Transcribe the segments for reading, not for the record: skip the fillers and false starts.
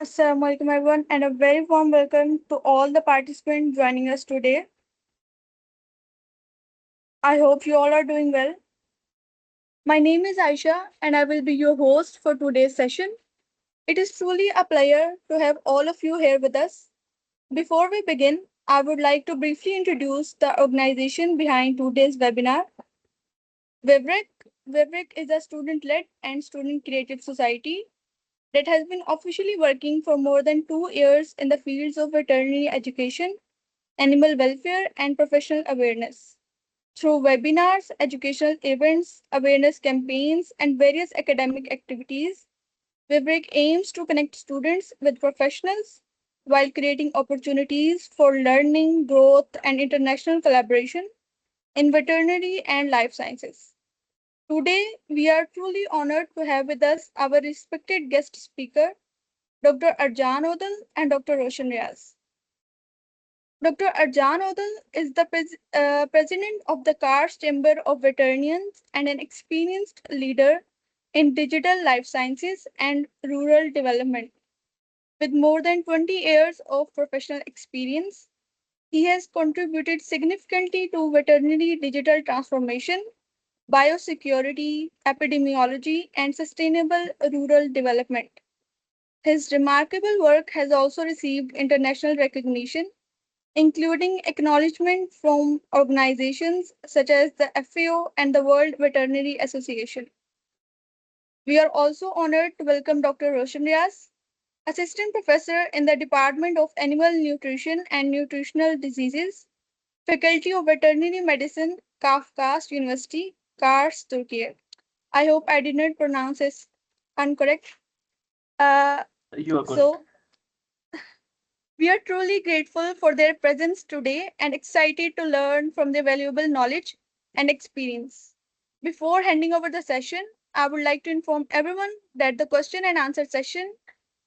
Assalamualaikum everyone and a very warm welcome to all the participants joining us today. I hope you all are doing well. My name is Aisha and I will be your host for today's session. It is truly a pleasure to have all of you here with us. Before we begin, I would like to briefly introduce the organization behind today's webinar. WebRec. WebRec is a student-led and student creative society that has been officially working for more than 2 years in the fields of veterinary education, animal welfare, and professional awareness. Through webinars, educational events, awareness campaigns, and various academic activities, WeBreak aims to connect students with professionals while creating opportunities for learning, growth, and international collaboration in veterinary and life sciences. Today, we are truly honored to have with us our respected guest speaker, Dr. Arjan Odal and Dr. Roshan Riaz. Dr. Arjan Odal is the president of the Kars Chamber of Veterinarians and an experienced leader in digital life sciences and rural development. With more than 20 years of professional experience, he has contributed significantly to veterinary digital transformation, biosecurity, epidemiology, and sustainable rural development. His remarkable work has also received international recognition, including acknowledgement from organizations such as the FAO and the World Veterinary Association. We are also honored to welcome Dr. Roshan Riaz, Assistant Professor in the Department of Animal Nutrition and Nutritional Diseases, Faculty of Veterinary Medicine, Kafkas University, Kars, Turkey. I hope I did not pronounce this incorrect. Uh, You are correct. so, we are truly grateful for their presence today and excited to learn from their valuable knowledge and experience. Before handing over the session, I would like to inform everyone that the question and answer session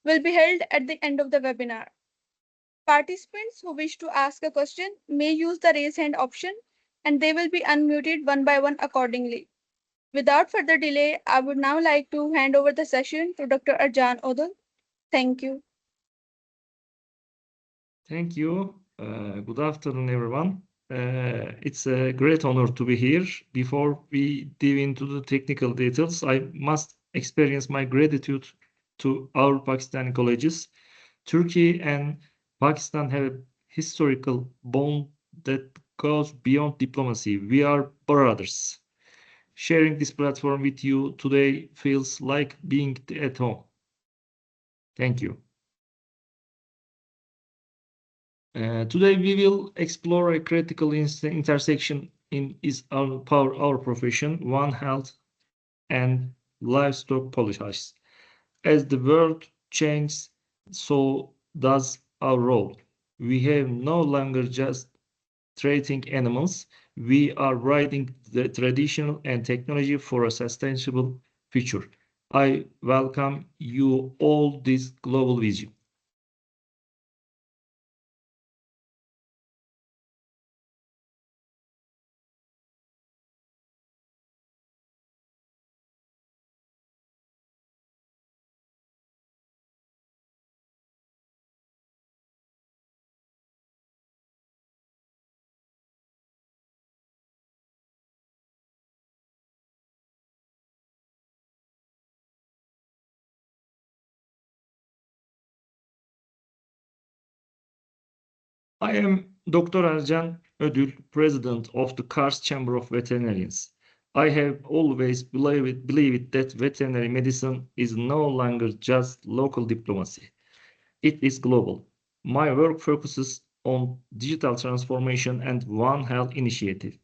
will be held at the end of the webinar. Participants who wish to ask a question may use the raise hand option and they will be unmuted one by one accordingly. Without further delay, I would now like to hand over the session to Dr. Arjan Odul. Thank you. Thank you. Good afternoon, everyone. It's a great honor to be here. Before we dive into the technical details, I must experience my gratitude to our Pakistani colleges. Turkey and Pakistan have a historical bond that goes beyond diplomacy. We are brothers. Sharing this platform with you today feels like being at home. Thank you. Today we will explore a critical intersection in our profession, One Health and livestock policies. As the world changes, so does our role. We have no longer just treating animals, we are writing the traditional and technology for a sustainable future. I welcome you all this global vision. I am Dr. Arjan Ödül, President of the Kars Chamber of Veterinarians. I have always believed that veterinary medicine is no longer just local diplomacy. It is global. My work focuses on digital transformation and One Health initiative.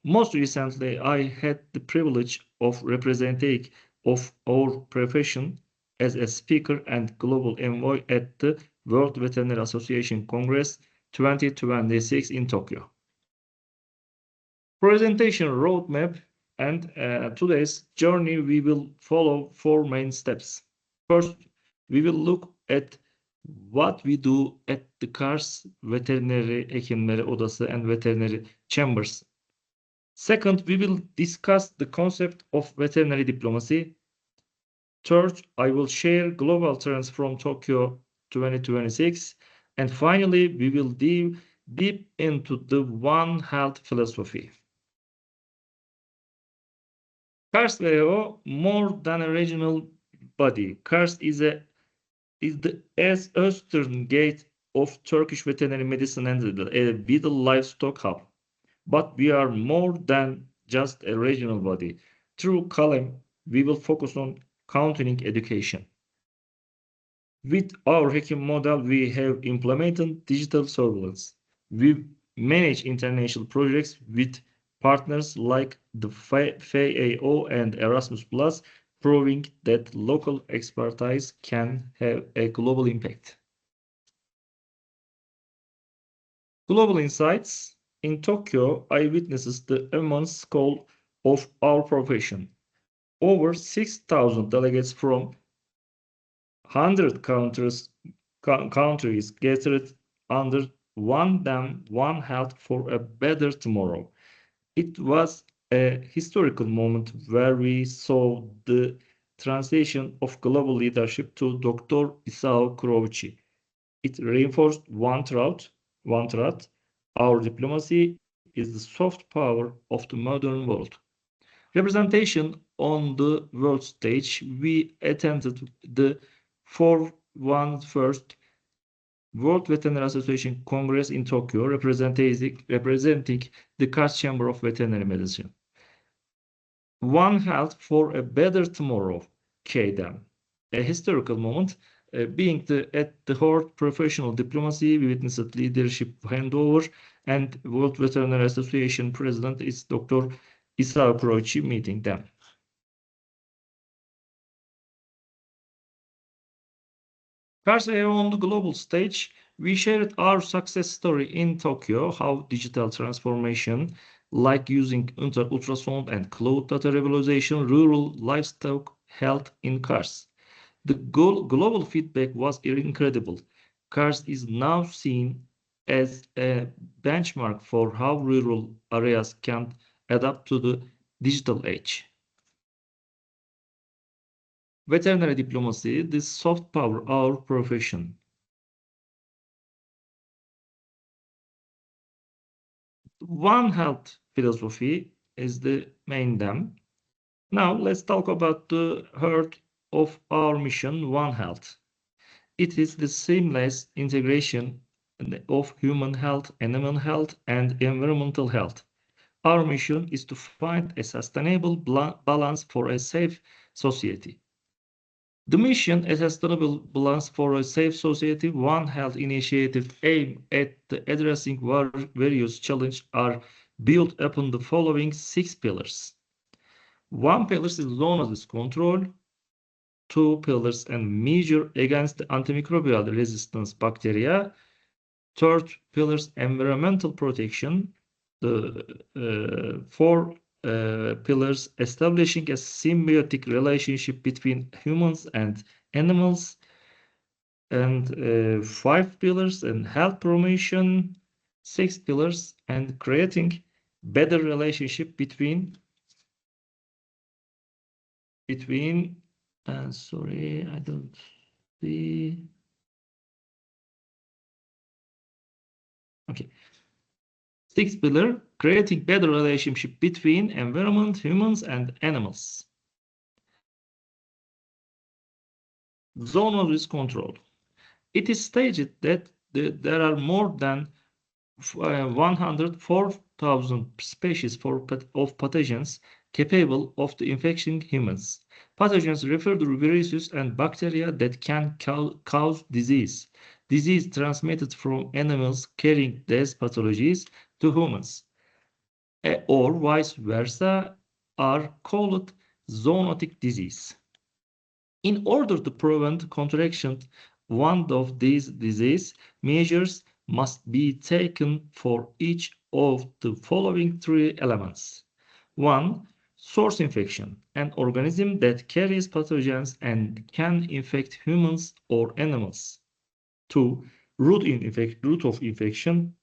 Most recently, I had the privilege of representing of our profession as a speaker and global envoy at the World Veterinary Association Congress 2026 in Tokyo. Presentation roadmap and today's journey we will follow four main steps. First, we will look at what we do at the Kars Veterinary Hekimleri Odası and Veterinary Chambers. Second, we will discuss the concept of veterinary diplomacy. Third, I will share global trends from Tokyo 2026. And finally, we will dive deep into the One Health philosophy. KARS WHO, more than a regional body. KARS is the eastern gate of Turkish veterinary medicine and a vital livestock hub. But we are more than just a regional body. Through Kalem, we will focus on countering education. With our Hekim model, we have implemented digital surveillance. We manage international projects with partners like the FAO and Erasmus+, proving that local expertise can have a global impact. Global Insights. In Tokyo, I witnessed the immense scale of our profession. Over 6,000 delegates from 100 countries gathered under One Health for a Better Tomorrow. It was a historical moment where we saw the translation of global leadership to Dr. Isao Kurouchi. It reinforced one truth, our diplomacy is the soft power of the modern world. Representation on the world stage, we attended the 411st World Veterinary Association Congress in Tokyo, representing the KARS Chamber of Veterinary Medicine. One Health for a Better Tomorrow, KDEM. A historical moment, being at the heart professional diplomacy, we witnessed leadership handover, and World Veterinary Association President is Dr. Isao Kurouchi meeting them. KARS WHO on the global stage, we shared our success story in Tokyo, how digital transformation, like using ultrasound and cloud data revolution, rural livestock health in KARS. The global feedback was incredible. KARS is now seen as a benchmark for how rural areas can adapt to the digital age. Veterinary diplomacy, the soft power, our profession. One Health philosophy is the main theme. Now let's talk about the heart of our mission, One Health. It is the seamless integration of human health, animal health, and environmental health. Our mission is to find a sustainable balance for a safe society. The mission, a sustainable balance for a safe society, One Health initiative aim at addressing various challenges are built upon the following 6 pillars. One pillar is zoonosis control, 2 pillars and measure against the antimicrobial resistance bacteria, 3rd pillars environmental protection, the 4 pillars establishing a symbiotic relationship between humans and animals, and 5 pillars and health promotion, 6 pillars and creating better relationship between sorry, I don't see. Okay. 6th pillar, creating better relationship between environment, humans, and animals. Zoonosis control. It is stated that there are more than 104,000 species of pathogens capable of infecting humans. Pathogens refer to viruses and bacteria that can cause disease. Disease transmitted from animals carrying these pathologies to humans, or vice versa, are called zoonotic disease. In order to prevent contraction one of these disease, measures must be taken for each of the following 3 elements. 1. Source infection, an organism that carries pathogens and can infect humans or animals. 2. Route of infection,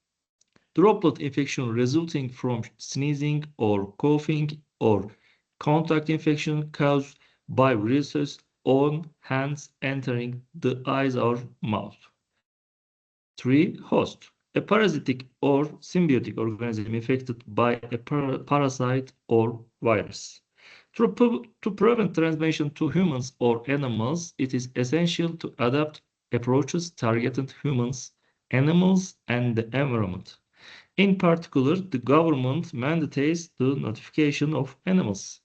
droplet infection resulting from sneezing or coughing, or contact infection caused by viruses own hands entering the eyes or mouth. 3. Host. A parasitic or symbiotic organism infected by a parasite or virus. To prevent transmission to humans or animals, it is essential to adopt approaches targeting humans, animals, and the environment. In particular, the government mandates the notification of animals.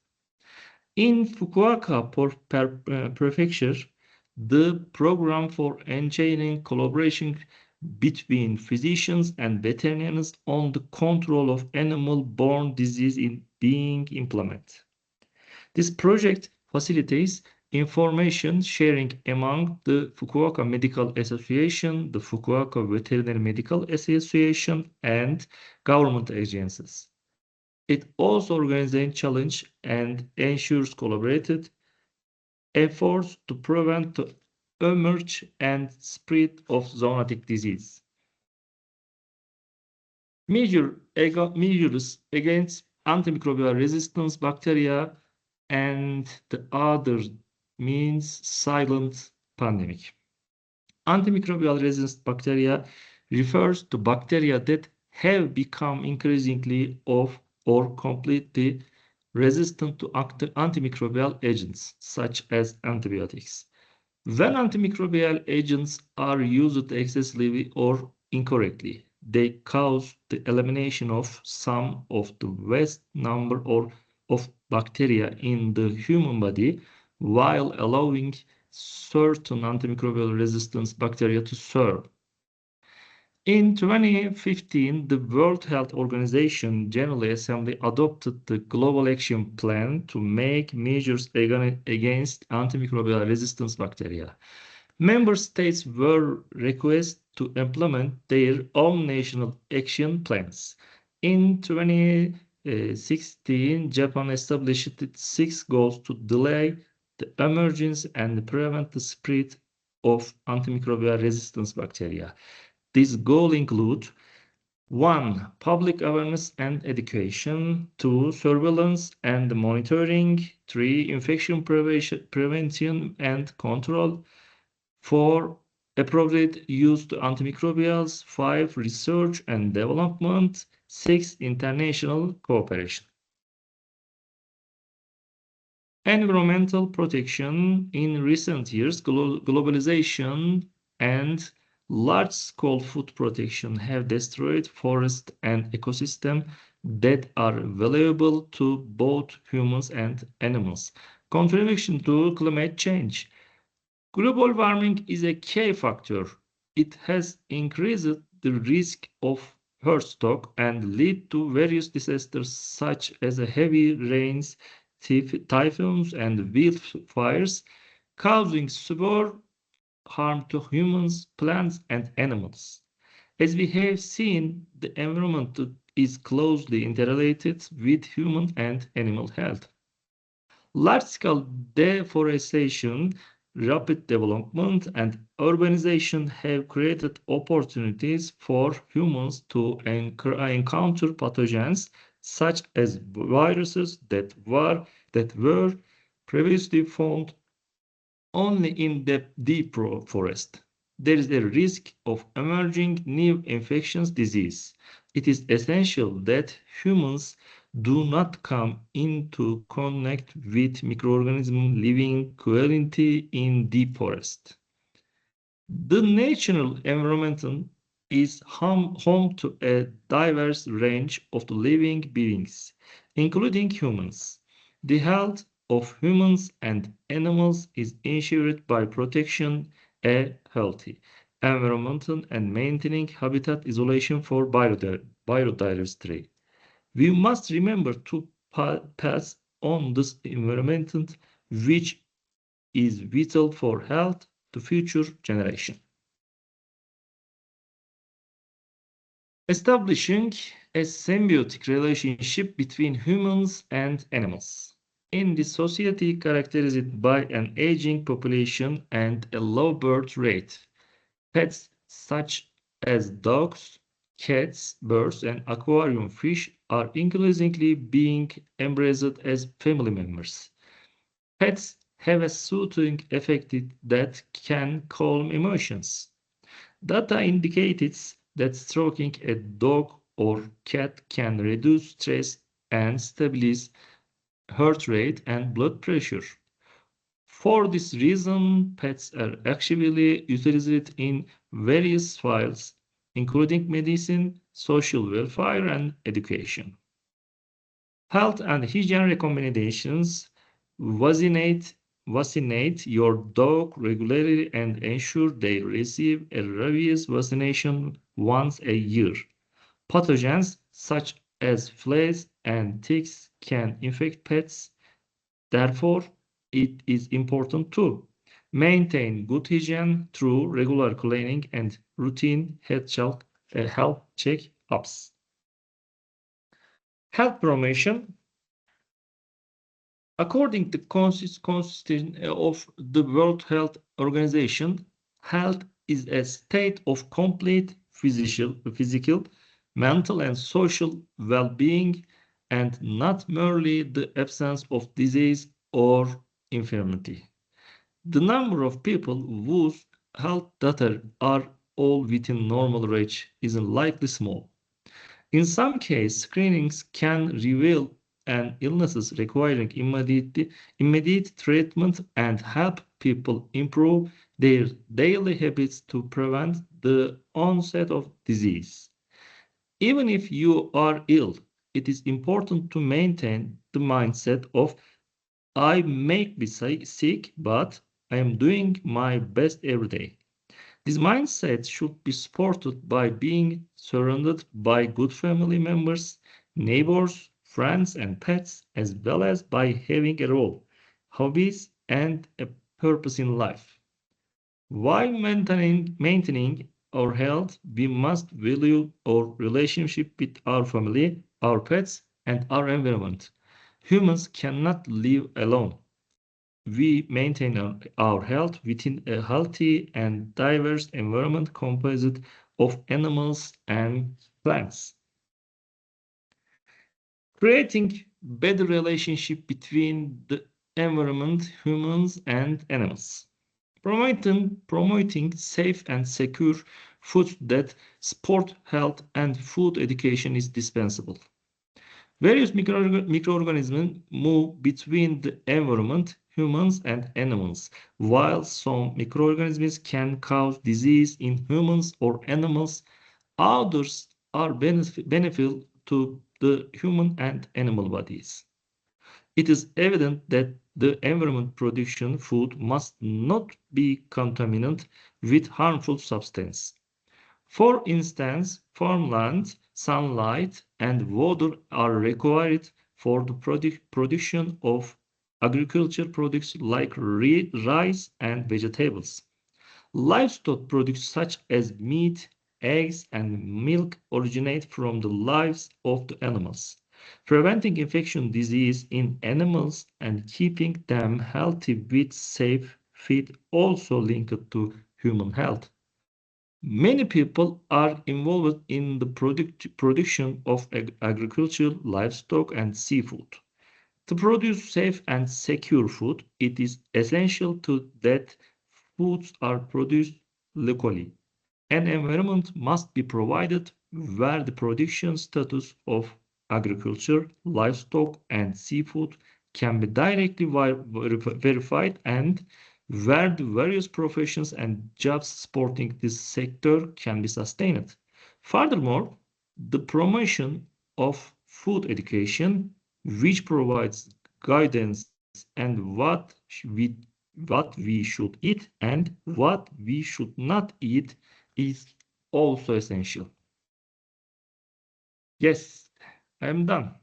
In Fukuoka Prefecture, the program for enchaining collaboration between physicians and veterinarians on the control of animal-borne disease is being implemented. This project facilitates information sharing among the Fukuoka Medical Association, the Fukuoka Veterinary Medical Association, and government agencies. It also organizes challenge and ensures collaborated efforts to prevent the emerge and spread of zoonotic disease. Measures against antimicrobial resistance bacteria and the other means silent pandemic. Antimicrobial resistant bacteria refers to bacteria that have become increasingly or completely resistant to antimicrobial agents such as antibiotics. When antimicrobial agents are used excessively or incorrectly, they cause the elimination of some of the vast number of bacteria in the human body while allowing certain antimicrobial resistance bacteria to survive. In 2015, the World Health Organization General Assembly adopted the Global Action Plan to make measures against antimicrobial resistance bacteria. Member states were requested to implement their own national action plans. In 2016, Japan established its 6 goals to delay the emergence and prevent the spread of antimicrobial resistance bacteria. These goals include 1. Public awareness and education. 2. Surveillance and monitoring. 3. Infection prevention and control. 4. Appropriate use of antimicrobials. 5. Research and development. 6. International cooperation. Environmental protection. In recent years, globalization and large-scale food protection have destroyed forests and ecosystems that are valuable to both humans and animals. Contribution to climate change. Global warming is a key factor. It has increased the risk of herd stock and lead to various disasters such as heavy rains, typhoons, and wildfires, causing severe harm to humans, plants, and animals. As we have seen, the environment is closely interrelated with human and animal health. Large-scale deforestation, rapid development, and urbanization have created opportunities for humans to encounter pathogens such as viruses that were previously found only in the deep forest. There is a risk of emerging new infectious disease. It is essential that humans do not come into contact with microorganisms living quietly in deep forest. The natural environment is home to a diverse range of living beings, including humans. The health of humans and animals is ensured by protecting a healthy environment and maintaining habitat isolation for biodiversity. We must remember to pass on this environment, which is vital for health to future generations. Establishing a symbiotic relationship between humans and animals. In this society characterized by an aging population and a low birth rate, pets such as dogs, cats, birds, and aquarium fish are increasingly being embraced as family members. Pets have a soothing effect that can calm emotions. Data indicates that stroking a dog or cat can reduce stress and stabilize heart rate and blood pressure. For this reason, pets are actively utilized in various fields, including medicine, social welfare, and education. Health and hygiene recommendations: vaccinate your dog regularly and ensure they receive a rabies vaccination once a year. Pathogens such as fleas and ticks can infect pets. Therefore, it is important to maintain good hygiene through regular cleaning and routine health check-ups. Health promotion. According to Constitution of the World Health Organization, health is a state of complete physical, mental, and social well-being, and not merely the absence of disease or infirmity. The number of people whose health data are all within normal range is likely small. In some cases, screenings can reveal an illnesses requiring immediate treatment and help people improve their daily habits to prevent the onset of disease. Even if you are ill, it is important to maintain the mindset of I may be sick, but I am doing my best every day. This mindset should be supported by being surrounded by good family members, neighbors, friends, and pets, as well as by having a role, hobbies, and a purpose in life. While maintaining our health, we must value our relationship with our family, our pets, and our environment. Humans cannot live alone. We maintain our health within a healthy and diverse environment composed of animals and plants. Creating better relationship between the environment, humans, and animals. Promoting safe and secure food that support health and food education is dispensable. Various microorganisms move between the environment, humans, and animals, while some microorganisms can cause disease in humans or animals, others are beneficial to the human and animal bodies. It is evident that the environment production food must not be contaminated with harmful substances. For instance, farmland, sunlight, and water are required for the production of agricultural products like rice and vegetables. Livestock products such as meat, eggs, and milk originate from the lives of the animals. Preventing infection disease in animals and keeping them healthy with safe feed also linked to human health. Many people are involved in the production of agriculture, livestock, and seafood. To produce safe and secure food, it is essential that foods are produced locally. An environment must be provided where the production status of agriculture, livestock, and seafood can be directly verified and where the various professions and jobs supporting this sector can be sustained. Furthermore, the promotion of food education, which provides guidance and what we should eat and what we should not eat is also essential. Yes, I'm done.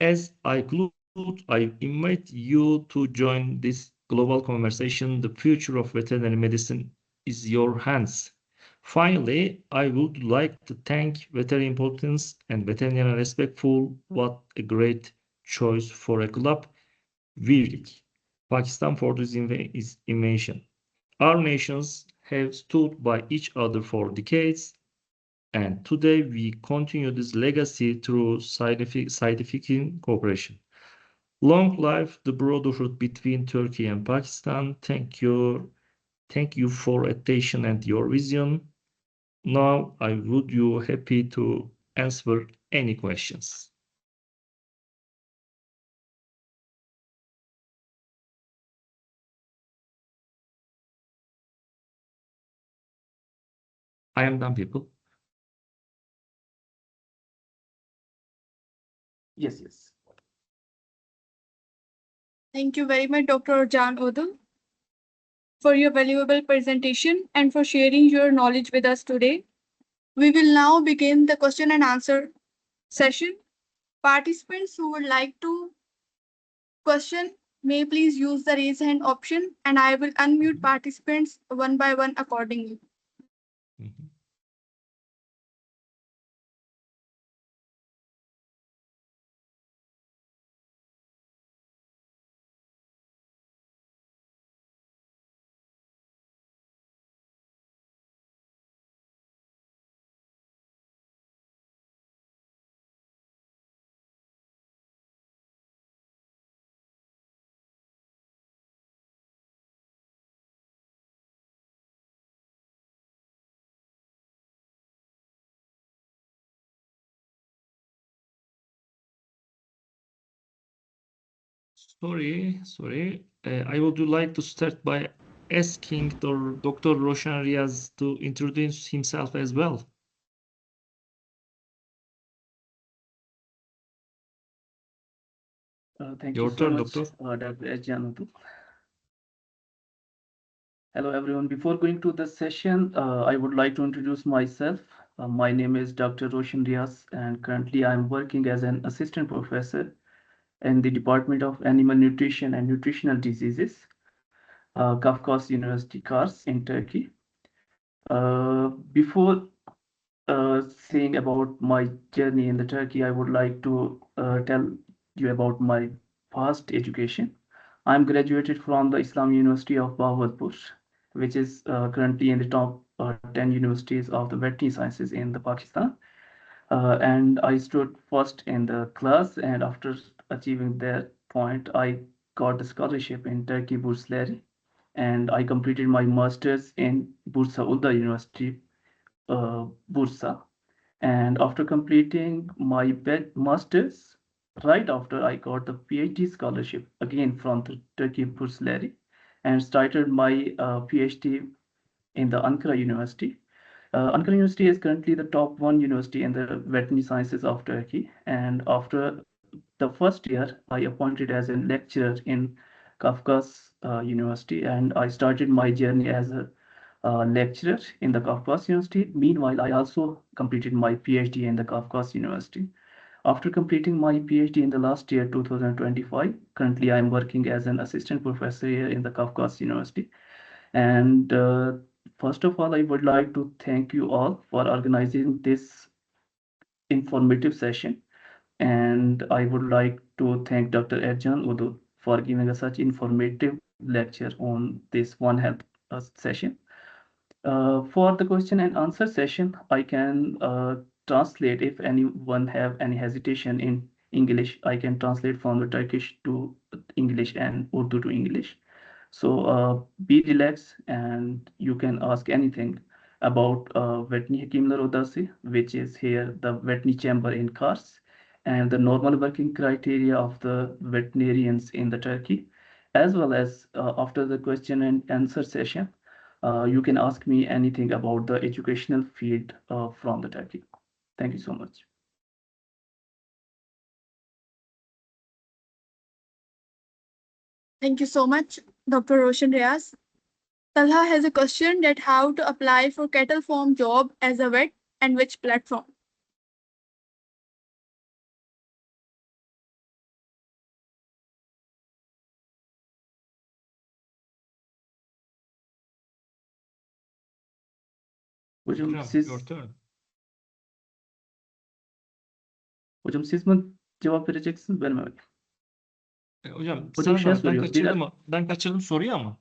As I conclude, I invite you to join this global conversation. The future of veterinary medicine is your hands. Finally, I would like to thank Veterinary Importance and Veterinary Respectful. What a great choice for a club. Virdik, Pakistan for this invention. Our nations have stood by each other for decades, and today we continue this legacy through scientific cooperation. Long life the brotherhood between Turkey and Pakistan. Thank you for attention and your vision. Now I would you happy to answer any questions. I am done, people. Yes. Thank you very much, Dr. Jan Odu, for your valuable presentation and for sharing your knowledge with us today. We will now begin the question and answer session. Participants who would like to question may please use the raise hand option and I will unmute participants one by one accordingly. Mhm. Sorry. I would like to start by asking Dr. Roshan Riaz to introduce himself as well. Thank Your you so turn, much, Doctor. Dr. Ejjan. Hello, everyone. Before going to the session, I would like to introduce myself. My name is Dr. Roshan Riaz, and currently I'm working as an assistant professor in the Department of Animal Nutrition and Nutritional Diseases, Kafkas University, Kars in Turkey. Before saying about my journey in the Turkey, I would like to tell you about my past education. I'm graduated from the Islam University of Bahawalpur, which is currently in the top 10 universities of the veterinary sciences in the Pakistan. And I stood first in the class, and after achieving that point, I got a scholarship in Turkey Bursleri, and I completed my master's in Bursa Ulda University, Bursa. And after completing my master's, right after I got the PhD scholarship again from the Turkey Bursleri and started my PhD in the Ankara University. Ankara University is currently the top one university in the veterinary sciences of Turkey. And after the first year, I appointed as a lecturer in Kafkas University, and I started my journey as a lecturer in the Kafkas University. Meanwhile, I also completed my PhD in the Kafkas University. After completing my PhD in the last year, 2025, currently I'm working as an assistant professor here in the Kafkas University. And first of all, I would like to thank you all for organizing this informative session. And I would like to thank Dr. Erjan Udu for giving us such informative lecture on this One Health session. For the question and answer session, I can translate if anyone have any hesitation in English. I can translate from the Turkish to English and Urdu to English. So be relaxed and you can ask anything about Veterinary Hekimler Odası, which is here the veterinary chamber in Kars, and the normal working criteria of the veterinarians in the Turkey, as well as after the question and answer session, you can ask me anything about the educational field from the Turkey. Thank you so much. Thank you so much, Dr. Roshan Riaz. Talha has a question that how to apply for cattle farm job as a vet and which platform. Hocam Ikram, siz your turn. Hocam siz mi cevap vereceksiniz ben mi? Hocam Hocam sana şey zahmet, soruyor. ben kaçırdım soruyu ama.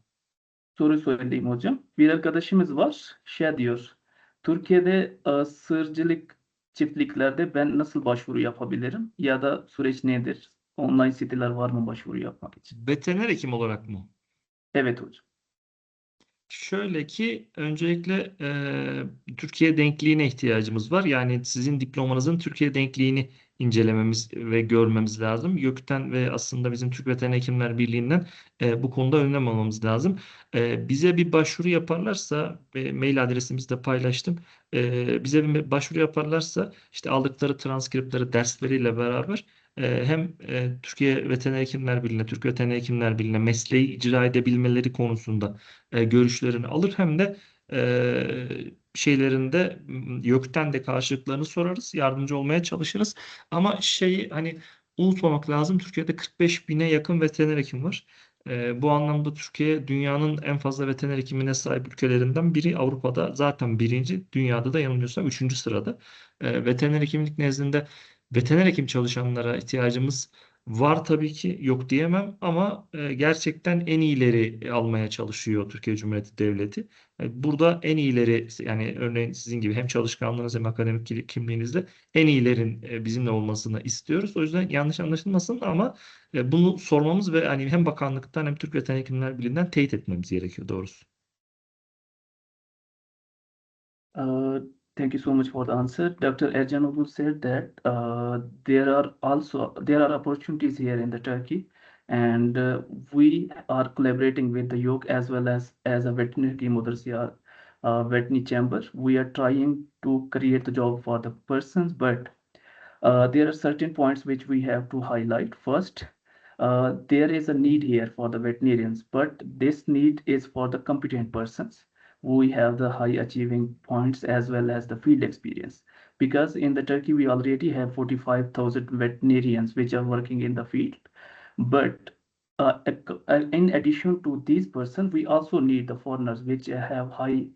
Soru söyleyeyim hocam. Bir arkadaşımız var. Şey diyor. Türkiye'de sığırcılık çiftliklerde ben nasıl başvuru yapabilirim? Ya da süreç nedir? online siteler var mı başvuru yapmak için? Veteriner hekim olarak mı? Evet hocam. Şöyle ki öncelikle Türkiye denkliğine ihtiyacımız var. Yani sizin diplomanızın Türkiye denkliğini incelememiz ve görmemiz lazım. YÖK'ten ve aslında bizim Türk Veteriner Hekimler Birliği'nden bu konuda önlem almamız lazım. Bize bir başvuru yaparlarsa, mail adresimizi de paylaştım. Bize bir başvuru yaparlarsa işte aldıkları transkriptleri, dersleriyle beraber hem Türkiye Veteriner Hekimler Birliği'ne, Türk Veteriner Hekimler Birliği'ne mesleği icra edebilmeleri konusunda görüşlerini alır hem de şeylerinde YÖK'ten de karşılıklarını sorarız, yardımcı olmaya çalışırız. Ama şey hani unutmamak lazım, Türkiye'de 45 bine yakın veteriner hekim var. Bu anlamda Türkiye dünyanın en fazla veteriner hekimine sahip ülkelerinden biri. Avrupa'da zaten birinci, dünyada da yanılmıyorsam üçüncü sırada. Veteriner hekimlik nezdinde veteriner hekim çalışanlara ihtiyacımız var tabii ki, yok diyemem ama gerçekten en iyileri almaya çalışıyor Türkiye Cumhuriyeti Devleti. Burada en iyileri, yani örneğin sizin gibi hem çalışkanlığınız hem akademik kimliğinizle en iyilerin bizimle olmasını istiyoruz. O yüzden yanlış anlaşılmasın ama bunu sormamız ve hani hem bakanlıktan hem Türk Veteriner Hekimler Birliği'nden teyit etmemiz gerekiyor doğrusu. Thank you so much for the answer. Dr. Ercan Obul said that there are opportunities here in the Turkey, and we are collaborating with the YOK as well as a veterinary chemotherapy veterinary chamber. We are trying to create the job for the persons, but there are certain points which we have to highlight. First, there is a need here for the veterinarians, but this need is for the competent persons. We have the high achieving points as well as the field experience. Because in the Turkey, we already have 45,000 veterinarians which are working in the field. But in addition to these persons, we also need the foreigners which have high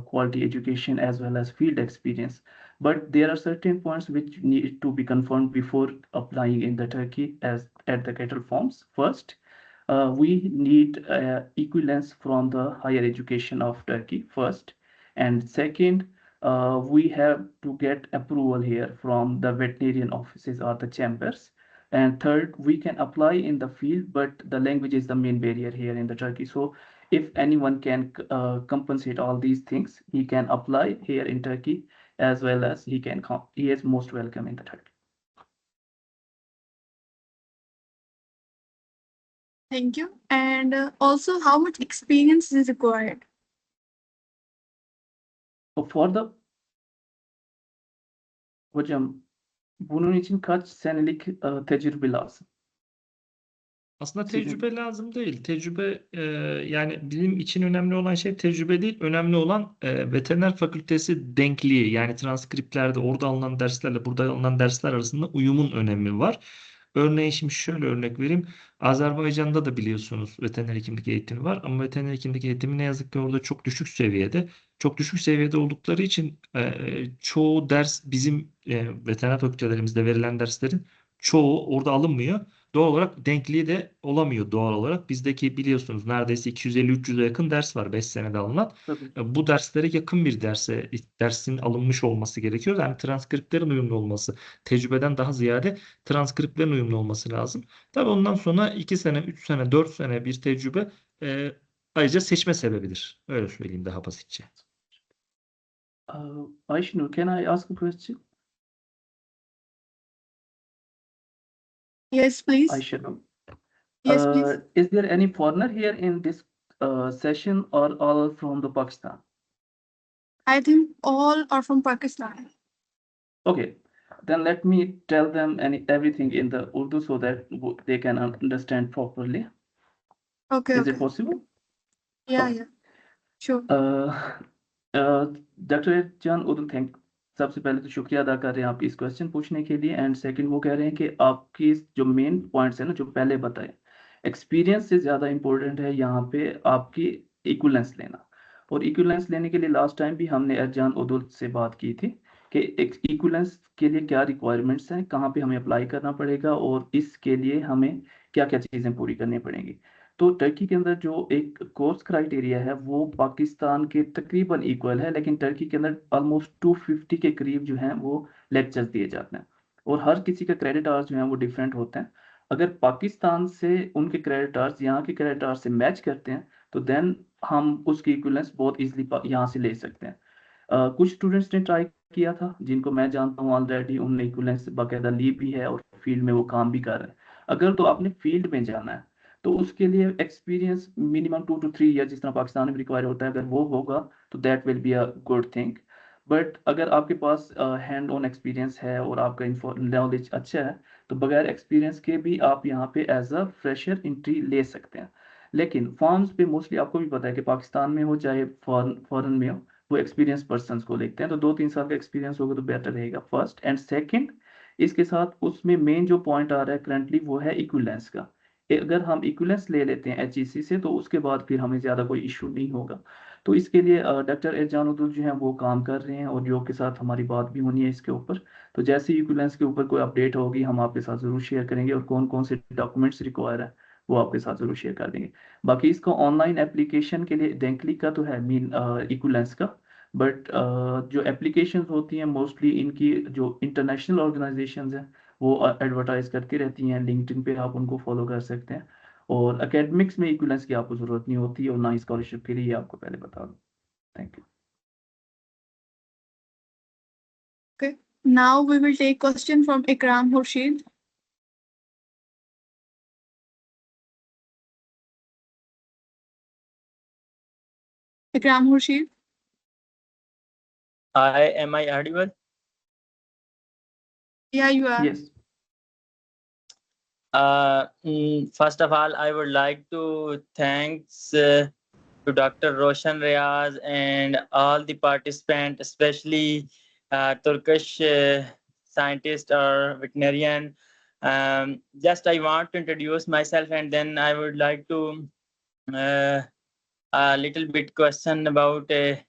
quality education as well as field experience. But there are certain points which need to be confirmed before applying in the Turkey as at the cattle farms. First, we need equivalence from the higher education of Turkey first. And second, we have to get approval here from the veterinarian offices or the chambers. And third, we can apply in the field, but the language is the main barrier here in the Turkey. So if anyone can compensate all these things, he can apply here in Turkey as well as he is most welcome in the Turkey. Thank you. And also, how much experience is required? For the hocam bunun için kaç senelik tecrübe lazım? Aslında Sizin- tecrübe lazım değil. Tecrübe yani bizim için önemli olan şey tecrübe değil. Önemli olan veteriner fakültesi denkliği. Yani transkriptlerde orada alınan derslerle burada alınan dersler arasında uyumun önemi var. Örneğin şimdi şöyle örnek vereyim. Azerbaycan'da da biliyorsunuz veteriner hekimlik eğitimi var. Ama veteriner hekimlik eğitimi ne yazık ki orada çok düşük seviyede. Çok düşük seviyede oldukları için çoğu ders bizim veteriner fakültelerimizde verilen derslerin çoğu orada alınmıyor. Doğal olarak denkliği de olamıyor doğal olarak. Bizdeki biliyorsunuz neredeyse 250-300'e yakın ders var 5 senede alınan. Tabii. Bu derslere yakın bir dersin alınmış olması gerekiyor. Yani transkriptlerin uyumlu olması, tecrübeden daha ziyade transkriptlerin uyumlu olması lazım. Tabii ondan sonra 2 sene, 3 sene, 4 sene bir tecrübe ayrıca seçme sebebidir. Öyle söyleyeyim daha basitçe. Ayşenur, can I ask a question? Yes, please. Ayşenur. Yes, please. Is there any foreigner here in this session or all from the Pakistan? I think all are from Pakistan. Okay, then let me tell them everything in the Urdu so that they can understand properly. Okay, Is it okay. possible? Yeah, Okay. yeah. Sure. Doctor जान Udal thank सबसे पहले तो शुक्रिया अदा कर रहे हैं आप इस क्वेश्चन पूछने के लिए एंड सेकंड वो कह रहे हैं कि आपकी जो मेन पॉइंट्स है ना जो पहले बताए एक्सपीरियंस से ज़्यादा इम्पोर्टेंट है यहाँ पे आपकी इक्विवेलेंस लेना और इक्विवेलेंस लेने के लिए लास्ट टाइम भी हमने अर्जान उदल से बात की थी कि इक्विवेलेंस के लिए क्या रिक्वायरमेंट्स हैं कहाँ पे हमें अप्लाई करना पड़ेगा और इसके लिए हमें क्या क्या चीज़ें पूरी करनी पड़ेंगी तो टर्की के अंदर जो एक कोर्स क्राइटेरिया है वो पाकिस्तान के तकरीबन इक्वल है लेकिन टर्की के अंदर ऑलमोस्ट 250 के करीब जो हैं वो लेक्चर्स दिए जाते हैं और हर किसी का क्रेडिट आवर्स जो हैं वो डिफरेंट होते हैं अगर पाकिस्तान से उनके क्रेडिटर्स यहाँ के क्रेडिटर से मैच करते हैं तो देन हम उसकी इक्विवेलेंस बहुत इजीली यहाँ से ले सकते हैं। कुछ स्टूडेंट्स ने ट्राई किया था जिनको मैं जानता हूँ ऑलरेडी, उन्होंने इक्विवेलेंस बाकायदा ली भी है और फील्ड में वो काम भी कर रहे हैं। अगर तो आपने फील्ड में जाना है तो उसके लिए एक्सपीरियंस मिनिमम 2 to 3 ईयर जिस तरह पाकिस्तान में रिक्वायर होता है, अगर वो होगा तो that will be a good thing. But अगर आपके पास हैंड ऑन एक्सपीरियंस है और आपका नॉलेज अच्छा है तो बगैर एक्सपीरियंस के भी आप यहाँ पे एज अ फ्रेशर एंट्री ले सकते हैं। लेकिन फॉर्म्स पे मोस्टली आपको भी पता है कि पाकिस्तान में हो चाहे फॉरेन में हो, वो एक्सपीरियंस पर्सन को देखते हैं। तो 2-3 साल का एक्सपीरियंस होगा तो बेटर रहेगा, फर्स्ट एंड सेकंड। इसके साथ उसमें मेन जो पॉइंट आ रहा है करंटली वो है इक्विवेलेंस का। अगर हम इक्विवेलेंस ले लेते हैं HEC से तो उसके बाद फिर हमें ज़्यादा कोई इशू नहीं होगा। तो इसके लिए डॉक्टर एजानुद्दीन जो हैं वो काम कर रहे हैं और योग के साथ हमारी बात भी होनी है इसके ऊपर। तो जैसे ही इक्विवेलेंस के ऊपर कोई अपडेट होगी हम आपके साथ ज़रूर शेयर करेंगे, और कौन कौन से डॉक्यूमेंट्स रिक्वायर है वो आपके साथ ज़रूर शेयर कर देंगे। बाकी इसका ऑनलाइन एप्लीकेशन के लिए डेंकली का तो है मीन इक्विवेलेंस का, बट जो एप्लीकेशंस होती हैं मोस्टली इनकी जो इंटरनेशनल ऑर्गेनाइजेशंस हैं वो एडवर्टाइज करती रहती हैं, लिंक्डइन पे आप उनको फॉलो कर सकते हैं। और एकेडमिक्स में इक्विवेलेंस की आपको ज़रूरत नहीं होती और ना ही स्कॉलरशिप के लिए, ये आपको पहले बता दूँ। Thank you. Okay. Now we will take question from Ikram Hurshid. Ikram Hurshid. Am I audible? Yeah, you are. Yes. First of all, I would like to thanks to Dr. Roshan Riaz and all the participants, especially Turkish scientist or veterinarian. Just I want to introduce myself, and then I would like to a little bit question about this.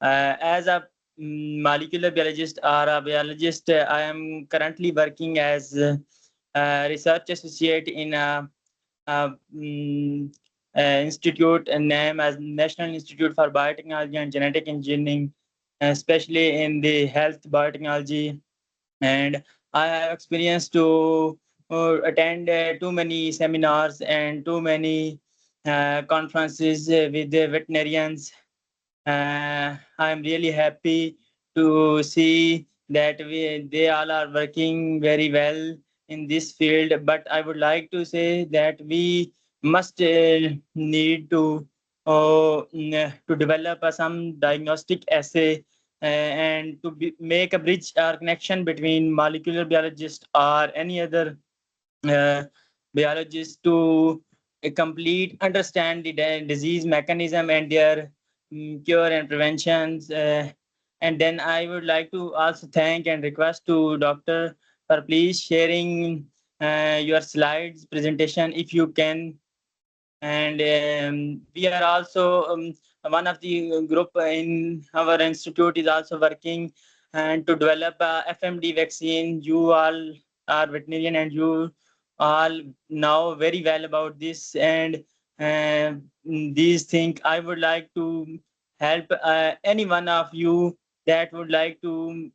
As a molecular biologist or a biologist, I am currently working as a research associate in a institute named as National Institute for Biotechnology and Genetic Engineering, especially in the health biotechnology. And I have experience to attend too many seminars and too many conferences with the veterinarians. I'm really happy to see that they all are working very well in this field. But I would like to say that we must need to develop some diagnostic assay and to make a bridge or connection between molecular biologist or any other uh, biologist to a complete understand the disease mechanism and their cure and preventions. And then I would like to also thank and request to Doctor for please sharing your slides presentation if you can. And we are also one of the group in our institute is also working and to develop a FMD vaccine. You all are veterinarian and you all know very well about this, and uh, these things I would like to help any one of you that would like to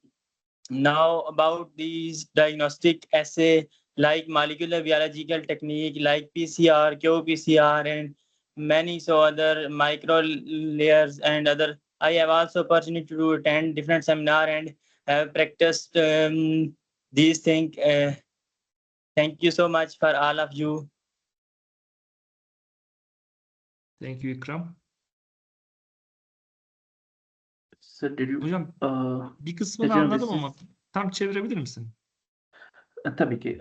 know about these diagnostic assay like molecular biological technique like PCR, qPCR, and many so other micro layers and other. I have also opportunity to attend different seminar and have practiced these things. Thank you so much for all of you. Thank you Ikram. Sir, did you Hocam bir kısmını Ecem, anladım this ama tam çevirebilir misin? Tabii ki.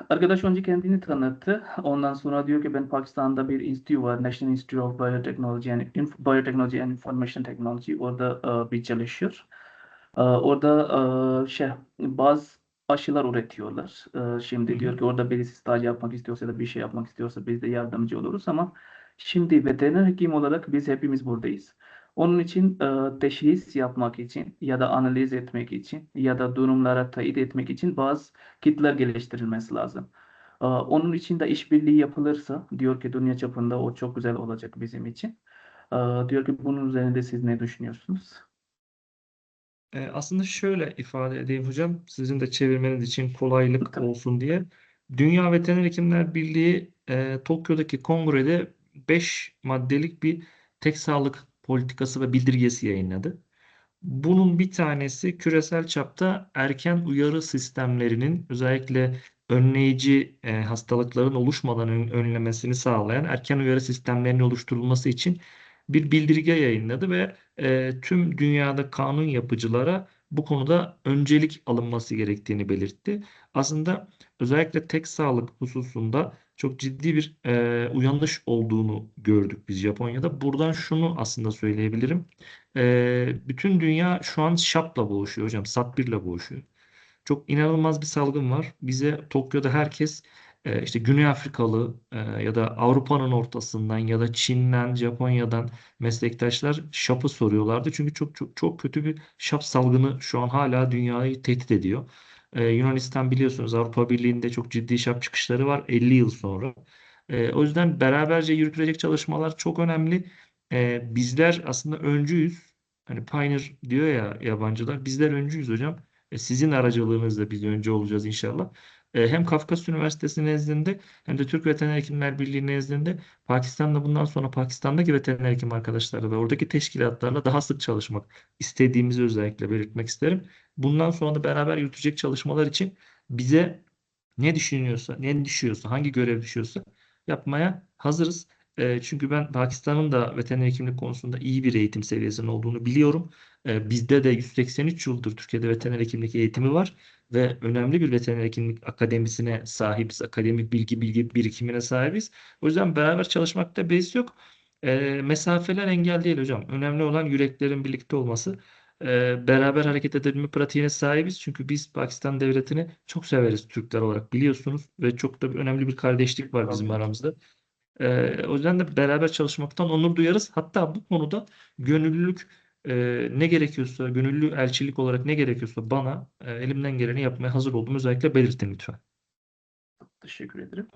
Arkadaş önce kendini tanıttı. Ondan sonra diyor ki ben Pakistan'da bir enstitü var. National Institute of Biotechnology and Biotechnology and Information Technology. Orada bir çalışıyor. Orada bazı aşılar üretiyorlar. Şimdi diyor ki orada birisi staj yapmak istiyorsa ya da bir şey yapmak istiyorsa biz de yardımcı oluruz ama şimdi veteriner hekim olarak biz hepimiz buradayız. Onun için teşhis yapmak için ya da analiz etmek için ya da durumlara teyit etmek için bazı kitler geliştirilmesi lazım. Onun için de işbirliği yapılırsa diyor ki dünya çapında o çok güzel olacak bizim için. Diyor ki bunun üzerinde siz ne düşünüyorsunuz? Aslında şöyle ifade edeyim hocam, sizin de çevirmeniz için kolaylık Tabii. olsun diye. Dünya Veteriner Hekimler Birliği Tokyo'daki kongrede 5 maddelik bir tek sağlık politikası ve bildirgesi yayınladı. Bunun bir tanesi küresel çapta erken uyarı sistemlerinin özellikle önleyici hastalıkların oluşmadan önlemesini sağlayan erken uyarı sistemlerinin oluşturulması için bir bildirge yayınladı ve tüm dünyada kanun yapıcılara bu konuda öncelik alınması gerektiğini belirtti. Aslında özellikle tek sağlık hususunda çok ciddi bir uyanış olduğunu gördük biz Japonya'da. Buradan şunu aslında söyleyebilirim. Bütün dünya şu an SHAP'la boğuşuyor hocam. SAT1'le boğuşuyor. Çok inanılmaz bir salgın var. Bize Tokyo'da herkes işte Güney Afrikalı ya da Avrupa'nın ortasından ya da Çin'den, Japonya'dan meslektaşlar şapı soruyorlardı. Çünkü çok çok çok kötü bir şap salgını şu an hala dünyayı tehdit ediyor. Yunanistan biliyorsunuz Avrupa Birliği'nde çok ciddi şap çıkışları var 50 yıl sonra. O yüzden beraberce yürütülecek çalışmalar çok önemli. Bizler aslında öncüyüz. Hani Pioneer diyor ya yabancılar. Bizler öncüyüz hocam. Sizin aracılığınızla biz önce olacağız inşallah. Hem Kafkas Üniversitesi nezdinde hem de Türk Veteriner Hekimler Birliği nezdinde Pakistan'da bundan sonra Pakistan'daki veteriner hekim arkadaşlarla ve oradaki teşkilatlarla daha sık çalışmak istediğimizi özellikle belirtmek isterim. Bundan sonra da beraber yürütecek çalışmalar için bize ne düşünüyorsa, ne düşüyorsa, hangi görev düşüyorsa yapmaya hazırız. Çünkü ben Pakistan'ın da veteriner hekimlik konusunda iyi bir eğitim seviyesinin olduğunu biliyorum. Bizde de 183 yıldır Türkiye'de veteriner hekimlik eğitimi var ve önemli bir veteriner hekimlik akademisine sahibiz. Akademik bilgi birikimine sahibiz. O yüzden beraber çalışmakta beis yok. Mesafeler engel değil hocam. Önemli olan yüreklerin birlikte olması. Beraber hareket edebilme pratiğine sahibiz. Çünkü biz Pakistan devletini çok severiz Türkler olarak biliyorsunuz ve çok da önemli bir kardeşlik var bizim Tabii. aramızda. O yüzden de beraber çalışmaktan onur duyarız. Hatta bu konuda gönüllülük ne gerekiyorsa, gönüllü elçilik olarak ne gerekiyorsa bana elimden geleni yapmaya hazır olduğumu özellikle belirtin lütfen. Teşekkür ederim.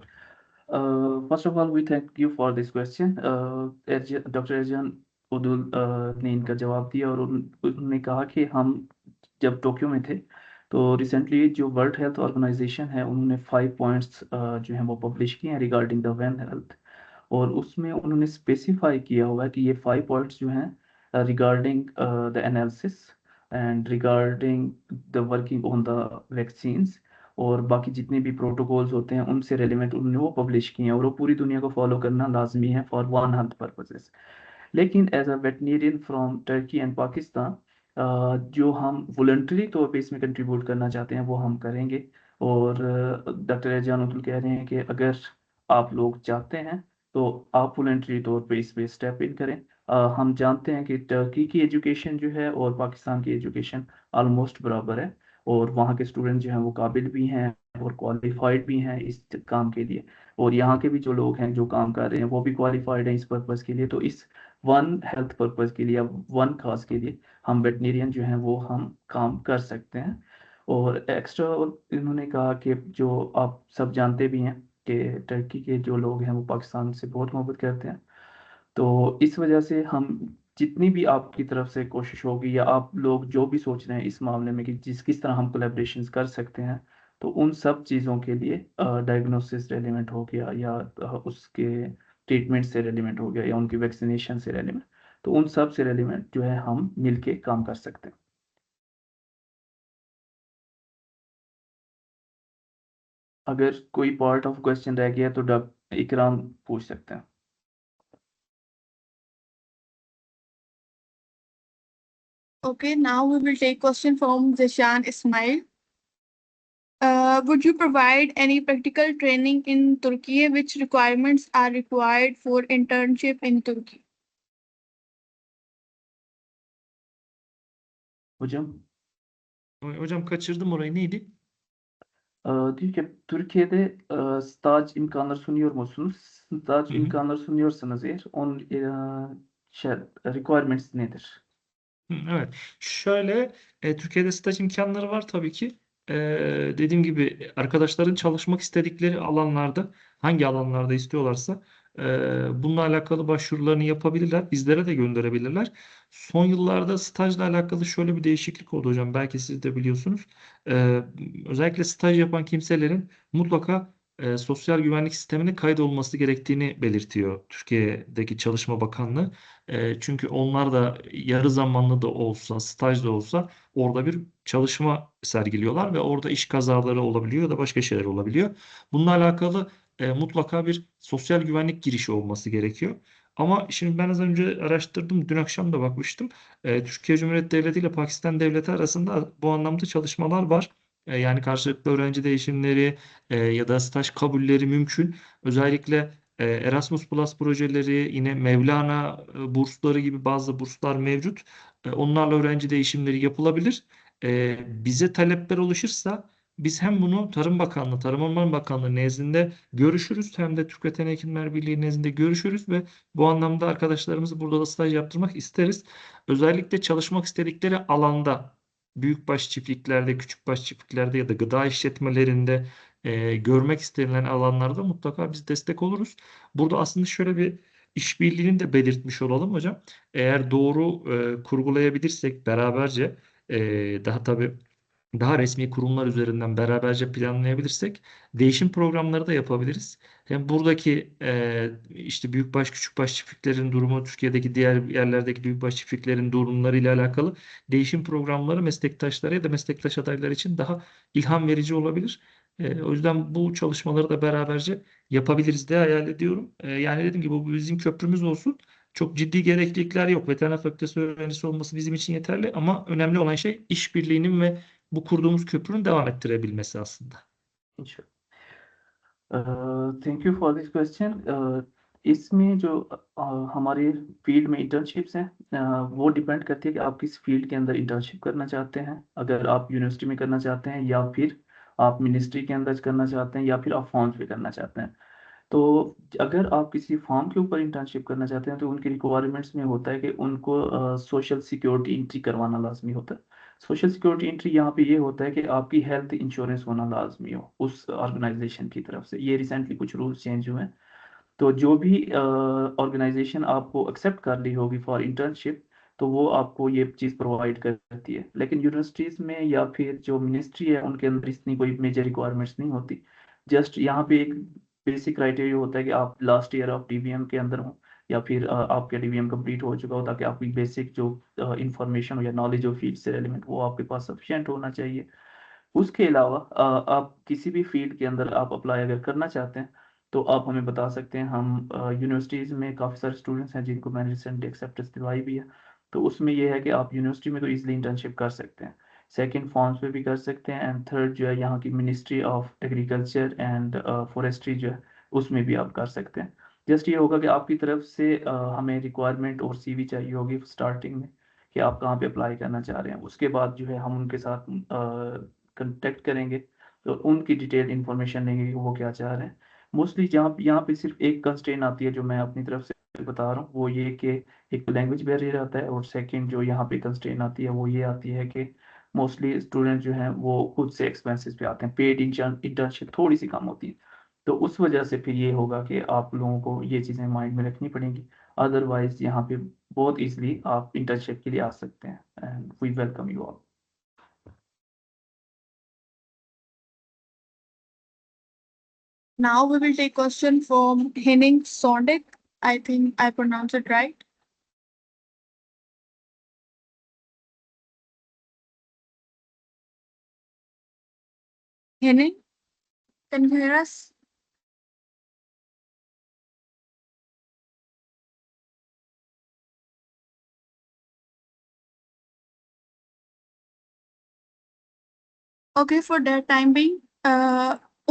First of all, we thank you for this question. Dr. Ercan उदुल ने इनका जवाब दिया और उन्होंने कहा कि हम जब टोक्यो में थे तो रिसेंटली जो वर्ल्ड हेल्थ ऑर्गेनाइजेशन है उन्होंने 5 पॉइंट्स जो हैं वो पब्लिश किए हैं रिगार्डिंग द वेन हेल्थ और उसमें उन्होंने स्पेसिफाई किया हुआ है कि ये 5 पॉइंट्स जो हैं regarding the analysis and regarding the working on the vaccines और बाकी जितने भी प्रोटोकॉल्स होते हैं उनसे रेलिवेंट उन्होंने वो पब्लिश किए हैं और वो पूरी दुनिया को फॉलो करना लाजमी है फॉर वन हेल्थ पर्पसेस। लेकिन as a veterinarian from Turkey and Pakistan जो हम वॉलंटरी तौर पे इसमें कंट्रीब्यूट करना चाहते हैं वो हम करेंगे और डॉक्टर एजान उदुल कह रहे हैं कि अगर आप लोग चाहते हैं तो आप वॉलंटरी तौर पे इस पे स्टेप इन करें। हम जानते हैं कि टर्की की एजुकेशन जो है और पाकिस्तान की एजुकेशन ऑलमोस्ट बराबर है और वहाँ के स्टूडेंट जो हैं वो काबिल भी हैं और क्वालिफाइड भी हैं इस काम के लिए और यहाँ के भी जो लोग हैं जो काम कर रहे हैं वो भी क्वालिफाइड हैं इस पर्पज़ के लिए। तो इस वन हेल्थ पर्पज़ के लिए वन काज के लिए हम वेटनेरियन जो हैं वो हम काम कर सकते हैं। और एक्स्ट्रा इन्होंने कहा कि जो आप सब जानते भी हैं कि टर्की के जो लोग हैं वो पाकिस्तान से बहुत मोहब्बत करते हैं तो इस वजह से हम जितनी भी आपकी तरफ से कोशिश होगी या आप लोग जो भी सोच रहे हैं इस मामले में कि किस तरह हम कोलैबोरेशंस कर सकते हैं तो उन सब चीज़ों के लिए डायग्नोसिस रेलिवेंट हो गया या उसके ट्रीटमेंट से रेलिवेंट हो गया या उनकी वैक्सीनेशन से रेलिवेंट तो उन सब से रेलिवेंट जो है हम मिलके काम कर सकते हैं। अगर कोई पार्ट ऑफ क्वेश्चन रह गया तो डॉक्टर इकराम पूछ सकते हैं। Okay, now we will take question from Zishan Ismail. Would you provide any practical training in Turkey? Which requirements are required for internship in Turkey? Hocam Hocam kaçırdım orayı neydi? diyor ki Türkiye'de staj imkanları sunuyor musunuz? Staj Hı hı. imkanları sunuyorsanız eğer onun requirements nedir? Evet. Şöyle Türkiye'de staj imkanları var tabii ki. Dediğim gibi arkadaşların çalışmak istedikleri alanlarda hangi alanlarda istiyorlarsa Bununla alakalı başvurularını yapabilirler. Bizlere de gönderebilirler. Son yıllarda stajla alakalı şöyle bir değişiklik oldu hocam. Belki siz de biliyorsunuz. Özellikle staj yapan kimselerin mutlaka sosyal güvenlik sistemine kaydolması gerektiğini belirtiyor Türkiye'deki Çalışma Bakanlığı. Çünkü onlar da yarı zamanlı da olsa, staj da olsa orada bir çalışma sergiliyorlar ve orada iş kazaları olabiliyor ya da başka şeyler olabiliyor. Bununla alakalı mutlaka bir sosyal güvenlik girişi olması gerekiyor. Ama şimdi ben az önce araştırdım, dün akşam da bakmıştım. Türkiye Cumhuriyeti Devleti ile Pakistan Devleti arasında bu anlamda çalışmalar var. Yani karşılıklı öğrenci değişimleri ya da staj kabulleri mümkün. Özellikle Erasmus Plus projeleri, yine Mevlana bursları gibi bazı burslar mevcut. Onlarla öğrenci değişimleri yapılabilir. Bize talepler oluşursa biz hem bunu Tarım Bakanlığı, Tarım Orman Bakanlığı nezdinde görüşürüz, hem de Türk Veteriner Hekimler Birliği nezdinde görüşürüz ve bu anlamda arkadaşlarımızı burada da staj yaptırmak isteriz. Özellikle çalışmak istedikleri alanda, büyükbaş çiftliklerde, küçükbaş çiftliklerde ya da gıda işletmelerinde görmek istenilen alanlarda mutlaka biz destek oluruz. Burada aslında şöyle bir işbirliğini de belirtmiş olalım hocam. Eğer doğru kurgulayabilirsek beraberce, daha tabii daha resmi kurumlar üzerinden beraberce planlayabilirsek değişim programları da yapabiliriz. Hem buradaki işte büyükbaş küçükbaş çiftliklerin durumu, Türkiye'deki diğer yerlerdeki büyükbaş çiftliklerin durumları ile alakalı değişim programları meslektaşlara ya da meslektaş adayları için daha ilham verici olabilir. O yüzden bu çalışmaları da beraberce yapabiliriz diye hayal ediyorum. Yani dediğim gibi bu bizim köprümüz olsun. Çok ciddi gereklilikler yok. Veteriner fakültesi öğrencisi olması bizim için yeterli ama önemli olan şey işbirliğinin ve bu kurduğumuz köprünün devam ettirebilmesi aslında. Sure. Thank you for this question. इसमें जो हमारे field में internships हैं वो depend करती है कि आप किस फील्ड के अंदर इंटर्नशिप करना चाहते हैं। अगर आप यूनिवर्सिटी में करना चाहते हैं या फिर आप मिनिस्ट्री के अंदर करना चाहते हैं या फिर आप फॉर्म्स पे करना चाहते हैं। तो अगर आप किसी फॉर्म के ऊपर इंटर्नशिप करना चाहते हैं तो उनकी रिक्वायरमेंट्स में होता है कि उनको सोशल सिक्योरिटी एंट्री करवाना लाजमी होता है। सोशल सिक्योरिटी एंट्री यहाँ पे ये होता है कि आपकी हेल्थ इंश्योरेंस होना लाजमी हो उस ऑर्गेनाइजेशन की तरफ से। ये रिसेंटली कुछ रूल्स चेंज हुए हैं। तो जो भी ऑर्गेनाइजेशन आपको एक्सेप्ट कर ली होगी फॉर इंटर्नशिप तो वो आपको ये चीज़ प्रोवाइड करती है। लेकिन यूनिवर्सिटीज़ में या फिर जो मिनिस्ट्री है उनके अंदर इतनी कोई मेजर रिक्वायरमेंट्स नहीं होती। जस्ट यहाँ पे एक बेसिक क्राइटेरिया होता है कि आप लास्ट ईयर ऑफ डीवीएम के अंदर हो या फिर आपका डीवीएम कंप्लीट हो चुका हो, ताकि आपकी बेसिक जो इंफॉर्मेशन हो या नॉलेज हो फील्ड से रेलिवेंट वो आपके पास सफिशिएंट होना चाहिए। उसके अलावा आप किसी भी फील्ड के अंदर आप अप्लाई अगर करना चाहते हैं तो आप हमें बता सकते हैं। हम यूनिवर्सिटीज़ में काफ़ी सारे स्टूडेंट्स हैं जिनको मैंने रिसेंटली एक्सेप्टेंस दिलवाई भी है। तो उसमें यह है कि आप यूनिवर्सिटी में तो ईजिली इंटर्नशिप कर सकते हैं, सेकंड फॉर्म्स पे भी कर सकते हैं, एंड थर्ड जो है यहाँ की ministry of agriculture and forestry जो है उसमें भी आप कर सकते हैं। जस्ट ये होगा कि आपकी तरफ से हमें रिक्वायरमेंट और सीवी चाहिए होगी स्टार्टिंग में कि आप कहाँ पे अप्लाई करना चाह रहे हैं। उसके बाद जो है हम उनके साथ कंटेक्ट करेंगे तो उनकी डिटेल इन्फॉर्मेशन लेंगे कि वो क्या चाह रहे हैं। मोस्टली जहाँ यहाँ पे सिर्फ एक कंस्ट्रेंट आती है जो मैं अपनी तरफ से बता रहा हूँ, वो ये कि एक लैंग्वेज बैरियर आता है, और सेकंड जो यहाँ पे कंस्ट्रेंट आती है वो ये आती है कि मोस्टली स्टूडेंट जो हैं वो खुद से एक्सपेंसेस पे आते हैं। पेड इंटर्नशिप थोड़ी सी कम होती है, तो उस वजह से फिर ये होगा कि आप लोगों को ये चीज़ें माइंड में रखनी पड़ेंगी। अदरवाइज यहाँ पे बहुत ईजिली आप इंटर्नशिप के लिए आ सकते हैं, and we welcome you all. Now we will take question from Henning Sondik. I think I pronounced it right. Henning, can you hear us? Okay, for that time being,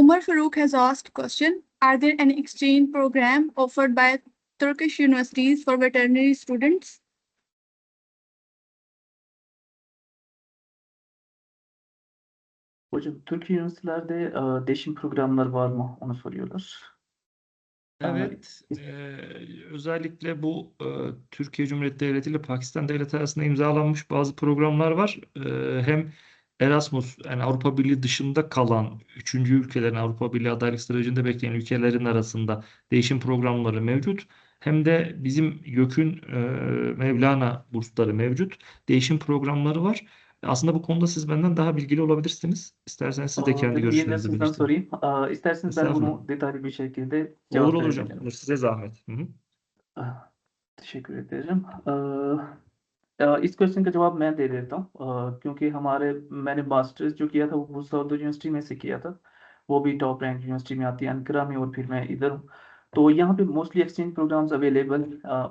Umar Farouk has asked question: are there any exchange program offered by Turkish universities for veterinary students? Hocam Türk üniversitelerde değişim programları var mı? Onu soruyorlar. Evet, özellikle bu Türkiye Cumhuriyeti Devleti ile Pakistan Devleti arasında imzalanmış bazı programlar var. Hem Erasmus, yani Avrupa Birliği dışında kalan 3. ülkelerin, Avrupa Birliği adaylık sürecinde bekleyen ülkelerin arasında değişim programları mevcut. Hem de bizim YÖK'ün Mevlana bursları mevcut. Değişim programları var. Aslında bu konuda siz benden daha bilgili olabilirsiniz. İsterseniz siz de kendi Dedim yeniden görüşlerinizi sizden belirtin. sorayım. İsterseniz ben Estağfurullah. bunu detaylı bir şekilde Olur cevap hocam. verebilirim. Olur, size zahmet. Hı hı. teşekkür ederim. इस question का जवाब मैं दे देता हूँ क्योंकि मैंने masters जो किया था वो भूसावल यूनिवर्सिटी में से किया था, वो भी टॉप रैंक यूनिवर्सिटी में आती है अनकरा में, और फिर मैं इधर हूँ। तो यहाँ पे मोस्टली एक्सचेंज प्रोग्राम्स अवेलेबल,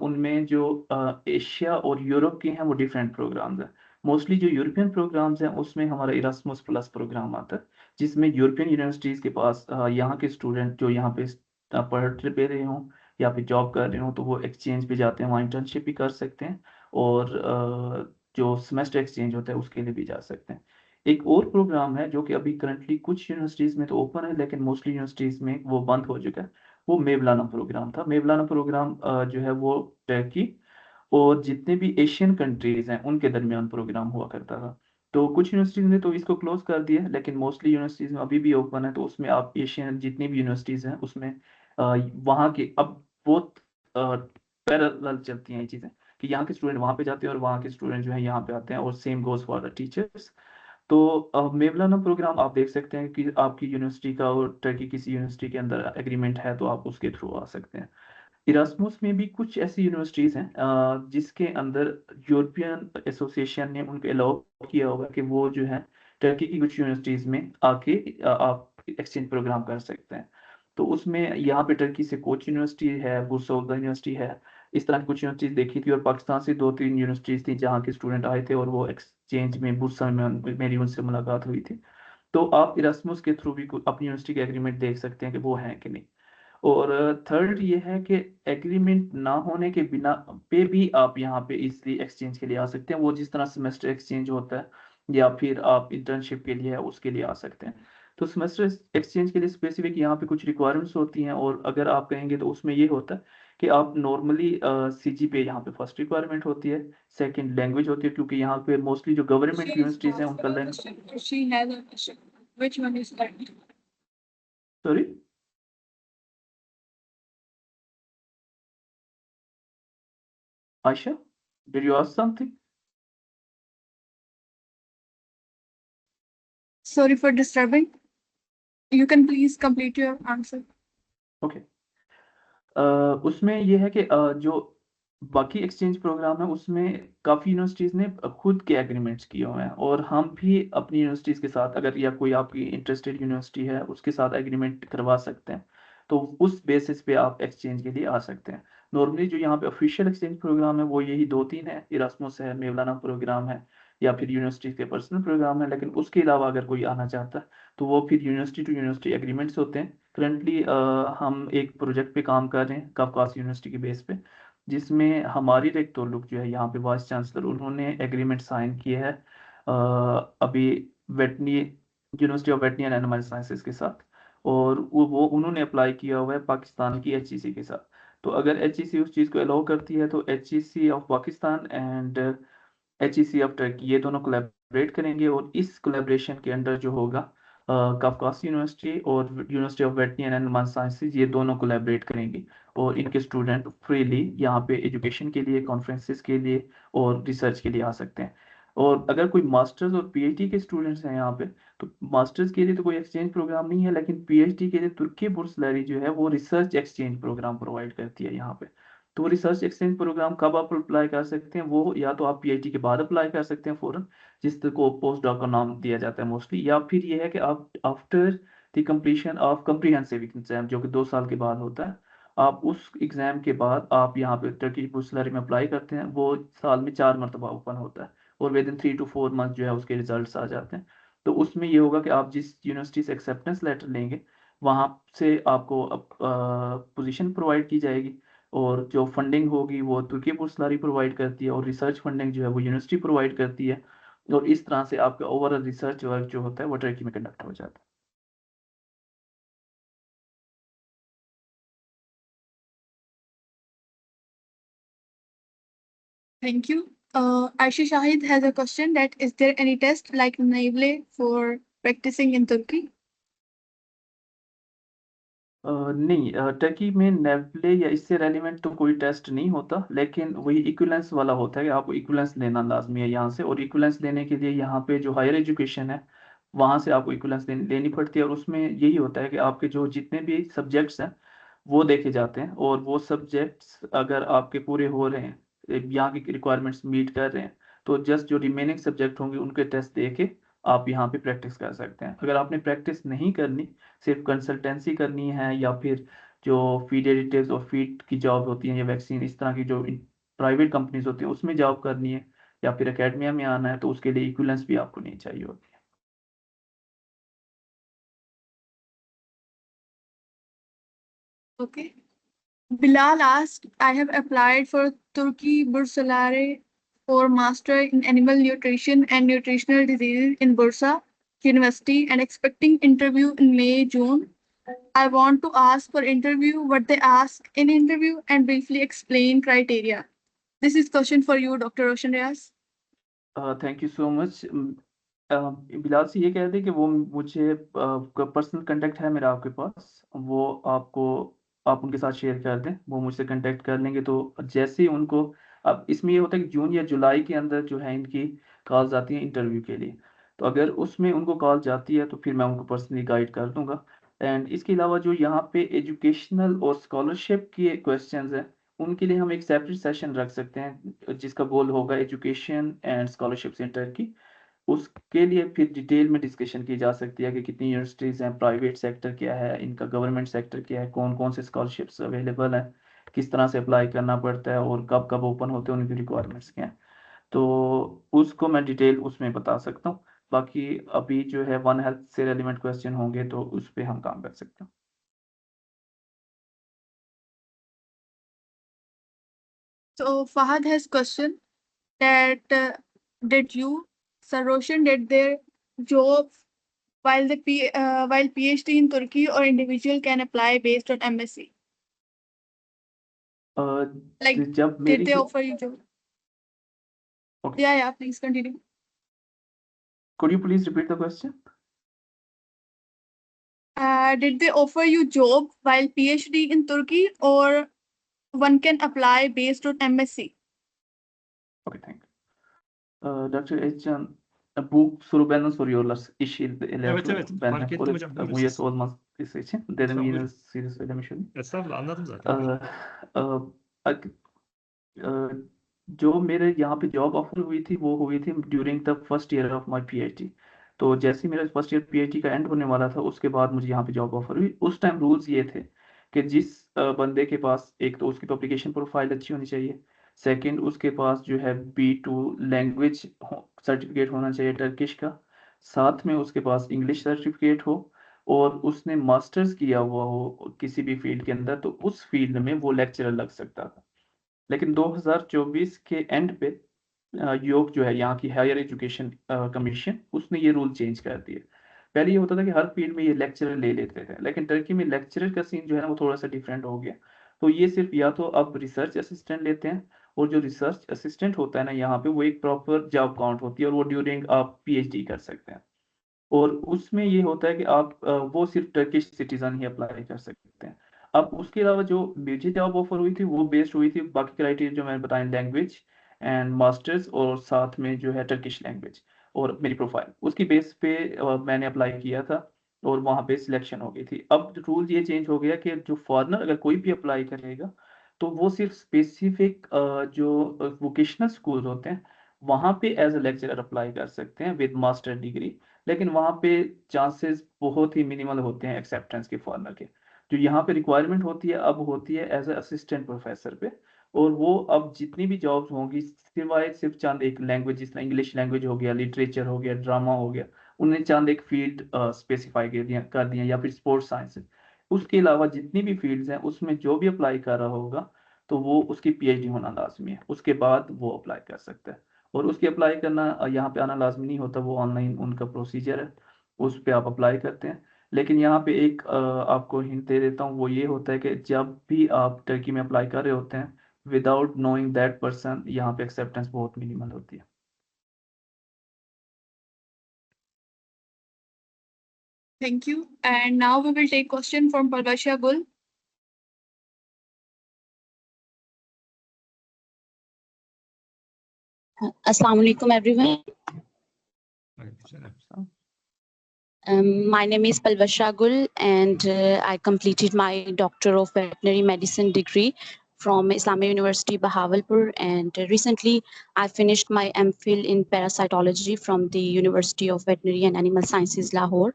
उनमें जो एशिया और यूरोप के हैं वो डिफरेंट प्रोग्राम्स हैं। मोस्टली जो यूरोपियन प्रोग्राम्स हैं उसमें हमारा इरास्मस प्लस प्रोग्राम आता है, जिसमें यूरोपियन यूनिवर्सिटीज़ के पास यहाँ के स्टूडेंट जो यहाँ पे पढ़ पे रहे हों या फिर जॉब कर रहे हों तो वो एक्सचेंज पे जाते हैं, वहाँ इंटर्नशिप भी कर सकते हैं, और जो सेमेस्टर एक्सचेंज होता है उसके लिए भी जा सकते हैं। एक और प्रोग्राम है जो कि अभी करंटली कुछ यूनिवर्सिटीज़ में तो ओपन है, लेकिन मोस्टली यूनिवर्सिटीज़ में वो बंद हो चुका है। वो मेवलाना प्रोग्राम था। मेवलाना प्रोग्राम जो है वो टर्की और जितने भी एशियन कंट्रीज हैं उनके दरमियान प्रोग्राम हुआ करता था। तो कुछ यूनिवर्सिटीज़ ने तो इसको क्लोज कर दिया है, लेकिन मोस्टली यूनिवर्सिटीज़ में अभी भी ओपन है। तो उसमें आप एशियन जितनी भी यूनिवर्सिटीज़ हैं उसमें वहाँ के अब बहुत पैरेलल चलती हैं ये चीज़ें, कि यहाँ के स्टूडेंट वहाँ पे जाते हैं और वहाँ के स्टूडेंट जो है यहाँ पे आते हैं, और same goes for the teachers. तो मेवलाना प्रोग्राम आप देख सकते हैं कि आपकी यूनिवर्सिटी का और टर्की किसी यूनिवर्सिटी के अंदर एग्रीमेंट है तो आप उसके थ्रू आ सकते हैं। इरास्मुस में भी कुछ ऐसी यूनिवर्सिटीज़ हैं जिसके अंदर यूरोपियन एसोसिएशन ने उनको अलाउ किया होगा कि वो जो है टर्की की कुछ यूनिवर्सिटीज़ में आके आप एक्सचेंज प्रोग्राम कर सकते हैं। तो उसमें यहाँ पे टर्की से कोच यूनिवर्सिटी है, बुर्सा यूनिवर्सिटी है, इस तरह की कुछ यूनिवर्सिटीज़ देखी थी, और पाकिस्तान से 2-3 यूनिवर्सिटीज़ थी जहाँ के स्टूडेंट आए थे और वो एक्सचेंज में बुर्सा में मेरी उनसे मुलाकात हुई थी। तो आप इरास्मुस के थ्रू भी अपनी यूनिवर्सिटी के एग्रीमेंट देख सकते हैं कि वो हैं कि नहीं। और थर्ड ये है कि एग्रीमेंट ना होने के बिना पे भी आप यहाँ पे इजली एक्सचेंज के लिए आ सकते हैं। वो जिस तरह सेमेस्टर एक्सचेंज होता है या फिर आप इंटर्नशिप के लिए है उसके लिए आ सकते हैं। तो सेमेस्टर एक्सचेंज के लिए स्पेसिफिक यहाँ पे कुछ रिक्वायरमेंट्स होती हैं, और अगर आप कहेंगे तो उसमें ये होता है कि आप नॉर्मली सीजी पे यहाँ पे फर्स्ट रिक्वायरमेंट होती है, सेकंड लैंग्वेज होती है, क्योंकि यहाँ पे मोस्टली जो गवर्नमेंट यूनिवर्सिटीज हैं उनका language. She has a question. Which one is correct? Sorry, Ayesha, did you ask something? Sorry for disturbing. You can please complete your answer. Okay. उसमें ये है कि जो बाकी एक्सचेंज प्रोग्राम है उसमें काफ़ी यूनिवर्सिटीज़ ने खुद के एग्रीमेंट्स किए हुए हैं, और हम भी अपनी यूनिवर्सिटीज़ के साथ अगर या कोई आपकी इंटरेस्टेड यूनिवर्सिटी है उसके साथ एग्रीमेंट करवा सकते हैं, तो उस बेसिस पे आप एक्सचेंज के लिए आ सकते हैं। नॉर्मली जो यहाँ पे ऑफिशियल एक्सचेंज प्रोग्राम है वो यही 2-3 है, इरास्मुस है, मेवलाना प्रोग्राम है, या फिर यूनिवर्सिटी के पर्सनल प्रोग्राम है। लेकिन उसके अलावा अगर कोई आना चाहता है तो वो फिर यूनिवर्सिटी टू यूनिवर्सिटी एग्रीमेंट्स होते हैं। करंटली हम एक प्रोजेक्ट पे काम कर रहे हैं कवकास यूनिवर्सिटी के बेस पे, जिसमें हमारी रेक्टर लोग जो है यहाँ पे वाइस चांसलर उन्होंने एग्रीमेंट साइन किए है अभी veterinary university of veterinary and animal sciences के साथ, और वो उन्होंने अप्लाई किया हुआ है पाकिस्तान की एचईसी के साथ। तो अगर एचईसी उस चीज़ को अलाउ करती है तो HEC of Pakistan and HEC of Turkey ये दोनों कोलैबोरेट करेंगे, और इस कोलैबोरेशन के अंडर जो होगा कवकास यूनिवर्सिटी और university of veterinary and animal sciences ये दोनों कोलैबोरेट करेंगे, और इनके स्टूडेंट फ्रीली यहाँ पे एजुकेशन के लिए, कॉन्फ्रेंसेस के लिए और रिसर्च के लिए आ सकते हैं। और अगर कोई मास्टर्स और पीएचडी के स्टूडेंट्स हैं यहाँ पे, तो मास्टर्स के लिए तो कोई एक्सचेंज प्रोग्राम नहीं है, लेकिन पीएचडी के लिए तुर्की बुर्सलरी जो है वो रिसर्च एक्सचेंज प्रोग्राम प्रोवाइड करती है यहाँ पे। तो रिसर्च एक्सचेंज प्रोग्राम कब आप अप्लाई कर सकते हैं, वो या तो आप पीएचडी के बाद अप्लाई कर सकते हैं फौरन, जिसको पोस्ट डॉक का नाम दिया जाता है मोस्टली, या फिर ये है कि आप after the completion of comprehensive exam जो कि 2 साल के बाद होता है, आप उस एग्जाम के बाद आप यहाँ पे टर्की बुर्सलरी में अप्लाई करते हैं। वो साल में 4 मरतबा ओपन होता है, और विद इन 3 to 4 मंथ जो है उसके रिजल्ट्स आ जाते हैं। तो उसमें ये होगा कि आप जिस यूनिवर्सिटी से एक्सेप्टेंस लेटर लेंगे वहाँ से आपको पोजीशन प्रोवाइड की जाएगी, और जो फंडिंग होगी वो तुर्की बुर्सलरी प्रोवाइड करती है, और रिसर्च फंडिंग जो है वो यूनिवर्सिटी प्रोवाइड करती है, और इस तरह से आपका ओवरऑल रिसर्च वर्क जो होता है वो टर्की में कंडक्ट हो जाता है। Thank you. Aisha Shahid has a question that is there any test like NAVLE for practicing in Turkey? नहीं, टर्की में नेवले या इससे रेलिवेंट तो कोई टेस्ट नहीं होता, लेकिन वही इक्विलेंस वाला होता है कि आपको इक्विलेंस लेना लाजमी है यहाँ से। और इक्विलेंस लेने के लिए यहाँ पे जो हायर एजुकेशन है वहाँ से आपको इक्विलेंस लेनी पड़ती है। और उसमें यही होता है कि आपके जो जितने भी सब्जेक्ट्स हैं वो देखे जाते हैं, और वो सब्जेक्ट्स अगर आपके पूरे हो रहे हैं, यहाँ की रिक्वायरमेंट्स मीट कर रहे हैं, तो जस्ट जो रिमेनिंग सब्जेक्ट होंगे उनके टेस्ट दे के आप यहाँ पे प्रैक्टिस कर सकते हैं। अगर आपने प्रैक्टिस नहीं करनी, सिर्फ कंसल्टेंसी करनी है, या फिर जो फीड एडिटिव्स और फीड की जॉब होती है या वैक्सीन इस तरह की जो प्राइवेट कंपनीज होती है उसमें जॉब करनी है, या फिर एकेडमिया में आना है, तो उसके लिए इक्विलेंस भी आपको नहीं चाहिए होती है। Okay. Bilal asked, I have applied for Turkey Bursalare for Master in Animal Nutrition and Nutritional Diseases in Bursa University and expecting interview in May, June. I want to ask for interview what they ask in interview and briefly explain criteria. This is question for you, Dr. Roshan Riaz. Thank you so much. Bilal से ये कह दे कि वो मुझे personal contact है मेरा आपके पास, वो आपको आप उनके साथ शेयर कर दें, वो मुझसे कांटेक्ट कर लेंगे। तो जैसे ही उनको, अब इसमें ये होता है कि जून या जुलाई के अंदर जो है इनकी कॉल्स आती हैं इंटरव्यू के लिए, तो अगर उसमें उनको कॉल जाती है तो फिर मैं उनको पर्सनली गाइड कर दूंगा। एंड इसके अलावा जो यहाँ पे एजुकेशनल और स्कॉलरशिप के क्वेश्चंस हैं उनके लिए हम एक सेपरेट सेशन रख सकते हैं, जिसका गोल होगा एजुकेशन एंड स्कॉलरशिप सेंटर की। उसके लिए फिर डिटेल में डिस्कशन की जा सकती है कि कितनी यूनिवर्सिटीज़ हैं, प्राइवेट सेक्टर क्या है इनका, गवर्नमेंट सेक्टर क्या है, कौन कौन से स्कॉलरशिप्स अवेलेबल हैं, किस तरह से अप्लाई करना पड़ता है, और कब कब ओपन होते हैं, उनकी रिक्वायरमेंट्स क्या हैं। तो उसको मैं डिटेल उसमें बता सकता हूँ। बाकी अभी जो है वन हेल्थ से रेलिवेंट क्वेश्चन होंगे तो उस पर हम काम कर सकते हैं। So Fahad has question that did you, Sir Roshan, did their job while while PhD in Turkey or individual can apply based on MSc? Like, जब did मेरी they offer you job? Okay. Yeah, please continue. Could you please repeat the question? Did they offer you job while PhD in Turkey or one can apply based on MSc? Okay, thank you. Dr. Özcan, bu soru benden soruyorlar. İş Evet, benden. fark ettim hocam. Buyurun Bu siz. üyesi olması için. Dedim Tamam, yine buyurun. size söylemiş olayım. Estağfurullah, anladım zaten. Buyurun. जो मेरे यहाँ पे job offer हुई थी वो हुई थी during the first year of my PhD. तो जैसे ही मेरा फर्स्ट ईयर पीएचडी का एंड होने वाला था उसके बाद मुझे यहाँ पे जॉब ऑफर हुई। उस टाइम रूल्स ये थे कि जिस बंदे के पास, एक तो उसकी पब्लिकेशन प्रोफाइल अच्छी होनी चाहिए, सेकंड उसके पास जो है B2 लैंग्वेज सर्टिफिकेट होना चाहिए टर्किश का, साथ में उसके पास इंग्लिश सर्टिफिकेट हो, और उसने मास्टर्स किया हुआ हो किसी भी फील्ड के अंदर, तो उस फील्ड में वो लेक्चरर लग सकता था। लेकिन 2024 के एंड पे योग जो है यहाँ की हायर एजुकेशन कमीशन, उसने ये रूल चेंज कर दिए। पहले ये होता था कि हर फील्ड में ये लेक्चरर ले लेते थे, लेकिन टर्की में लेक्चरर का सीन जो है ना वो थोड़ा सा डिफरेंट हो गया। तो ये सिर्फ या तो अब रिसर्च असिस्टेंट लेते हैं, और जो रिसर्च असिस्टेंट होता है ना यहाँ पे वो एक प्रॉपर जॉब काउंट होती है, और वो ड्यूरिंग आप पीएचडी कर सकते हैं। और उसमें ये होता है कि आप वो सिर्फ टर्किश सिटीजन ही अप्लाई कर सकते हैं। अब उसके अलावा जो मुझे जॉब ऑफर हुई थी वो बेस्ड हुई थी बाकी क्राइटेरिया जो मैंने बताया, लैंग्वेज एंड मास्टर्स, और साथ में जो है टर्किश लैंग्वेज और मेरी प्रोफाइल, उसकी बेस पे मैंने अप्लाई किया था, और वहाँ पे सिलेक्शन हो गई थी। अब रूल ये चेंज हो गया कि जो फॉरेनर अगर कोई भी अप्लाई करेगा तो वो सिर्फ स्पेसिफिक जो वोकेशनल स्कूल होते हैं वहाँ पे एज अ लेक्चरर अप्लाई कर सकते हैं विद मास्टर डिग्री। लेकिन वहाँ पे चांसेस बहुत ही मिनिमल होते हैं एक्सेप्टेंस के फॉरेनर के। जो यहाँ पे रिक्वायरमेंट होती है अब होती है एज ए असिस्टेंट प्रोफेसर पे, और वो अब जितनी भी जॉब्स होंगी सिवाय सिर्फ चंद एक लैंग्वेज, जिस तरह इंग्लिश लैंग्वेज हो गया, लिटरेचर हो गया, ड्रामा हो गया, उन्हें चंद एक फील्ड स्पेसिफाई कर दिया या फिर स्पोर्ट्स साइंस। उसके अलावा जितनी भी फील्ड्स हैं उसमें जो भी अप्लाई कर रहा होगा तो वो उसकी पीएचडी होना लाजमी है, उसके बाद वो अप्लाई कर सकता है। और उसके अप्लाई करना यहाँ पे आना लाजमी नहीं होता, वो ऑनलाइन उनका प्रोसीजर है, उस पे आप अप्लाई करते हैं। लेकिन यहाँ पे एक आपको हिंट दे देता हूँ, वो ये होता है कि जब भी आप टर्की में अप्लाई कर रहे होते हैं विदाउट नोइंग दैट पर्सन यहाँ पे एक्सेप्टेंस बहुत मिनिमल होती है। Thank you. And now we will take question from Parvasha Gul. Assalamu alaikum, everyone. Aleykümselam. My name is Palvasha Gul, and I completed my Doctor of Veterinary Medicine degree from Islamia University, Bahawalpur. And recently, I finished my MPhil in parasitology from the University of Veterinary and Animal Sciences, Lahore.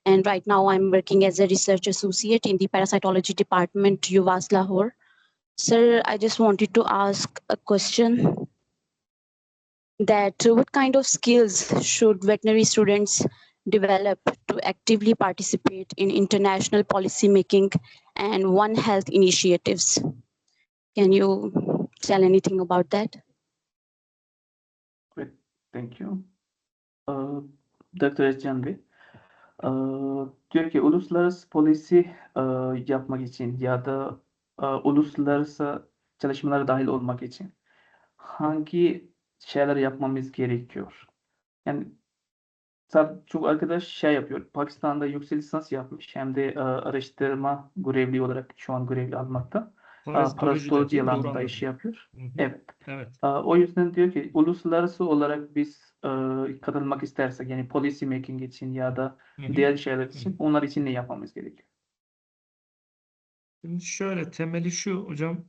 And right now, I'm working as a research associate in the parasitology department, UVAS Lahore. Sir, I just wanted to ask a question that what kind of skills should veterinary students develop to actively participate in international policy making and One Health initiatives? Can you tell anything about that? Great, thank you. Dr. Özcan Bey, diyor ki uluslararası polisi yapmak için ya da uluslararası çalışmalara dahil olmak için hangi şeyler yapmamız gerekiyor? Yani çok arkadaş şey yapıyor. Pakistan'da yüksek lisans yapmış hem de araştırma görevli olarak şu an görevli almakta. Parazitoloji değil mi? Doğru alanında anladım. iş yapıyor. Hı hı. Evet. Evet. O yüzden diyor ki uluslararası olarak biz katılmak istersek yani policy making için ya da Hı hı. diğer şeyler için onlar için ne yapmamız gerekiyor? Şimdi şöyle temeli şu hocam,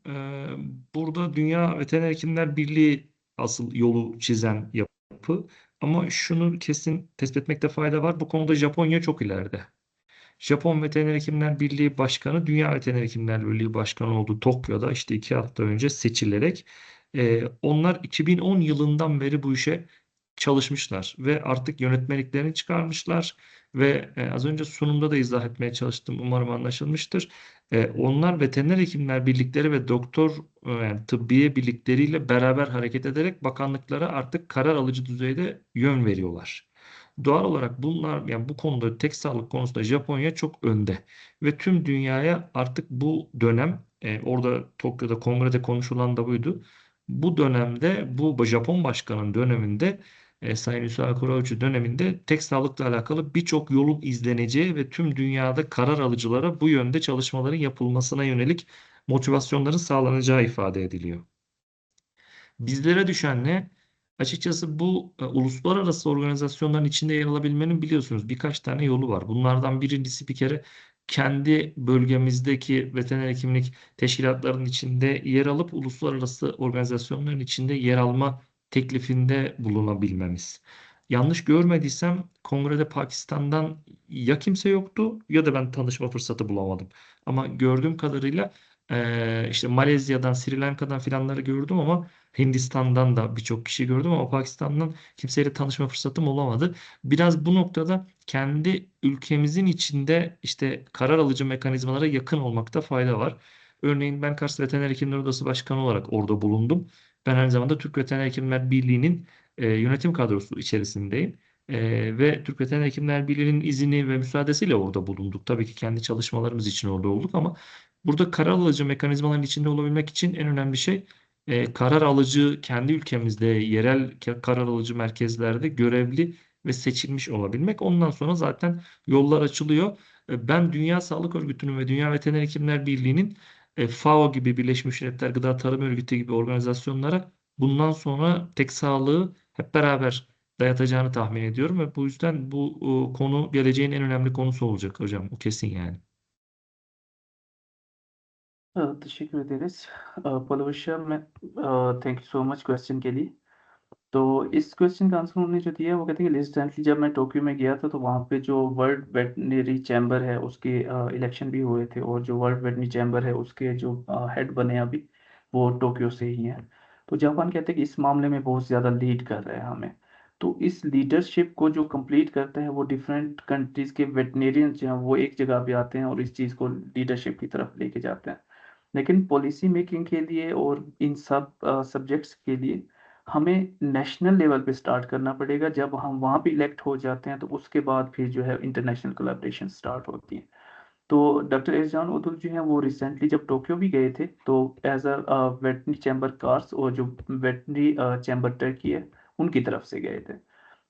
burada Dünya Veteriner Hekimler Birliği asıl yolu çizen yapı, ama şunu kesin tespit etmekte fayda var. Bu konuda Japonya çok ileride. Japon Veteriner Hekimler Birliği Başkanı Dünya Veteriner Hekimler Birliği Başkanı oldu Tokyo'da işte 2 hafta önce seçilerek. Onlar 2010 yılından beri bu işe çalışmışlar ve artık yönetmeliklerini çıkarmışlar ve az önce sunumda da izah etmeye çalıştım. Umarım anlaşılmıştır. Onlar veteriner hekimler birlikleri ve doktor yani tıbbiye birlikleriyle beraber hareket ederek bakanlıklara artık karar alıcı düzeyde yön veriyorlar. Doğal olarak bunlar yani bu konuda tek sağlık konusunda Japonya çok önde ve tüm dünyaya artık bu dönem orada Tokyo'da kongrede konuşulan da buydu. Bu dönemde bu Japon başkanın döneminde Sayın Yusaku Kurouchi döneminde tek sağlıkla alakalı birçok yolun izleneceği ve tüm dünyada karar alıcılara bu yönde çalışmaların yapılmasına yönelik motivasyonların sağlanacağı ifade ediliyor. Bizlere düşen ne? Açıkçası bu uluslararası organizasyonların içinde yer alabilmenin biliyorsunuz birkaç tane yolu var. Bunlardan birincisi bir kere kendi bölgemizdeki veteriner hekimlik teşkilatlarının içinde yer alıp uluslararası organizasyonların içinde yer alma teklifinde bulunabilmemiz. Yanlış görmediysem kongrede Pakistan'dan ya kimse yoktu ya da ben tanışma fırsatı bulamadım. Ama gördüğüm kadarıyla işte Malezya'dan, Sri Lanka'dan filanları gördüm ama Hindistan'dan da birçok kişi gördüm ama Pakistan'dan kimseyle tanışma fırsatım olamadı. Biraz bu noktada kendi ülkemizin içinde işte karar alıcı mekanizmalara yakın olmakta fayda var. Örneğin ben Kars Veteriner Hekimler Odası Başkanı olarak orada bulundum. Ben aynı zamanda Türk Veteriner Hekimler Birliği'nin yönetim kadrosu içerisindeyim. Ve Türk Veteriner Hekimler Birliği'nin izini ve müsaadesiyle orada bulunduk. Tabii ki kendi çalışmalarımız için orada olduk ama burada karar alıcı mekanizmaların içinde olabilmek için en önemli şey karar alıcı kendi ülkemizde yerel karar alıcı merkezlerde görevli ve seçilmiş olabilmek. Ondan sonra zaten yollar açılıyor. Ben Dünya Sağlık Örgütü'nün ve Dünya Veteriner Hekimler Birliği'nin FAO gibi Birleşmiş Milletler Gıda Tarım Örgütü gibi organizasyonlara bundan sonra tek sağlığı hep beraber dayatacağını tahmin ediyorum ve bu yüzden bu konu geleceğin en önemli konusu olacak hocam. O kesin yani. teşekkür ederiz. Palwasha में thank you so much question के लिए। तो इस question का answer उन्होंने जो दिया है वो कहते हैं कि रिसेंटली जब मैं टोक्यो में गया था तो वहाँ पे जो वर्ल्ड वेटनरी चैम्बर है उसके इलेक्शन भी हुए थे और जो वर्ल्ड वेटनरी चैम्बर है उसके जो हेड बने अभी वो टोक्यो से ही हैं। तो जापान कहते हैं कि इस मामले में बहुत ज़्यादा लीड कर रहा है हमें। तो इस लीडरशिप को जो कंप्लीट करते हैं वो डिफरेंट कंट्रीज़ के वेटनेरियंस जो हैं वो एक जगह पे आते हैं और इस चीज़ को लीडरशिप की तरफ लेके जाते हैं। लेकिन पॉलिसी मेकिंग के लिए और इन सब सब्जेक्ट्स के लिए हमें नेशनल लेवल पे स्टार्ट करना पड़ेगा। जब हम वहाँ पे इलेक्ट हो जाते हैं तो उसके बाद फिर जो है इंटरनेशनल कोलैबोरेशन स्टार्ट होती है। तो डॉक्टर एहसान उदुल जो हैं वो रिसेंटली जब टोक्यो भी गए थे तो as a veterinary chamber cars और जो वेटनरी चैम्बर टर्की है उनकी तरफ से गए थे।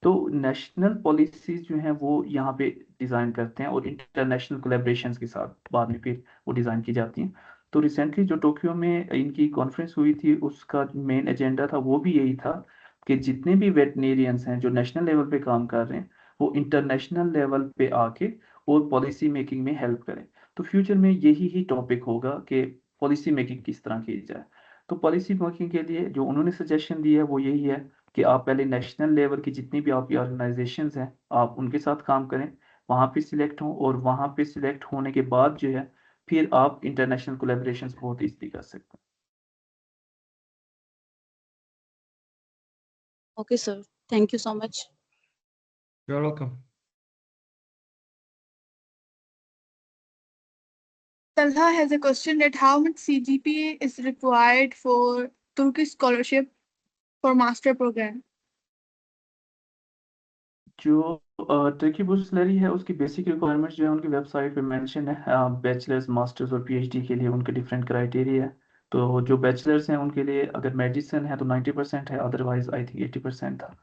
तो नेशनल पॉलिसीज जो हैं वो यहाँ पे डिज़ाइन करते हैं और इंटरनेशनल कोलेब्रेशंस के साथ बाद में फिर वो डिज़ाइन की जाती हैं। तो रिसेंटली जो टोक्यो में इनकी कॉन्फ्रेंस हुई थी उसका मेन एजेंडा था वो भी यही था कि जितने भी वेटनेरियंस हैं जो नेशनल लेवल पे काम कर रहे हैं वो इंटरनेशनल लेवल पे आके और पॉलिसी मेकिंग में हेल्प करें। तो फ्यूचर में यही ही टॉपिक होगा कि पॉलिसी मेकिंग किस तरह की जाए। तो पॉलिसी मेकिंग के लिए जो उन्होंने सजेशन दी है वो यही है कि आप पहले नेशनल लेवल की जितनी भी आपकी ऑर्गेनाइजेशंस हैं आप उनके साथ काम करें, वहाँ पे सिलेक्ट हों और वहाँ पे सिलेक्ट होने के बाद जो है फिर आप इंटरनेशनल कोलेब्रेशंस बहुत ईजीली कर सकते हैं। Okay, sir. Thank you so much. You're welcome. Talha has a question that how much CGPA is required for Turkish scholarship for master program? जो टर्की बुर्स स्लरी है उसकी बेसिक रिक्वायरमेंट्स जो है उनकी वेबसाइट पे मेंशन है। Bachelors masters और PhD के लिए उनके डिफरेंट क्राइटेरिया है। तो जो बैचलर्स हैं उनके लिए अगर मेडिसिन है तो 90% है, अदरवाइज आई थिंक 80% था।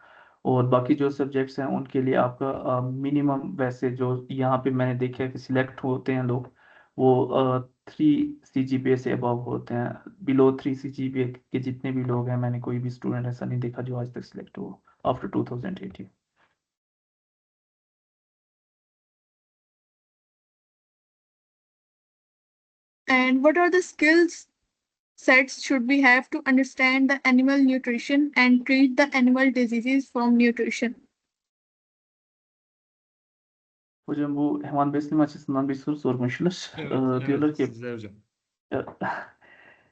और बाकी जो सब्जेक्ट्स हैं उनके लिए आपका मिनिमम वैसे जो यहाँ पे मैंने देखा है कि सिलेक्ट होते हैं लोग वो 3 CGPA से अबव होते हैं। बिलो 3 CGPA के जितने भी लोग हैं मैंने कोई भी स्टूडेंट ऐसा नहीं देखा जो आज तक सिलेक्ट हुआ after 2018। And what are the skills sets should we have to understand the animal nutrition and treat the animal diseases from nutrition? Hocam bu hayvan besleme açısından bir soru sormuşlar. Evet, Diyorlar evet, ki sizler hocam.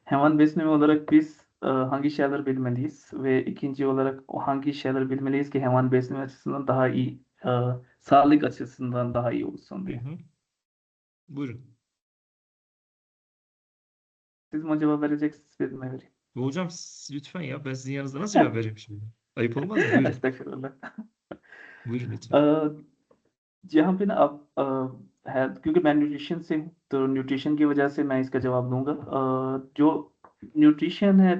hayvan besleme olarak biz hangi şeyler bilmeliyiz ve ikinci olarak o hangi şeyler bilmeliyiz ki hayvan besleme açısından daha iyi, sağlık açısından daha iyi olsun Hı diye. hı. Buyurun. Siz mi cevap vereceksiniz, ben mi vereyim? Hocam lütfen ya, ben sizin yanınızda nasıl cevap vereyim şimdi? Ayıp olmaz mı? Buyurun. Estağfurullah. Buyurun lütfen. जहाँ पे ना आप है क्योंकि मैं nutrition से हूँ तो न्यूट्रिशन की वजह से मैं इसका जवाब दूंगा। जो न्यूट्रिशन है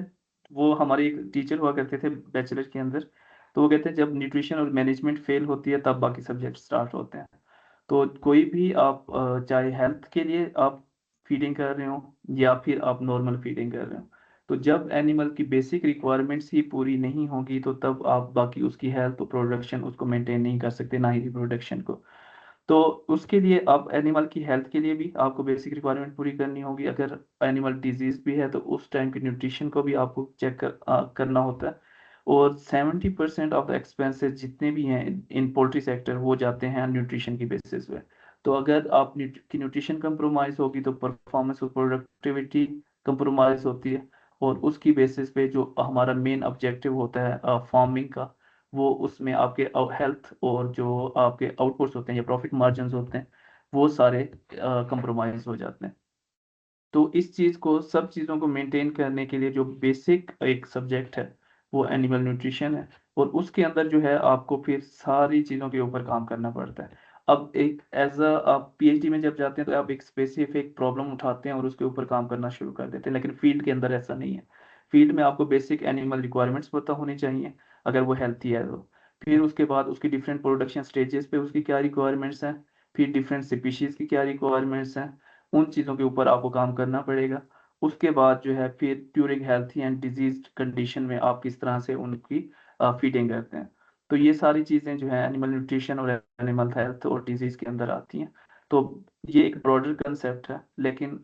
वो हमारे एक टीचर हुआ करते थे बैचलर के अंदर। तो वो कहते हैं जब न्यूट्रिशन और मैनेजमेंट फेल होती है तब बाकी सब्जेक्ट स्टार्ट होते हैं। तो कोई भी आप चाहे हेल्थ के लिए आप फीडिंग कर रहे हो या फिर आप नॉर्मल फीडिंग कर रहे हो तो जब एनिमल की बेसिक रिक्वायरमेंट्स ही पूरी नहीं होगी तो तब आप बाकी उसकी हेल्थ और प्रोडक्शन उसको मेंटेन नहीं कर सकते, ना ही रिप्रोडक्शन को। तो उसके लिए आप एनिमल की हेल्थ के लिए भी आपको बेसिक रिक्वायरमेंट पूरी करनी होगी। अगर एनिमल डिजीज भी है तो उस टाइम की न्यूट्रिशन को भी आपको करना होता है। और 70% ऑफ द एक्सपेंसेस जितने भी हैं इन पोल्ट्री सेक्टर वो जाते हैं न्यूट्रिशन की बेसिस पे। तो अगर आप की न्यूट्रिशन कंप्रोमाइज होगी तो परफॉर्मेंस और प्रोडक्टिविटी कंप्रोमाइज होती है। और उसकी बेसिस पे जो हमारा मेन ऑब्जेक्टिव होता है फार्मिंग का वो उसमें आपके हेल्थ और जो आपके आउटपुट्स होते हैं या प्रॉफिट मार्जिन होते हैं वो सारे कंप्रोमाइज हो जाते हैं। तो इस चीज़ को सब चीज़ों को मेंटेन करने के लिए जो बेसिक एक सब्जेक्ट है वो एनिमल न्यूट्रिशन है। और उसके अंदर जो है आपको फिर सारी चीज़ों के ऊपर काम करना पड़ता है। अब एक एज अ आप पीएचडी में जब जाते हैं तो आप एक स्पेसिफिक प्रॉब्लम उठाते हैं और उसके ऊपर काम करना शुरू कर देते हैं, लेकिन फील्ड के अंदर ऐसा नहीं है। फील्ड में आपको बेसिक एनिमल रिक्वायरमेंट्स पता होनी चाहिए अगर वो हेल्थी है तो। फिर उसके बाद उसकी डिफरेंट प्रोडक्शन स्टेजेस पे उसकी क्या रिक्वायरमेंट्स हैं, फिर डिफरेंट स्पीशीज़ की क्या रिक्वायरमेंट्स हैं, उन चीज़ों के ऊपर आपको काम करना पड़ेगा। उसके बाद जो है फिर during healthy and disease condition में आप किस तरह से उनकी फीडिंग करते हैं। तो ये सारी चीज़ें जो है एनिमल न्यूट्रिशन और एनिमल हेल्थ और डिजीज के अंदर आती हैं। तो ये एक ब्रॉडर कंसेप्ट है, लेकिन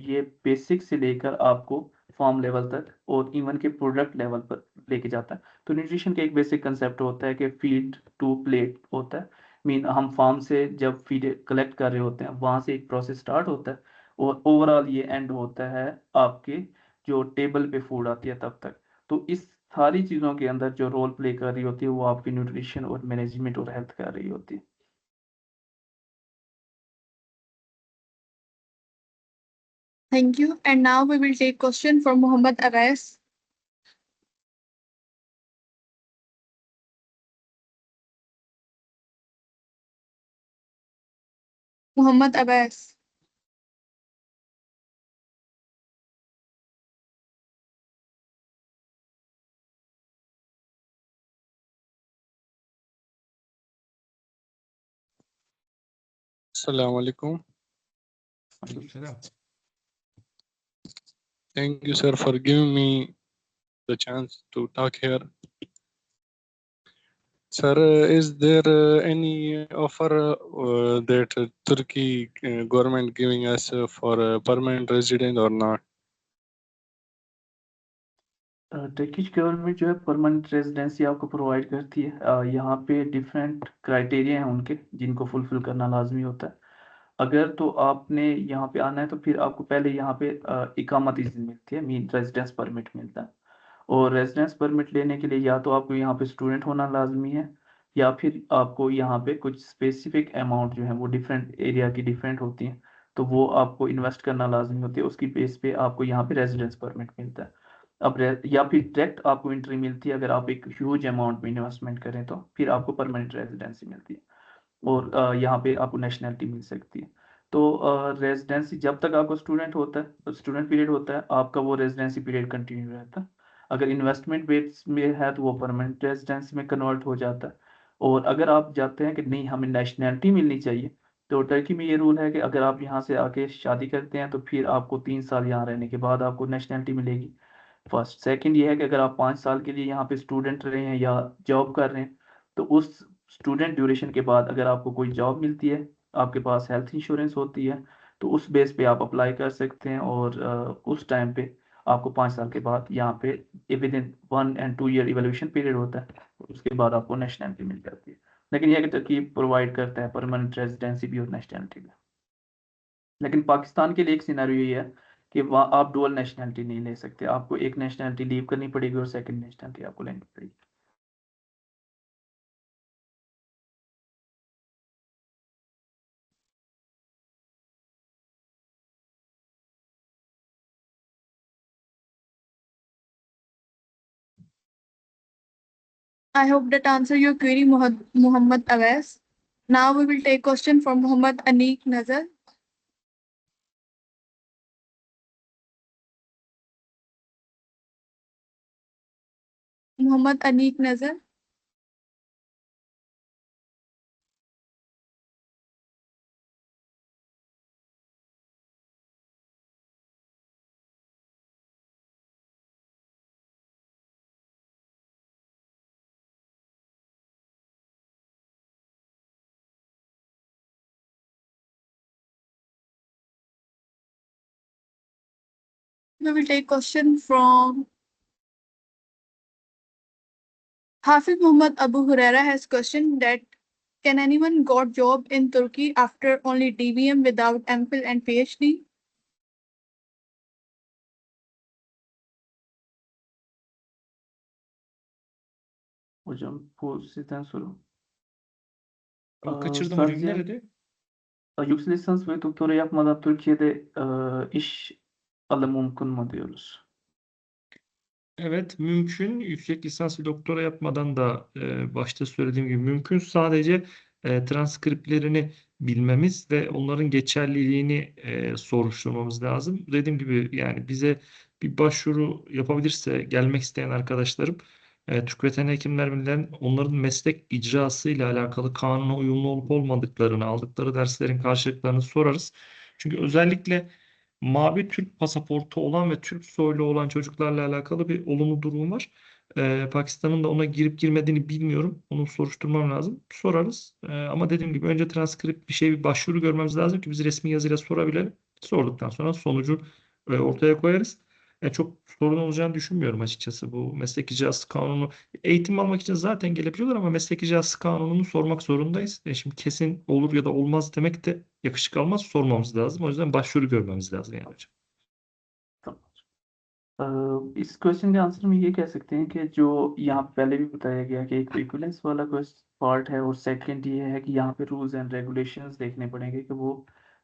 ये बेसिक से लेकर आपको फॉर्म लेवल तक और इवन के प्रोडक्ट लेवल पर लेके जाता है। तो न्यूट्रिशन का एक बेसिक कंसेप्ट होता है कि फीड टू प्लेट होता है। मीन हम फार्म से जब फीड कलेक्ट कर रहे होते हैं वहां से एक प्रोसेस स्टार्ट होता है और ओवरऑल ये एंड होता है आपके जो टेबल पे फूड आती है तब तक। तो इस सारी चीज़ों के अंदर जो रोल प्ले कर रही होती है वो आपकी न्यूट्रिशन और मैनेजमेंट और हेल्थ कर रही होती है। Thank you. And now we will take question from Muhammad Awais. Muhammad Abbas. Assalamu alaikum. Aleykümselam. Thank you, sir, for giving me the chance to talk here. Sir, is there any offer that Turkey government giving us for a permanent resident or not? Turkish government जो है permanent residency आपको provide करती है। यहाँ पे different criteria हैं उनके जिनको फुलफिल करना लाजमी होता है। अगर तो आपने यहाँ पे आना है तो फिर आपको पहले यहाँ पे इकामत इज़्न मिलती है, मीन रेजिडेंस परमिट मिलता है। और रेजिडेंस परमिट लेने के लिए या तो आपको यहाँ पे स्टूडेंट होना लाजमी है या फिर आपको यहाँ पे कुछ स्पेसिफिक अमाउंट जो है वो डिफरेंट एरिया की डिफरेंट होती हैं, तो वो आपको इन्वेस्ट करना लाजमी होती है। उसकी बेस पे आपको यहाँ पे रेजिडेंस परमिट मिलता है। अब या फिर डायरेक्ट आपको एंट्री मिलती है। अगर आप एक ह्यूज अमाउंट में इन्वेस्टमेंट करें तो फिर आपको परमानेंट रेजिडेंसी मिलती है और यहाँ पे आपको नेशनैलिटी मिल सकती है। तो रेजिडेंसी जब तक आपको स्टूडेंट होता है, स्टूडेंट पीरियड होता है, आपका वो रेजिडेंसी पीरियड कंटिन्यू रहता है। अगर इन्वेस्टमेंट बेस में है तो वो परमानेंट रेजिडेंसी में कन्वर्ट हो जाता है। और अगर आप जाते हैं कि नहीं हमें नेशनैलिटी मिलनी चाहिए, तो टर्की में ये रूल है कि अगर आप यहाँ से आके शादी करते हैं तो फिर आपको 3 साल यहाँ रहने के बाद आपको नेशनैलिटी मिलेगी। फर्स्ट सेकंड ये है कि अगर आप 5 साल के लिए यहाँ पे स्टूडेंट रहे हैं या जॉब कर रहे हैं, तो उस स्टूडेंट ड्यूरेशन के बाद अगर आपको कोई जॉब मिलती है, आपके पास हेल्थ इंश्योरेंस होती है, तो उस बेस पे आप अप्लाई कर सकते हैं और उस टाइम पे आपको 5 साल के बाद यहाँ पे with in 1 and 2 year evaluation period होता है, उसके बाद आपको नेशनैलिटी मिल जाती है। लेकिन यह टर्की प्रोवाइड करता है परमानेंट रेजिडेंसी भी और नेशनैलिटी भी। लेकिन पाकिस्तान के लिए एक सिनेरियो ये है कि वहाँ आप डुअल नेशनैलिटी नहीं ले सकते, आपको एक नेशनैलिटी लीव करनी पड़ेगी और सेकंड नेशनैलिटी आपको लेनी पड़ेगी। I hope that answer your query, Muhammad Awais. Now we will take question from Muhammad Anik Nazar. Muhammad Anik Nazar. We will take question from Hafiz Muhammad Abu Huraira has questioned that can anyone got job in Turkey after only DVM without MPhil and PhD? Hocam bu sizden soru. Kaçırdım hocam. Ne Sadece dedi? yüksek lisans ve doktora yapmadan Türkiye'de iş alımı mümkün mü diyoruz? Evet, mümkün. Yüksek lisans ve doktora yapmadan da başta söylediğim gibi mümkün. Sadece transkriplerini bilmemiz ve onların geçerliliğini soruşturmamız lazım. Dediğim gibi yani bize bir başvuru yapabilirse gelmek isteyen arkadaşlarım Türk Veteriner Hekimler Birliği'nin onların meslek icrasıyla alakalı kanuna uyumlu olup olmadıklarını, aldıkları derslerin karşılıklarını sorarız. Çünkü özellikle mavi Türk pasaportu olan ve Türk soylu olan çocuklarla alakalı bir olumlu durum var. Pakistan'ın da ona girip girmediğini bilmiyorum. Onu soruşturmam lazım. Sorarız. Ama dediğim gibi önce transkript bir başvuru görmemiz lazım ki biz resmi yazıyla sorabilelim. Sorduktan sonra sonucu ortaya koyarız. Çok sorun olacağını düşünmüyorum açıkçası. Bu meslek icrası kanunu eğitim almak için zaten gelebiliyorlar ama meslek icrası kanununu sormak zorundayız. Şimdi kesin olur ya da olmaz demek de yakışık almaz. Sormamız lazım. O yüzden başvuru görmemiz lazım yani hocam. इस question के answer में ये कह सकते हैं कि जो यहाँ पहले भी बताया गया कि एक इक्विवेलेंस वाला पार्ट है और सेकंड ये है कि यहाँ पे रूल्स एंड रेगुलेशंस देखने पड़ेंगे कि वो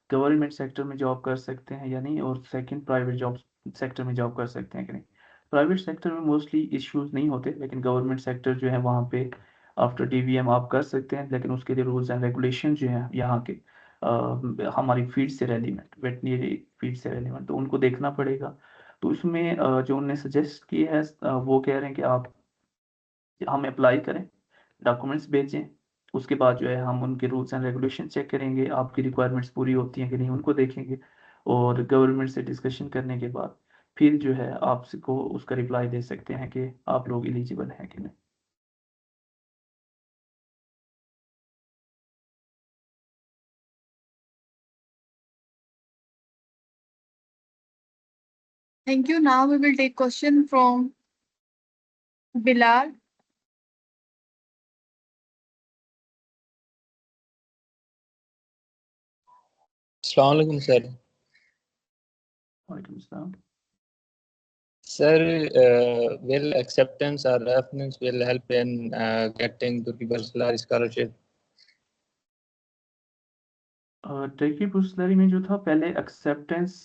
गवर्नमेंट सेक्टर में जॉब कर सकते हैं या नहीं, और सेकंड प्राइवेट जॉब सेक्टर में जॉब कर सकते हैं कि नहीं। प्राइवेट सेक्टर में मोस्टली इश्यूज नहीं होते, लेकिन गवर्नमेंट सेक्टर जो है वहाँ पे आफ्टर डीवीएम आप कर सकते हैं, लेकिन उसके लिए रूल्स एंड रेगुलेशन जो है यहाँ के हमारी फील्ड से रेलिवेंट, वेटनरी फील्ड से रेलिवेंट, तो उनको देखना पड़ेगा। तो इसमें जो उन्होंने सजेस्ट किया है वो कह रहे हैं कि आप हमें अप्लाई करें, डॉक्यूमेंट्स भेजें उसके बाद जो है हम उनके रूल्स एंड रेगुलेशन चेक करेंगे, आपकी रिक्वायरमेंट्स पूरी होती हैं कि नहीं उनको देखेंगे, और गवर्नमेंट से डिस्कशन करने के बाद फिर जो है आपको उसका रिप्लाई दे सकते हैं कि आप लोग एलिजिबल हैं कि नहीं। Thank you. Now we will take question from Bilal. Assalamu alaikum, sir. वालेकुम अस्सलाम। Sir, will acceptance or reference will help in getting Turkey Barcelona scholarship? Turkey बुर्सलरी में जो था पहले एक्सेप्टेंस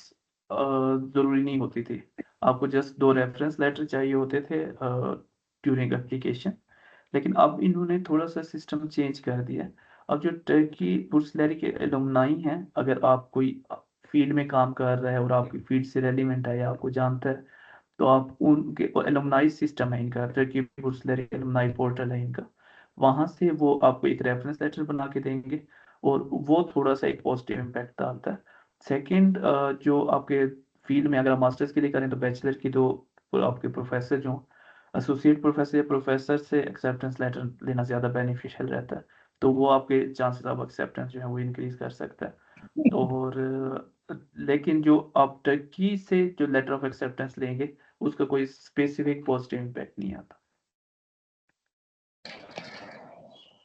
ज़रूरी नहीं होती थी, आपको जस्ट 2 रेफरेंस लेटर चाहिए होते थे ड्यूरिंग एप्लीकेशन। लेकिन अब इन्होंने थोड़ा सा सिस्टम चेंज कर दिया है। अब जो टर्की बुर्सलरी के एलुमनाई हैं, अगर आप कोई फील्ड में काम कर रहा है और आपकी फील्ड से रेलिवेंट है या आपको जानता है, तो आप उनके एलुमनाई सिस्टम है इनका, टर्की बुर्सलरी एलुमनाई पोर्टल है इनका, वहाँ से वो आपको एक रेफरेंस लेटर बना के देंगे और वो थोड़ा सा एक पॉजिटिव इम्पैक्ट डालता है। सेकंड, जो आपके फील्ड में अगर आप मास्टर्स के लिए करें तो बैचलर की तो आपके प्रोफेसर जो एसोसिएट प्रोफेसर या प्रोफेसर से एक्सेप्टेंस लेटर लेना ज़्यादा बेनिफिशियल रहता है, तो वो आपके चांसेस ऑफ एक्सेप्टेंस जो है वो इंक्रीज कर सकता है। और लेकिन जो आप टर्की से जो लेटर ऑफ एक्सेप्टेंस लेंगे उसका कोई स्पेसिफिक पॉजिटिव इम्पैक्ट नहीं आता।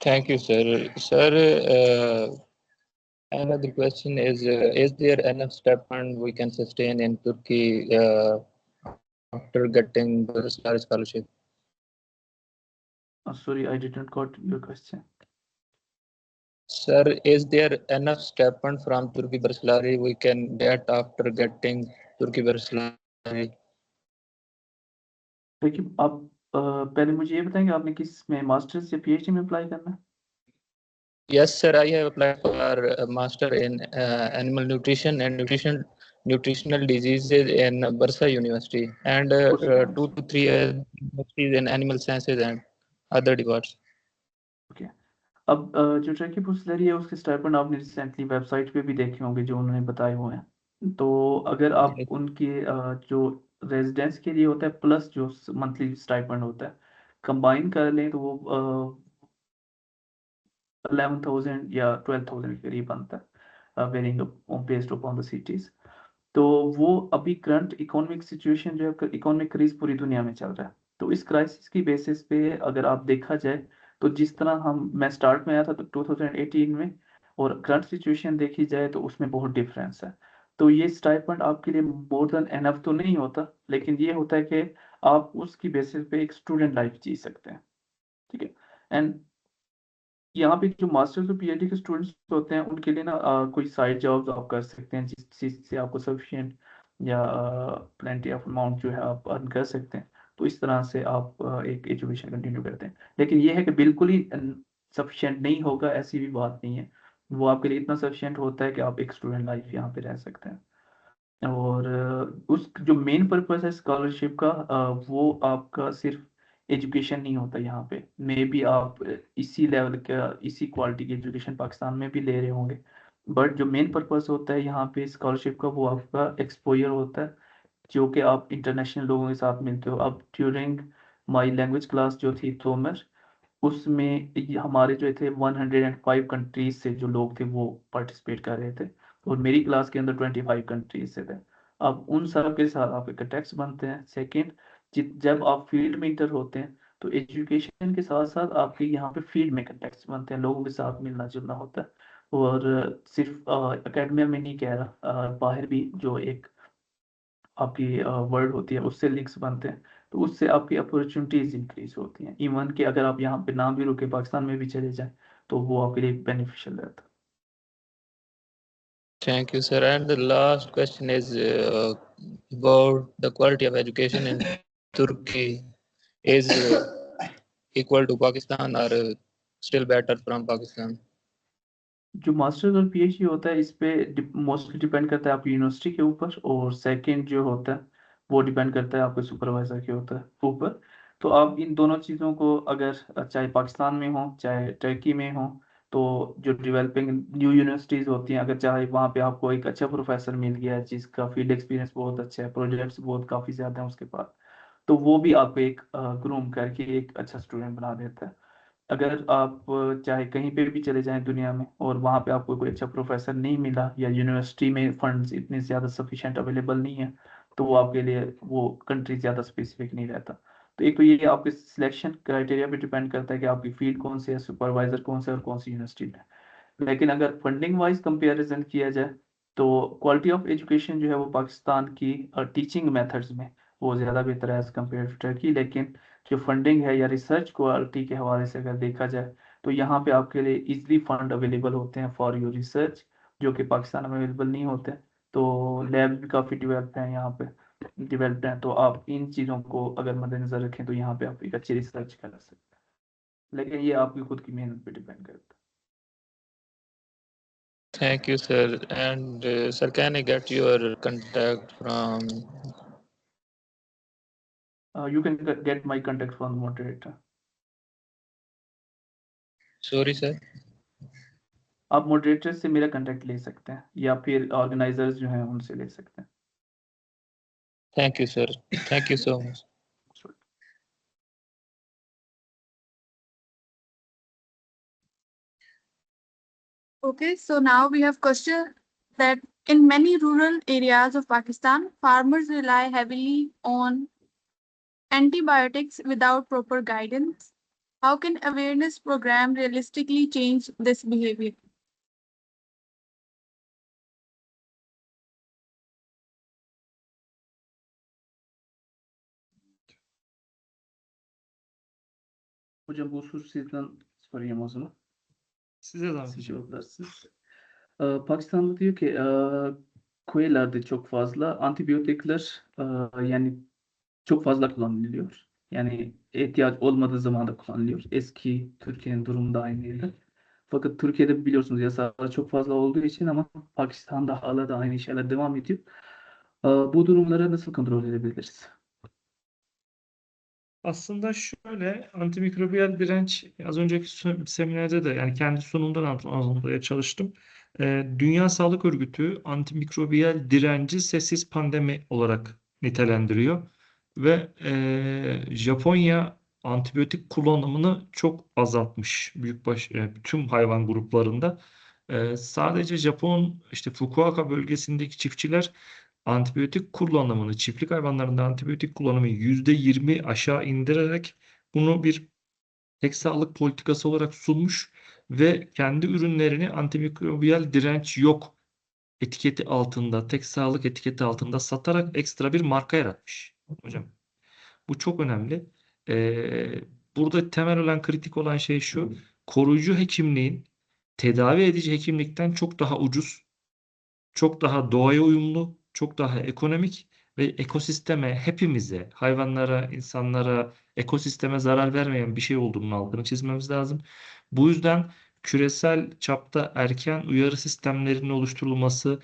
Thank you, sir. Sir, another question is there enough stipend we can sustain in Turkey after getting Barcelona scholarship? Sorry, I didn't got your question. Sir, is there enough stipend from Turkey Barcelona we can get after getting Turkey Barcelona? देखिए आप पहले मुझे ये बताएंगे आपने किस में masters या पीएचडी में अप्लाई करना है? Yes, sir. I have applied for a master in animal nutrition and nutritional diseases in Bursa University and 2 to 3 universities in animal sciences and other departments. Okay, अब जो टर्की बुर्सलरी है उसके stipend आपने recently website पे भी देखे होंगे जो उन्होंने बताए हुए हैं। तो अगर आप उनके जो रेजिडेंस के लिए होता है प्लस जो मंथली स्टाइपेंड होता है कंबाइन कर लें तो वो 11,000 या 12,000 के करीब बनता है, varying based upon the cities. तो वो अभी करंट इकोनॉमिक सिचुएशन जो है, इकोनॉमिक क्राइसिस पूरी दुनिया में चल रहा है, तो इस क्राइसिस की बेसिस पे अगर आप देखा जाए तो जिस तरह मैं स्टार्ट में आया था तो 2018 में, और करंट सिचुएशन देखी जाए तो उसमें बहुत डिफरेंस है। तो ये स्टाइपेंड आपके लिए मोर देन एनफ तो नहीं होता, लेकिन ये होता है कि आप उसकी बेसिस पे एक स्टूडेंट लाइफ जी सकते हैं, ठीक है। एंड यहाँ पे जो मास्टर्स और पीएचडी के स्टूडेंट्स होते हैं उनके लिए ना कोई साइड जॉब्स आप कर सकते हैं जिस चीज़ से आपको सफिशिएंट या प्लेंटी ऑफ अमाउंट जो है आप अर्न कर सकते हैं, तो इस तरह से आप एक एजुकेशन कंटिन्यू करते हैं। लेकिन ये है कि बिल्कुल ही सफिशिएंट नहीं होगा, ऐसी भी बात नहीं है, वो आपके लिए इतना सफिशिएंट होता है कि आप एक स्टूडेंट लाइफ यहाँ पे रह सकते हैं। और उस जो मेन पर्पस है स्कॉलरशिप का, वो आपका सिर्फ एजुकेशन नहीं होता यहाँ पे, मे बी आप इसी लेवल का इसी क्वालिटी की एजुकेशन पाकिस्तान में भी ले रहे होंगे, बट जो मेन पर्पस होता है यहाँ पे स्कॉलरशिप का वो आपका एक्सपोजर होता है, जो कि आप इंटरनेशनल लोगों के साथ मिलते हो। अब ड्यूरिंग माई लैंग्वेज क्लास जो थी तोमर, उसमें हमारे जो थे 105 कंट्रीज से जो लोग थे वो पार्टिसिपेट कर रहे थे, और मेरी क्लास के अंदर 25 कंट्रीज से थे। अब उन सब के साथ आपके कनेक्ट्स बनते हैं। सेकंड, जब आप फील्ड में इंटर होते हैं तो एजुकेशन के साथ साथ आपके यहाँ पे फील्ड में कनेक्ट्स बनते हैं, लोगों के साथ मिलना जुलना होता है, और सिर्फ अकेडमिया में नहीं कह रहा, बाहर भी जो एक आपकी वर्ड होती है उससे लिंक्स बनते हैं, तो उससे आपकी अपॉर्चुनिटीज इंक्रीज होती हैं। इवन कि अगर आप यहाँ पे ना भी रुके पाकिस्तान में भी चले जाएं तो वो आपके लिए बेनिफिशियल रहता है। Thank you, sir. And the last question is about the quality of education in Turkey is equal to Pakistan or still better from Pakistan? जो मास्टर्स और पीएचडी होता है इस पे मोस्टली डिपेंड करता है आपकी यूनिवर्सिटी के ऊपर, और सेकंड जो होता है वो डिपेंड करता है आपके सुपरवाइजर के ऊपर। तो आप इन दोनों चीज़ों को अगर चाहे पाकिस्तान में हो चाहे टर्की में हो, तो जो डेवलपिंग न्यू यूनिवर्सिटीज़ होती हैं, अगर चाहे वहाँ पे आपको एक अच्छा प्रोफेसर मिल गया है जिसका फील्ड एक्सपीरियंस बहुत अच्छा है, प्रोजेक्ट्स बहुत काफ़ी ज़्यादा हैं उसके पास, तो वो भी आपको एक ग्रूम करके एक अच्छा स्टूडेंट बना देता है। अगर आप चाहे कहीं पे भी चले जाएं दुनिया में और वहाँ पे आपको कोई अच्छा प्रोफेसर नहीं मिला या यूनिवर्सिटी में फंड्स इतने ज़्यादा सफिशिएंट अवेलेबल नहीं है, तो वो आपके लिए वो कंट्री ज़्यादा स्पेसिफिक नहीं रहता। तो एक तो ये आपके सिलेक्शन क्राइटेरिया पे डिपेंड करता है कि आपकी फील्ड कौन सी है, सुपरवाइजर कौन सा है और कौन सी यूनिवर्सिटी में। लेकिन अगर फंडिंग वाइज कंपैरिजन किया जाए, तो क्वालिटी ऑफ एजुकेशन जो है वो पाकिस्तान की टीचिंग मेथड्स में वो ज़्यादा बेहतर है एज कम्पेयर टू टर्की। लेकिन जो फंडिंग है या रिसर्च क्वालिटी के हवाले से अगर देखा जाए, तो यहाँ पे आपके लिए इजली फंड अवेलेबल होते हैं फॉर योर रिसर्च, जो कि पाकिस्तान में अवेलेबल नहीं होते। तो लैब भी काफ़ी डेवलप्ड हैं यहाँ पे, डेवलप्ड हैं। तो आप इन चीज़ों को अगर मद्देनजर रखें तो यहाँ पे आप एक अच्छी रिसर्च कर सकते हैं, लेकिन ये आपकी खुद की मेहनत पे डिपेंड करता है। Thank you, sir. And sir, can I get your contact from? You can get my contact from the moderator. Sorry, sir. आप मॉडरेटर से मेरा कांटेक्ट ले सकते हैं या फिर ऑर्गेनाइजर्स जो हैं उनसे ले सकते हैं। Thank you, sir. Thank you so much. Okay, so now we have question that in many rural areas of Pakistan, farmers rely heavily on antibiotics without proper guidance. How can awareness program realistically change this behavior? Hocam bu husus sizden sorayım o zaman. Size zahmet Siz hocam. cevaplarsınız. Pakistan'da diyor ki köylerde çok fazla antibiyotikler yani çok fazla kullanılıyor. Yani ihtiyaç olmadığı zaman da kullanılıyor. Eski Türkiye'nin durumu da aynıydı. Fakat Türkiye'de biliyorsunuz yasaklar çok fazla olduğu için ama Pakistan'da hala da aynı şeyler devam ediyor. Bu durumları nasıl kontrol edebiliriz? Aslında şöyle, antimikrobiyal direnç, az önceki seminerde de yani kendi sunumdan anlatmaya çalıştım. Dünya Sağlık Örgütü antimikrobiyal direnci sessiz pandemi olarak nitelendiriyor ve Japonya antibiyotik kullanımını çok azaltmış büyükbaş tüm hayvan gruplarında. Sadece Japon işte Fukuoka bölgesindeki çiftçiler antibiyotik kullanımını, çiftlik hayvanlarında antibiyotik kullanımı %20 aşağı indirerek bunu bir tek sağlık politikası olarak sunmuş ve kendi ürünlerini antimikrobiyal direnç yok etiketi altında, tek sağlık etiketi altında satarak ekstra bir marka yaratmış hocam. Bu çok önemli. Burada temel olan, kritik olan şey şu: koruyucu hekimliğin tedavi edici hekimlikten çok daha ucuz, çok daha doğaya uyumlu, çok daha ekonomik ve ekosisteme, hepimize, hayvanlara, insanlara, ekosisteme zarar vermeyen bir şey olduğunun altını çizmemiz lazım. Bu yüzden küresel çapta erken uyarı sistemlerinin oluşturulması,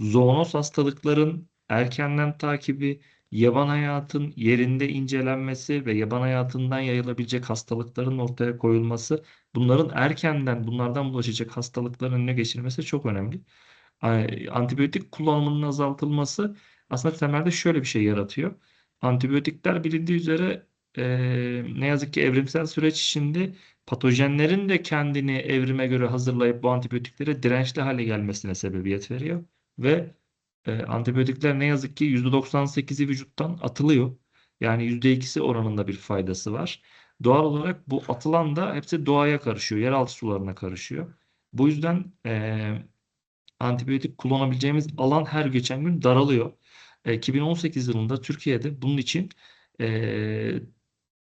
zoonoz hastalıkların erkenden takibi, yaban hayatın yerinde incelenmesi ve yaban hayatından yayılabilecek hastalıkların ortaya koyulması, bunların erkenden bunlardan bulaşacak hastalıkların önüne geçilmesi çok önemli. Antibiyotik kullanımının azaltılması aslında temelde şöyle bir şey yaratıyor. Antibiyotikler bilindiği üzere ne yazık ki evrimsel süreç içinde patojenlerin de kendini evrime göre hazırlayıp bu antibiyotiklere dirençli hale gelmesine sebebiyet veriyor. Ve antibiyotikler ne yazık ki %98'i vücuttan atılıyor. Yani %2'si oranında bir faydası var. Doğal olarak bu atılan da hepsi doğaya karışıyor, yeraltı sularına karışıyor. Bu yüzden antibiyotik kullanabileceğimiz alan her geçen gün daralıyor. 2018 yılında Türkiye'de bunun için e,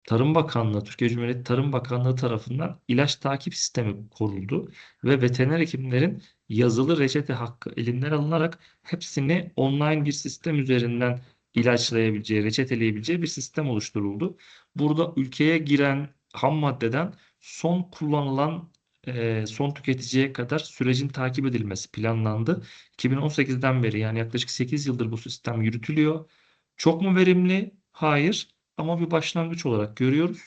Tarım Bakanlığı, Türkiye Cumhuriyeti Tarım Bakanlığı tarafından ilaç takip sistemi kuruldu ve veteriner hekimlerin yazılı reçete hakkı elinden alınarak hepsini online bir sistem üzerinden ilaçlayabileceği, reçeteleyebileceği bir sistem oluşturuldu. Burada ülkeye giren ham maddeden son kullanılan son tüketiciye kadar sürecin takip edilmesi planlandı. 2018'den beri, yani yaklaşık 8 yıldır bu sistem yürütülüyor. Çok mu verimli? Hayır. ama bir başlangıç olarak görüyoruz.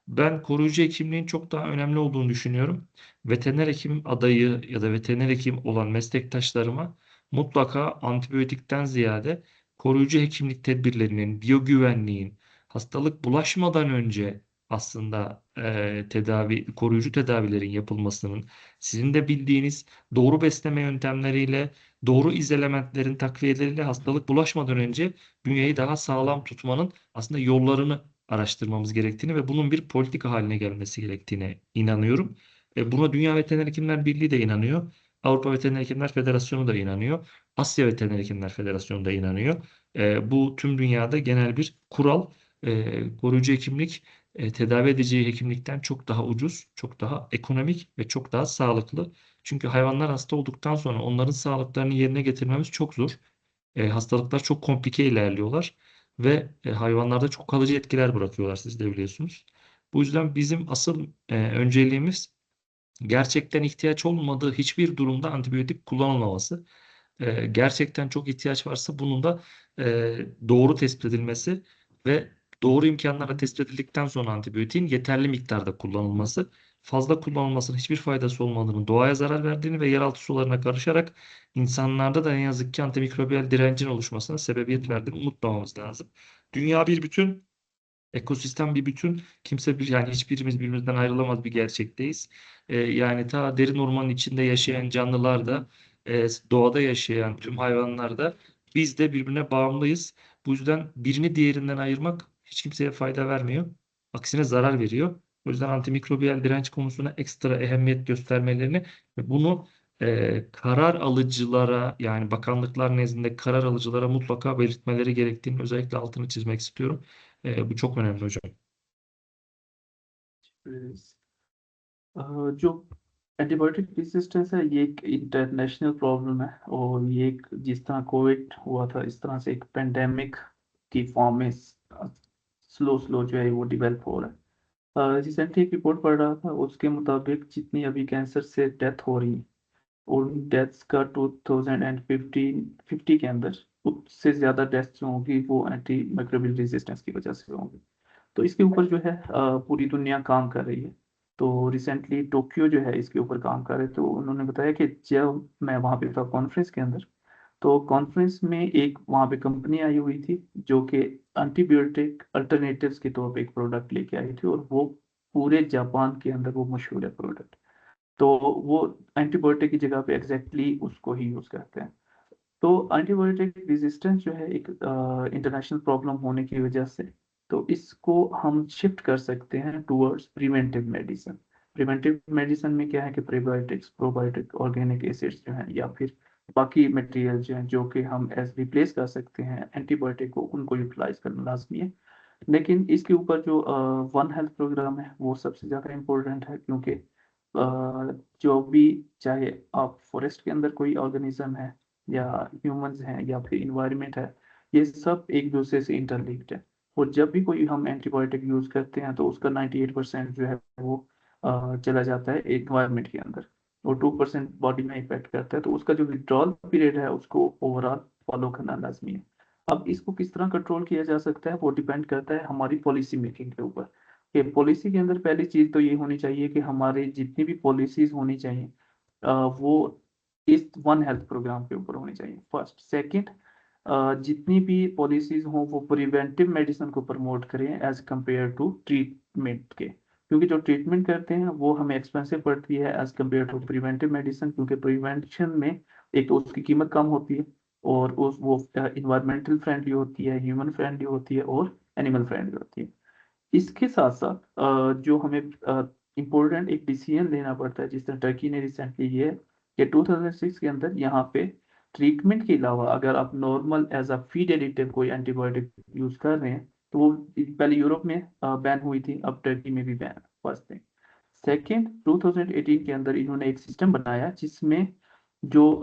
Ben koruyucu hekimliğin çok daha önemli olduğunu düşünüyorum. Veteriner hekim adayı ya da veteriner hekim olan meslektaşlarıma mutlaka antibiyotikten ziyade koruyucu hekimlik tedbirlerinin, biyogüvenliğin, hastalık bulaşmadan önce aslında koruyucu tedavilerin yapılmasının, sizin de bildiğiniz doğru besleme yöntemleriyle, doğru izelementlerin takviyeleriyle hastalık bulaşmadan önce bünyeyi daha sağlam tutmanın aslında yollarını araştırmamız gerektiğini ve bunun bir politika haline gelmesi gerektiğine inanıyorum. Buna Dünya Veteriner Hekimler Birliği de inanıyor. Avrupa Veteriner Hekimler Federasyonu da inanıyor. Asya Veteriner Hekimler Federasyonu da inanıyor. Bu tüm dünyada genel bir kural. Koruyucu hekimlik tedavi edeceği hekimlikten çok daha ucuz, çok daha ekonomik ve çok daha sağlıklı. Çünkü hayvanlar hasta olduktan sonra onların sağlıklarını yerine getirmemiz çok zor. Hastalıklar çok komplike ilerliyorlar ve hayvanlarda çok kalıcı etkiler bırakıyorlar, siz de biliyorsunuz. Bu yüzden bizim asıl önceliğimiz gerçekten ihtiyaç olmadığı hiçbir durumda antibiyotik kullanılmaması. Gerçekten çok ihtiyaç varsa bunun da doğru tespit edilmesi ve doğru imkanlarla tespit edildikten sonra antibiyotiğin yeterli miktarda kullanılması. Fazla kullanılmasının hiçbir faydası olmadığını, doğaya zarar verdiğini ve yeraltı sularına karışarak insanlarda da ne yazık ki antimikrobiyal direncin oluşmasına sebebiyet verdiğini unutmamamız lazım. Dünya bir bütün. Ekosistem bir bütün. Yani hiçbirimiz birbirimizden ayrılamaz bir gerçekteyiz. Yani ta derin ormanın içinde yaşayan canlılar da, doğada yaşayan tüm hayvanlar da biz de birbirine bağımlıyız. Bu yüzden birini diğerinden ayırmak hiç kimseye fayda vermiyor. Aksine zarar veriyor. O yüzden antimikrobiyal direnç konusuna ekstra ehemmiyet göstermelerini ve bunu karar alıcılara, yani bakanlıklar nezdinde karar alıcılara mutlaka belirtmeleri gerektiğini özellikle altını çizmek istiyorum. Bu çok önemli hocam. जो antibiotic resistance है ये एक international problem है और ये एक जिस तरह कोविड हुआ था इस तरह से एक पेंडेमिक की फॉर्म में स्लो जो है वो डिवेल्प हो रहा है। रिसेंटली एक रिपोर्ट पढ़ रहा था, उसके मुताबिक जितनी अभी कैंसर से डेथ हो रही है उन डेथ्स का 2050 के अंदर उससे ज़्यादा डेथ्स जो होंगी वो एंटी माइक्रोबियल रेजिस्टेंस की वजह से होंगी। तो इसके ऊपर जो है पूरी दुनिया काम कर रही है। तो रिसेंटली टोक्यो जो है इसके ऊपर काम कर रहे, तो उन्होंने बताया कि जब मैं वहाँ पे था कॉन्फ्रेंस के अंदर, तो कॉन्फ्रेंस में एक वहाँ पे कंपनी आई हुई थी जो कि एंटीबायोटिक अल्टरनेटिव्स के तौर पे एक प्रोडक्ट लेके आई थी और वो पूरे जापान के अंदर वो मशहूर है प्रोडक्ट। तो वो एंटीबायोटिक की जगह पे एग्जैक्टली उसको ही यूज़ करते हैं। तो एंटीबायोटिक रेजिस्टेंस जो है एक इंटरनेशनल प्रॉब्लम होने की वजह से, तो इसको हम शिफ्ट कर सकते हैं towards preventive medicine. Preventive medicine में क्या है कि प्रीबायोटिक्स, प्रोबायोटिक, ऑर्गेनिक एसिड्स जो हैं या फिर बाकी मटेरियल जो हैं जो कि हम एज रिप्लेस कर सकते हैं एंटीबायोटिक को, उनको यूटिलाइज करना लाजमी है। लेकिन इसके ऊपर जो वन हेल्थ प्रोग्राम है वो सबसे ज़्यादा इम्पोर्टेंट है, क्योंकि जो भी, चाहे आप फॉरेस्ट के अंदर कोई ऑर्गेनिज्म है या ह्यूमंस हैं या फिर इन्वायरमेंट है, ये सब एक दूसरे से इंटरलिंक्ड है। और जब भी कोई हम एंटीबायोटिक यूज़ करते हैं तो उसका 98% जो है वो चला जाता है इन्वायरमेंट के अंदर और 2% बॉडी में इफेक्ट करता है। तो उसका जो विड्रॉल पीरियड है उसको ओवरऑल फॉलो करना लाजमी है। अब इसको किस तरह कंट्रोल किया जा सकता है वो डिपेंड करता है हमारी पॉलिसी मेकिंग के ऊपर। कि पॉलिसी के अंदर पहली चीज़ तो ये होनी चाहिए कि हमारे जितनी भी पॉलिसीज होनी चाहिए वो इस वन हेल्थ प्रोग्राम के ऊपर होनी चाहिए, फर्स्ट। सेकंड, जितनी भी पॉलिसीज हों वो प्रिवेंटिव मेडिसिन को प्रमोट करें एज कम्पेयर टू ट्रीटमेंट के, क्योंकि जो ट्रीटमेंट करते हैं वो हमें एक्सपेंसिव पड़ती है as compare to preventive medicine, क्योंकि प्रिवेंशन में एक तो उसकी कीमत कम होती है और वो इन्वायरमेंटल फ्रेंडली होती है, ह्यूमन फ्रेंडली होती है और एनिमल फ्रेंडली होती है। इसके साथ साथ जो हमें इम्पोर्टेंट एक डिसीजन लेना पड़ता है, जिस तरह टर्की ने रिसेंटली ये कि 2006 के अंदर यहाँ पे ट्रीटमेंट के अलावा अगर आप normal as a feed additive कोई एंटीबायोटिक यूज कर रहे हैं तो वो पहले यूरोप में बैन हुई थी, अब टर्की में भी बैन, फर्स्ट थिंग। सेकेंड, 2018 के अंदर इन्होंने एक सिस्टम बनाया जिसमें जो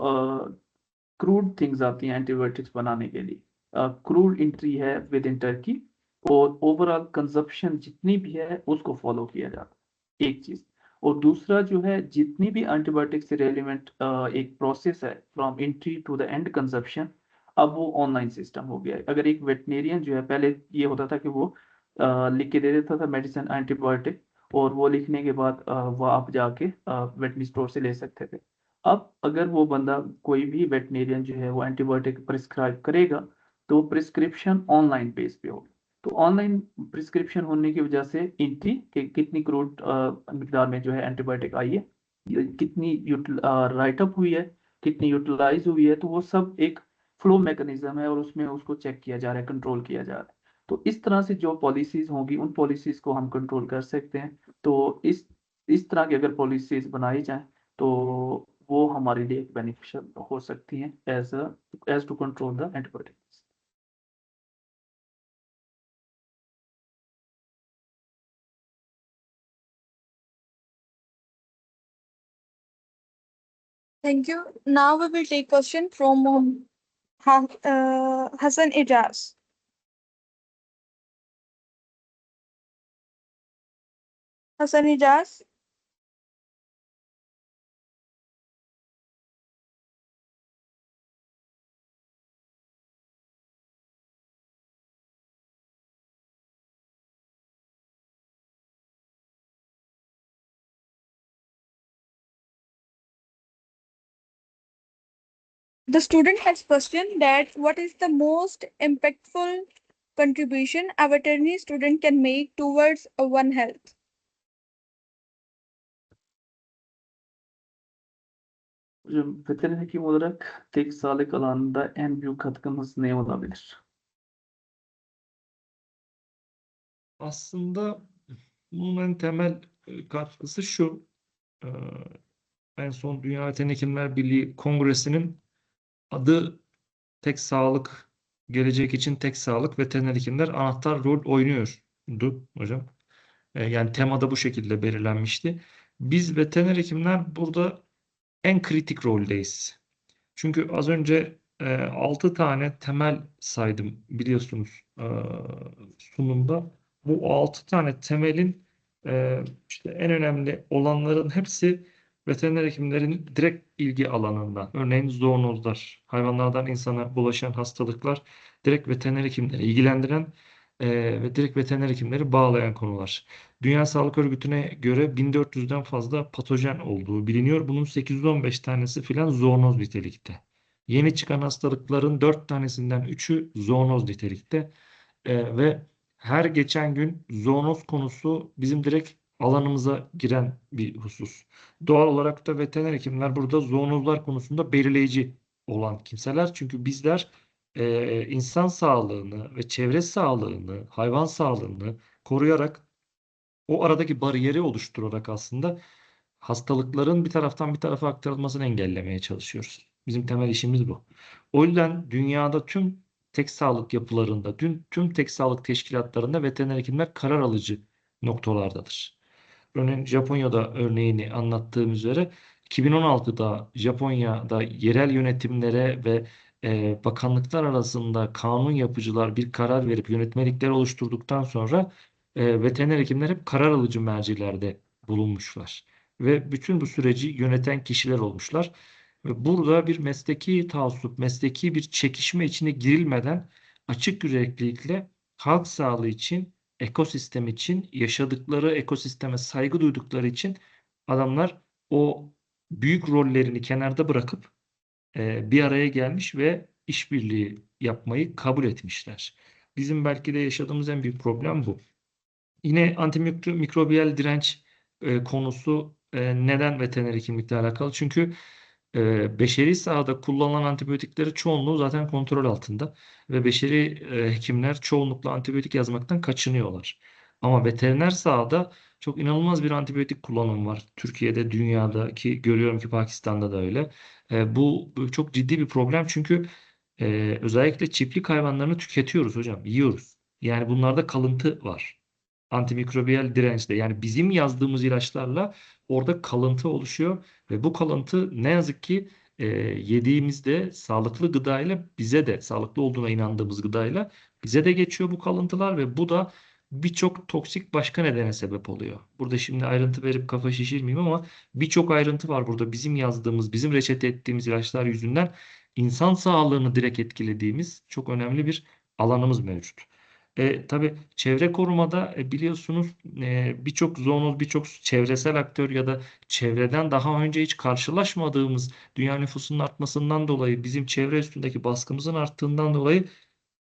क्रूड थिंग्स आती हैं एंटीबायोटिक्स बनाने के लिए, क्रूड एंट्री है विद इन टर्की और ओवरऑल कंजप्शन जितनी भी है उसको फॉलो किया जाता है, एक चीज। और दूसरा जो है, जितनी भी एंटीबायोटिक से रेलिवेंट एक प्रोसेस है from entry to the end consumption, अब वो ऑनलाइन सिस्टम हो गया है। अगर एक वेटनेरियन जो है, पहले ये होता था कि वो लिख के दे देता था मेडिसिन एंटीबायोटिक, और वो लिखने के बाद वो आप जाके वेटनरी स्टोर से ले सकते थे। अब अगर वो बंदा कोई भी वेटनेरियन जो है वो एंटीबायोटिक प्रिस्क्राइब करेगा तो प्रिस्क्रिप्शन ऑनलाइन बेस पे होगी। तो ऑनलाइन प्रिस्क्रिप्शन होने की वजह से एंट्री कि कितनी करोड़ मिकदार में जो है एंटीबायोटिक आई है, कितनी राइटअप हुई है, कितनी यूटिलाइज हुई है, तो वो सब एक फ्लो मैकेनिज्म है और उसमें उसको चेक किया जा रहा है, कंट्रोल किया जा रहा है। तो इस तरह से जो पॉलिसीज होंगी उन पॉलिसीज को हम कंट्रोल कर सकते हैं। तो इस तरह की अगर पॉलिसीज बनाई जाए तो वो हमारे लिए बेनिफिशियल हो सकती हैं as to control the antibiotics. Thank you. Now we will take question from Hassan Ijaz. Hassan Ijaz. The student has questioned that what is the most impactful contribution a veterinary student can make towards One Health? Veteriner hekim olarak tek sağlık alanında en büyük katkımız ne olabilir? Aslında bunun en temel katkısı şu. e, En son Dünya Veteriner Hekimler Birliği Kongresi'nin adı Tek Sağlık, gelecek için tek sağlık, veteriner hekimler anahtar rol oynuyordu hocam. Yani temada bu şekilde belirlenmişti. Biz veteriner hekimler burada en kritik roldeyiz. Çünkü az önce 6 tane temel saydım biliyorsunuz sunumda. Bu 6 tane temelin işte en önemli olanların hepsi veteriner hekimlerin direkt ilgi alanında. Örneğin zoonozlar, hayvanlardan insana bulaşan hastalıklar direkt veteriner hekimleri ilgilendiren ve direkt veteriner hekimleri bağlayan konular. Dünya Sağlık Örgütü'ne göre 1400'den fazla patojen olduğu biliniyor. Bunun 815 tanesi filan zoonoz nitelikte. Yeni çıkan hastalıkların 4 tanesinden 3'ü zoonoz nitelikte. Ve her geçen gün zoonoz konusu bizim direkt alanımıza giren bir husus. Doğal olarak da veteriner hekimler burada zoonozlar konusunda belirleyici olan kimseler. Çünkü bizler insan sağlığını ve çevre sağlığını, hayvan sağlığını koruyarak o aradaki bariyeri oluşturarak aslında hastalıkların bir taraftan bir tarafa aktarılmasını engellemeye çalışıyoruz. Bizim temel işimiz bu. O yüzden dünyada tüm tek sağlık yapılarında, tüm tek sağlık teşkilatlarında veteriner hekimler karar alıcı noktalardadır. Örneğin Japonya'da örneğini anlattığım üzere 2016'da Japonya'da yerel yönetimlere ve bakanlıklar arasında kanun yapıcılar bir karar verip yönetmelikler oluşturduktan sonra veteriner hekimler hep karar alıcı mercilerde bulunmuşlar. Ve bütün bu süreci yöneten kişiler olmuşlar. Ve burada bir mesleki taassup, mesleki bir çekişme içine girilmeden açık yüreklilikle halk sağlığı için, ekosistem için, yaşadıkları ekosisteme saygı duydukları için adamlar o büyük rollerini kenarda bırakıp bir araya gelmiş ve işbirliği yapmayı kabul etmişler. Bizim belki de yaşadığımız en büyük problem bu. Yine antimikrobiyal direnç konusu neden veteriner hekimlikle alakalı? Çünkü beşeri sahada kullanılan antibiyotiklerin çoğunluğu zaten kontrol altında ve beşeri hekimler çoğunlukla antibiyotik yazmaktan kaçınıyorlar. Ama veteriner sahada çok inanılmaz bir antibiyotik kullanımı var. Türkiye'de, dünyada ki görüyorum ki Pakistan'da da öyle. Bu çok ciddi bir problem çünkü özellikle çiftlik hayvanlarını tüketiyoruz hocam, yiyoruz. Yani bunlarda kalıntı var. Antimikrobiyal dirençte yani bizim yazdığımız ilaçlarla orada kalıntı oluşuyor ve bu kalıntı ne yazık ki yediğimizde sağlıklı gıdayla bize de sağlıklı olduğuna inandığımız gıdayla bize de geçiyor bu kalıntılar ve bu da birçok toksik başka nedene sebep oluyor. Burada şimdi ayrıntı verip kafa şişirmeyeyim ama birçok ayrıntı var burada. Bizim yazdığımız, bizim reçete ettiğimiz ilaçlar yüzünden insan sağlığını direkt etkilediğimiz çok önemli bir alanımız mevcut. Tabii çevre korumada biliyorsunuz birçok zoonoz, birçok çevresel aktör ya da çevreden daha önce hiç karşılaşmadığımız dünya nüfusunun artmasından dolayı bizim çevre üstündeki baskımızın arttığından dolayı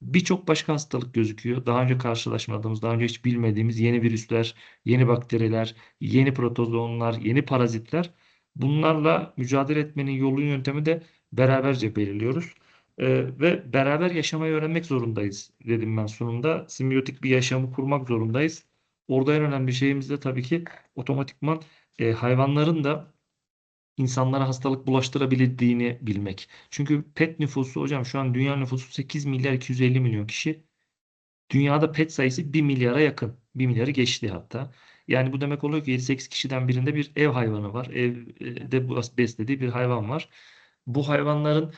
birçok başka hastalık gözüküyor. Daha önce karşılaşmadığımız, daha önce hiç bilmediğimiz yeni virüsler, yeni bakteriler, yeni protozoonlar, yeni parazitler. Bunlarla mücadele etmenin yolu yöntemi de beraberce belirliyoruz. Ve beraber yaşamayı öğrenmek zorundayız dedim ben sonunda. Simbiyotik bir yaşamı kurmak zorundayız. Orada en önemli şeyimiz de tabii ki otomatikman hayvanların da insanlara hastalık bulaştırabildiğini bilmek. Çünkü pet nüfusu hocam şu an dünya nüfusu 8 milyar 250 milyon kişi. Dünyada pet sayısı 1 milyara yakın. 1 milyarı geçti hatta. Yani bu demek oluyor ki 7-8 kişiden birinde bir ev hayvanı var. Evde beslediği bir hayvan var. Bu hayvanların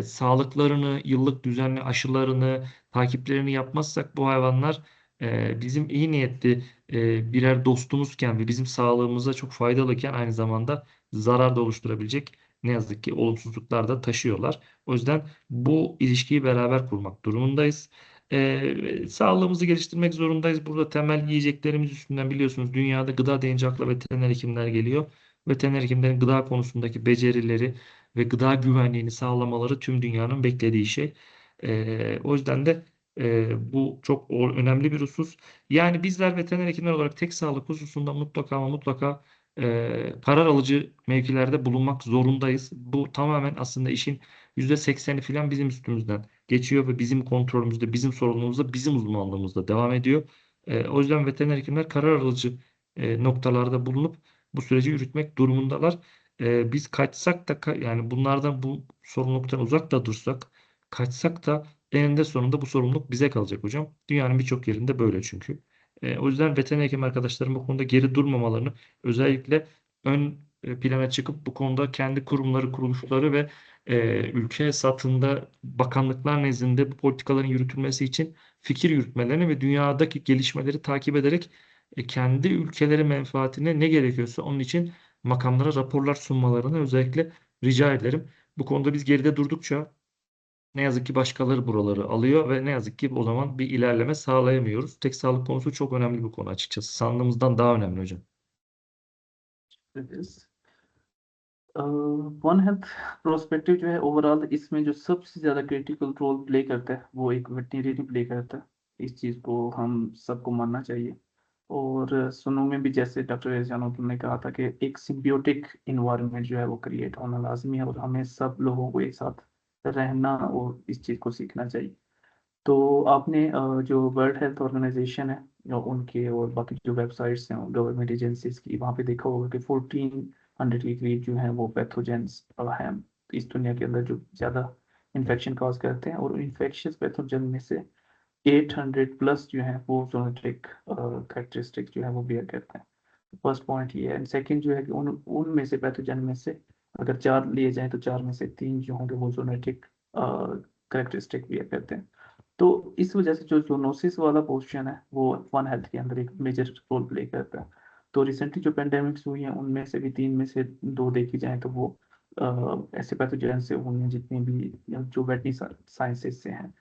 sağlıklarını, yıllık düzenli aşılarını, takiplerini yapmazsak bu hayvanlar bizim iyi niyetli birer dostumuzken ve bizim sağlığımıza çok faydalıken aynı zamanda zarar da oluşturabilecek ne yazık ki olumsuzluklar da taşıyorlar. O yüzden bu ilişkiyi beraber kurmak durumundayız. Sağlığımızı geliştirmek zorundayız. Burada temel yiyeceklerimiz üstünden biliyorsunuz dünyada gıda deyince akla veteriner hekimler geliyor. Veteriner hekimlerin gıda konusundaki becerileri ve gıda güvenliğini sağlamaları tüm dünyanın beklediği şey. O yüzden de bu çok önemli bir husus. Yani bizler veteriner hekimler olarak tek sağlık hususunda mutlaka ama mutlaka karar alıcı mevkilerde bulunmak zorundayız. Bu tamamen aslında işin %80'i falan bizim üstümüzden geçiyor ve bizim kontrolümüzde, bizim sorumluluğumuzda, bizim uzmanlığımızda devam ediyor. O yüzden veteriner hekimler karar alıcı noktalarda bulunup bu süreci yürütmek durumundalar. Biz kaçsak da yani bunlardan bu sorumluluktan uzak da dursak, kaçsak da eninde sonunda bu sorumluluk bize kalacak hocam. Dünyanın birçok yerinde böyle çünkü. O yüzden veteriner hekim arkadaşlarım bu konuda geri durmamalarını, özellikle ön plana çıkıp bu konuda kendi kurumları, kuruluşları ve ülke satında bakanlıklar nezdinde bu politikaların yürütülmesi için fikir yürütmelerini ve dünyadaki gelişmeleri takip ederek kendi ülkeleri menfaatine ne gerekiyorsa onun için makamlara raporlar sunmalarını özellikle rica ederim. Bu konuda biz geride durdukça ne yazık ki başkaları buraları alıyor ve ne yazık ki o zaman bir ilerleme sağlayamıyoruz. Tek sağlık konusu çok önemli bir konu açıkçası. Sandığımızdan daha önemli hocam. One health prospective जो है overall इसमें जो सबसे ज़्यादा critical role play करता है वो एक वेटरनरी प्ले करता है। इस चीज़ को हम सबको मानना चाहिए। और सुनो में भी जैसे डॉक्टर एजानुद्दीन ने कहा था कि एक सिम्बियोटिक इन्वायरमेंट जो है वो क्रिएट होना लाजमी है और हमें सब लोगों को एक साथ रहना और इस चीज़ को सीखना चाहिए। तो आपने जो वर्ल्ड हेल्थ ऑर्गेनाइजेशन है उनके और बाकी जो वेबसाइट्स हैं गवर्नमेंट एजेंसीज की, वहाँ पे देखा होगा कि 1400 के करीब जो है वो पैथोजेंस हैं इस दुनिया के अंदर जो ज़्यादा इन्फेक्शन कॉज करते हैं। और इन्फेक्शियस पैथोजन में से 800 प्लस जो है वो जोनेटिक कैरेक्टरिस्टिक जो है वो बियर करते हैं। फर्स्ट पॉइंट ये है। एंड सेकंड जो है कि उनमें से पैथोजन में से अगर 4 लिए जाएं तो 4 में से 3 जो होंगे वो जोनेटिक कैरेक्टरिस्टिक बियर करते हैं। तो इस वजह से जो जोनोसिस वाला पोर्शन है वो वन हेल्थ के अंदर एक मेजर रोल प्ले करता है। तो रिसेंटली जो पेंडेमिक्स हुई हैं उनमें से भी 3 में से 2 देखी जाए तो वो ऐसे पैथोजन से हुई हैं जितनी भी जो वेटरनरी साइंसेस से हैं।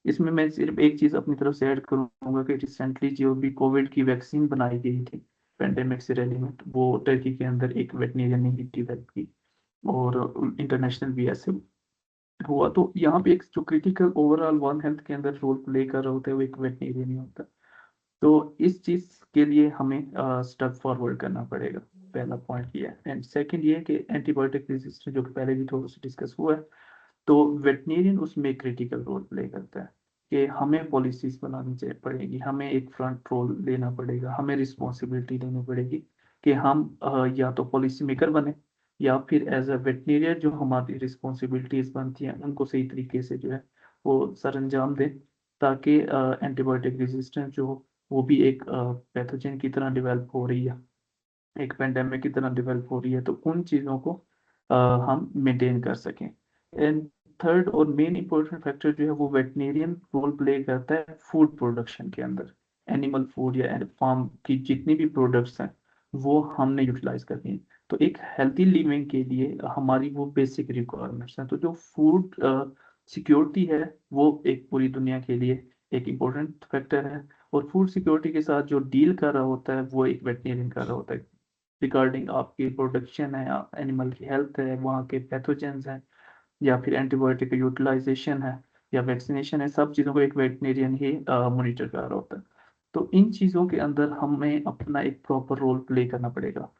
इसमें मैं सिर्फ एक चीज़ अपनी तरफ से ऐड करूँगा कि रिसेंटली जो भी कोविड की वैक्सीन बनाई गई थी पेंडेमिक से रेलिवेंट, वो टर्की के अंदर एक वेटरनरियन ने डेवलप की और इंटरनेशनल भी ऐसे हुआ। तो यहाँ पे एक जो क्रिटिकल ओवरऑल वन हेल्थ के अंदर रोल प्ले कर रहे होते हैं वो एक वेटरनरियन ही होता है। तो इस चीज़ के लिए हमें स्टेप फॉरवर्ड करना पड़ेगा। पहला पॉइंट ये है। एंड सेकंड ये है कि एंटीबायोटिक रेजिस्टेंस जो कि पहले भी थोड़ा सा डिस्कस हुआ है, तो वेटरनरियन उसमें क्रिटिकल रोल प्ले करता है कि हमें पॉलिसीज बनानी पड़ेगी, हमें एक फ्रंट रोल लेना पड़ेगा, हमें रिस्पॉन्सिबिलिटी लेनी पड़ेगी कि हम या तो पॉलिसी मेकर बने या फिर एज अ वेटरनरियन जो हमारी रिस्पॉन्सिबिलिटीज बनती हैं उनको सही तरीके से जो है वो सर अंजाम दें, ताकि एंटीबायोटिक रेजिस्टेंस जो वो भी एक पैथोजन की तरह डेवलप हो रही है, एक पेंडेमिक की तरह डेवलप हो रही है, तो उन चीज़ों को हम मेंटेन कर सकें। एंड थर्ड और मेन इंपॉर्टेंट फैक्टर जो है वो वेटरनरियन रोल प्ले करता है फूड प्रोडक्शन के अंदर। एनिमल फूड या फार्म की जितनी भी प्रोडक्ट्स हैं वो हमने यूटिलाइज करनी है। तो एक हेल्थी लिविंग के लिए हमारी वो बेसिक रिक्वायरमेंट्स हैं। तो जो फूड सिक्योरिटी है वो एक पूरी दुनिया के लिए एक इम्पोर्टेंट फैक्टर है। और फूड सिक्योरिटी के साथ जो डील कर रहा होता है वो एक वेटनेरियन कर रहा होता है, रिगार्डिंग आपकी प्रोडक्शन है, एनिमल की हेल्थ है, वहाँ के पैथोजेंस हैं, या फिर एंटीबायोटिक का यूटिलाइजेशन है या वैक्सीनेशन है, सब चीज़ों को एक वेटनेरियन ही मॉनिटर कर रहा होता है। तो इन चीज़ों के अंदर हमें अपना एक प्रॉपर रोल प्ले करना पड़ेगा।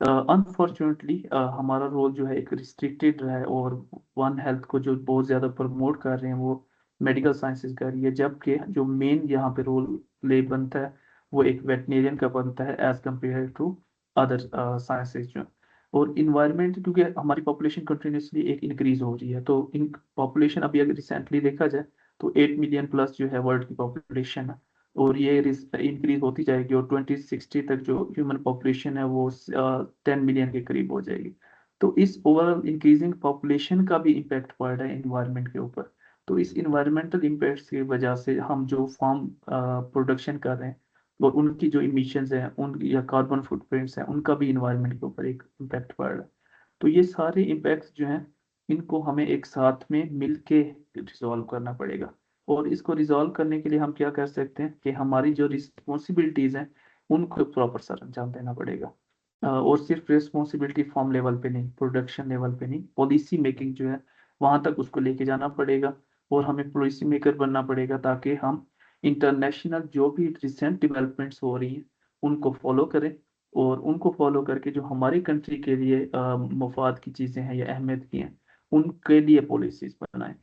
अनफॉर्चुनेटली हमारा रोल जो है एक रिस्ट्रिक्टेड रहा है, और वन हेल्थ को जो बहुत ज़्यादा प्रमोट कर रहे हैं वो मेडिकल साइंसेज कर रही है, जबकि जो मेन यहाँ पे रोल प्ले बनता है वो एक वेटनेरियन का बनता है as compare to other sciences जो। और इन्वायरमेंट, क्योंकि हमारी पॉपुलेशन कंटिन्यूसली एक इंक्रीज हो रही है, तो इन पॉपुलेशन अभी अगर रिसेंटली देखा जाए तो 8 मिलियन प्लस जो है वर्ल्ड की पॉपुलेशन है, और ये इंक्रीज होती जाएगी, और 2060 तक जो ह्यूमन पॉपुलेशन है वो 10 मिलियन के करीब हो जाएगी। तो इस ओवरऑल इंक्रीजिंग पॉपुलेशन का भी इम्पैक्ट पड़ रहा है इन्वायरमेंट के ऊपर। तो इस इन्वायरमेंटल इम्पैक्ट की वजह से हम जो फार्म प्रोडक्शन कर रहे हैं और उनकी जो इमिशंस हैं, उन या कार्बन फुटप्रिंट्स हैं, उनका भी इन्वायरमेंट के ऊपर एक इम्पैक्ट पड़ रहा है। तो ये सारे इम्पैक्ट्स जो हैं इनको हमें एक साथ में मिल के रिजॉल्व करना पड़ेगा। और इसको रिजॉल्व करने के लिए हम क्या कर सकते हैं कि हमारी जो रिस्पॉन्सिबिलिटीज़ हैं उनको प्रॉपर सर अंजाम देना पड़ेगा। और सिर्फ रिस्पॉन्सिबिलिटी फॉर्म लेवल पे नहीं, प्रोडक्शन लेवल पे नहीं, पॉलिसी मेकिंग जो है वहाँ तक उसको लेके जाना पड़ेगा, और हमें पॉलिसी मेकर बनना पड़ेगा ताकि हम इंटरनेशनल जो भी रिसेंट डेवलपमेंट्स हो रही हैं उनको फॉलो करें, और उनको फॉलो करके जो हमारी कंट्री के लिए मफाद की चीज़ें हैं या अहमियत की हैं उनके लिए पॉलिसीज बनाएं।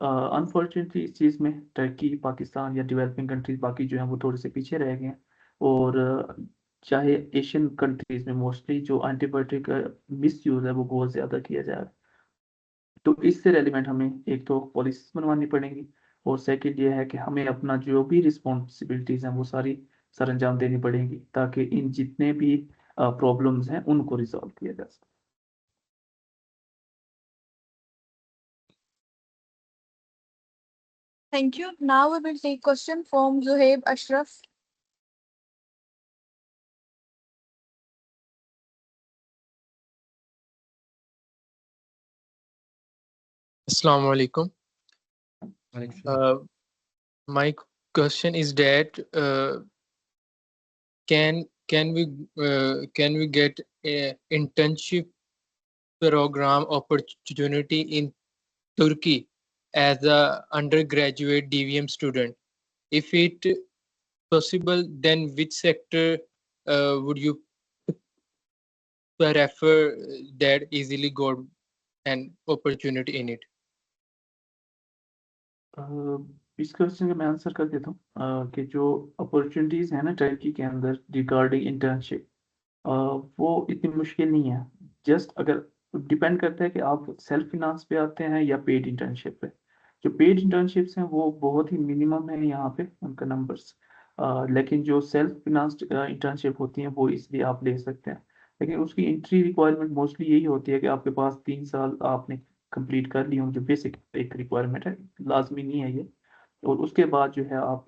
अनफॉर्चुनेटली इस चीज़ में टर्की, पाकिस्तान या डेवलपिंग कंट्रीज बाकी जो हैं वो थोड़े से पीछे रह गए हैं। और चाहे एशियन कंट्रीज में मोस्टली जो एंटीबायोटिक का मिस यूज़ है वो बहुत ज़्यादा किया जा रहा है। तो इससे रेलिवेंट हमें एक तो पॉलिसीज बनवानी पड़ेंगी, और सेकंड ये है कि हमें अपना जो भी रिस्पॉन्सिबिलिटीज़ हैं वो सारी सर अंजाम देनी पड़ेंगी ताकि इन जितने भी प्रॉब्लम्स हैं उनको रिजॉल्व किया जा सके। Thank you. Now we will take question from Zuhaib Ashraf. Assalamu alaikum. My question is that can we get a internship program opportunity in Turkey as a undergraduate DVM student? If it possible, then which sector would you prefer that easily got an opportunity in it? इस question का मैं answer कर देता हूँ कि जो opportunities है ना टर्की के अंदर रिगार्डिंग इंटर्नशिप, वो इतनी मुश्किल नहीं है। जस्ट अगर डिपेंड करता है कि आप सेल्फ फिनांस पे आते हैं या पेड इंटर्नशिप पे। जो पेड इंटर्नशिप्स हैं वो बहुत ही मिनिमम है यहाँ पे उनका नंबर्स, लेकिन जो सेल्फ फिनांस्ड इंटर्नशिप होती हैं वो इसलिए आप ले सकते हैं। लेकिन उसकी एंट्री रिक्वायरमेंट मोस्टली यही होती है कि आपके पास 3 साल आपने कंप्लीट कर ली हो, जो बेसिक एक रिक्वायरमेंट है, लाजमी नहीं है ये। और उसके बाद जो है आप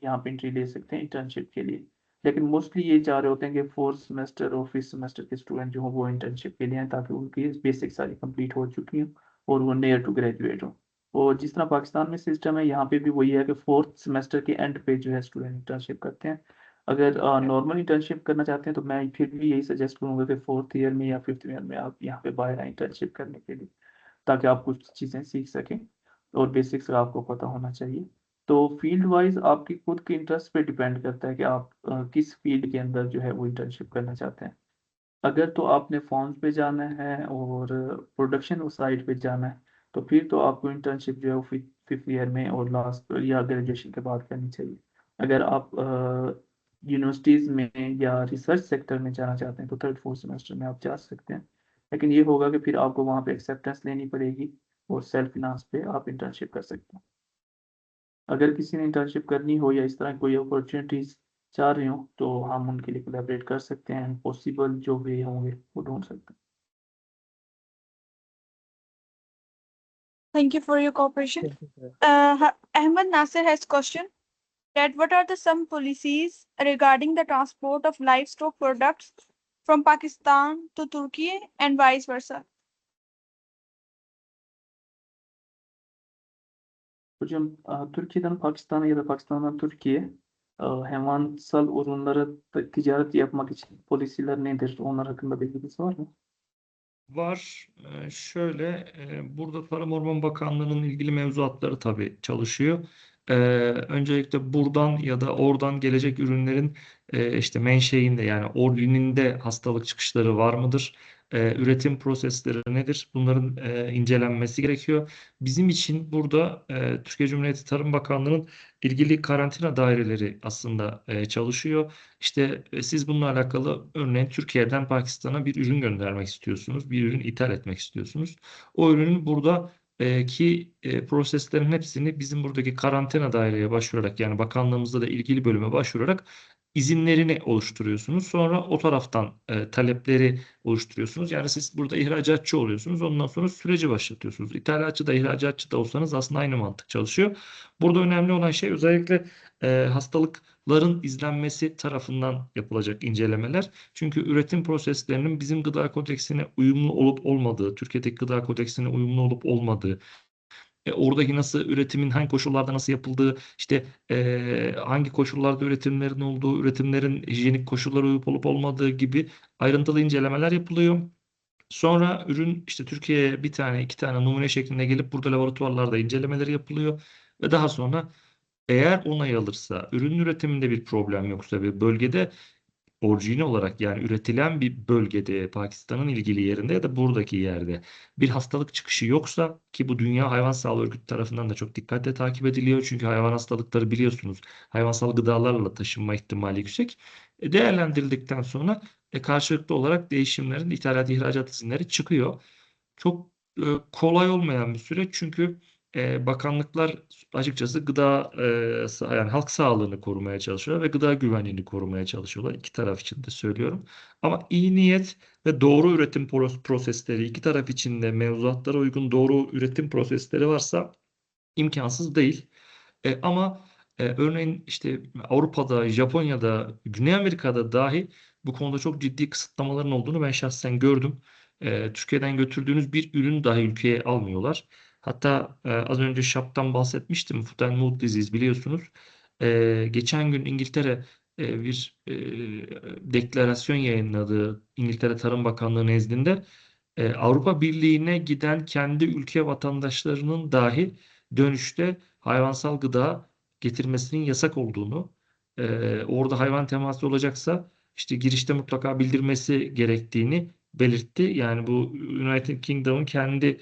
यहाँ पे एंट्री ले सकते हैं इंटर्नशिप के लिए। लेकिन मोस्टली ये चाह रहे होते हैं कि 4th सेमेस्टर और 5th सेमेस्टर के स्टूडेंट जो हो वो इंटर्नशिप के लिए आए ताकि उनकी बेसिक सारी कंप्लीट हो चुकी हो और वो नियर टू ग्रेजुएट हो। और जिस तरह पाकिस्तान में सिस्टम है यहाँ पे भी वही है कि 4th सेमेस्टर के एंड पे जो है स्टूडेंट इंटर्नशिप करते हैं। अगर नॉर्मल इंटर्नशिप करना चाहते हैं तो मैं फिर भी यही सजेस्ट करूँगा कि 4th ईयर में या 5th ईयर में आप यहाँ पे बाहर आए इंटर्नशिप करने के लिए, ताकि आप कुछ चीज़ें सीख सकें, और बेसिक्स का आपको पता होना चाहिए। तो फील्ड वाइज आपकी खुद के इंटरेस्ट पे डिपेंड करता है कि आप किस फील्ड के अंदर जो है वो इंटर्नशिप करना चाहते हैं। अगर तो आपने फॉर्म्स पे जाना है और प्रोडक्शन साइड पे जाना है तो फिर तो आपको इंटर्नशिप जो है वो 5th ईयर में और लास्ट या ग्रेजुएशन के बाद करनी चाहिए। अगर आप यूनिवर्सिटीज़ में या रिसर्च सेक्टर में जाना चाहते हैं तो 3rd 4th सेमेस्टर में आप जा सकते हैं। लेकिन ये होगा कि फिर आपको वहाँ पे एक्सेप्टेंस लेनी पड़ेगी और सेल्फ फिनांस पे आप इंटर्नशिप कर सकते हैं। अगर किसी ने इंटर्नशिप करनी हो या इस तरह कोई अपॉर्चुनिटीज चाह रहे हो तो हम उनके लिए कोलैबोरेट कर सकते हैं, पॉसिबल जो वे होंगे वो ढूंढ सकते हैं। Thank you for your cooperation. Thank you, sir. Ahmed Nasser has question that what are the some policies regarding the transport of livestock products from Pakistan to Turkey and vice versa? Hocam Türkiye'den Pakistan'a ya da Pakistan'dan Türkiye'ye hayvansal ürünleri ticaret yapmak için polisiler nedir? Onlar hakkında bilginiz var mı? Var. Şöyle, burada Tarım Orman Bakanlığı'nın ilgili mevzuatları tabii çalışıyor. Öncelikle buradan ya da oradan gelecek ürünlerin işte menşeinde yani orijininde hastalık çıkışları var mıdır? Üretim prosesleri nedir? Bunların incelenmesi gerekiyor. Bizim için burada Türkiye Cumhuriyeti Tarım Bakanlığı'nın ilgili karantina daireleri aslında çalışıyor. İşte siz bununla alakalı örneğin Türkiye'den Pakistan'a bir ürün göndermek istiyorsunuz, bir ürün ithal etmek istiyorsunuz. O ürünün burada ki proseslerin hepsini bizim buradaki karantina daireye başvurarak yani bakanlığımızda da ilgili bölüme başvurarak izinlerini oluşturuyorsunuz. Sonra o taraftan talepleri oluşturuyorsunuz. Yani siz burada ihracatçı oluyorsunuz. Ondan sonra süreci başlatıyorsunuz. İthalatçı da ihracatçı da olsanız aslında aynı mantık çalışıyor. Burada önemli olan şey özellikle hastalıkların izlenmesi tarafından yapılacak incelemeler. Çünkü üretim proseslerinin bizim gıda kodeksine uyumlu olup olmadığı, Türkiye'deki gıda kodeksine uyumlu olup olmadığı, oradaki nasıl üretimin hangi koşullarda nasıl yapıldığı, işte hangi koşullarda üretimlerin olduğu, üretimlerin hijyenik koşullara uyup olup olmadığı gibi ayrıntılı incelemeler yapılıyor. Sonra ürün işte Türkiye'ye bir tane iki tane numune şeklinde gelip burada laboratuvarlarda incelemeleri yapılıyor ve daha sonra eğer onay alırsa, ürün üretiminde bir problem yoksa ve bölgede orijini olarak yani üretilen bir bölgede Pakistan'ın ilgili yerinde ya da buradaki yerde bir hastalık çıkışı yoksa ki bu Dünya Hayvan Sağlığı Örgütü tarafından da çok dikkatle takip ediliyor. Çünkü hayvan hastalıkları biliyorsunuz hayvansal gıdalarla taşınma ihtimali yüksek. Değerlendirildikten sonra karşılıklı olarak değişimlerin ithalat ihracat izinleri çıkıyor. Çok kolay olmayan bir süreç çünkü bakanlıklar açıkçası gıda yani halk sağlığını korumaya çalışıyorlar ve gıda güvenliğini korumaya çalışıyorlar. İki taraf için de söylüyorum. Ama iyi niyet ve doğru üretim prosesleri iki taraf için de mevzuatlara uygun doğru üretim prosesleri varsa imkansız değil. Ama örneğin işte Avrupa'da, Japonya'da, Güney Amerika'da dahi bu konuda çok ciddi kısıtlamaların olduğunu ben şahsen gördüm. Türkiye'den götürdüğünüz bir ürün dahi ülkeye almıyorlar. Hatta az önce SHAP'tan bahsetmiştim. Foot and Mouth Disease biliyorsunuz. Geçen gün İngiltere bir deklarasyon yayınladı. İngiltere Tarım Bakanlığı nezdinde. Avrupa Birliği'ne giden kendi ülke vatandaşlarının dahi dönüşte hayvansal gıda getirmesinin yasak olduğunu, orada hayvan teması olacaksa işte girişte mutlaka bildirmesi gerektiğini belirtti. Yani bu United Kingdom'un kendi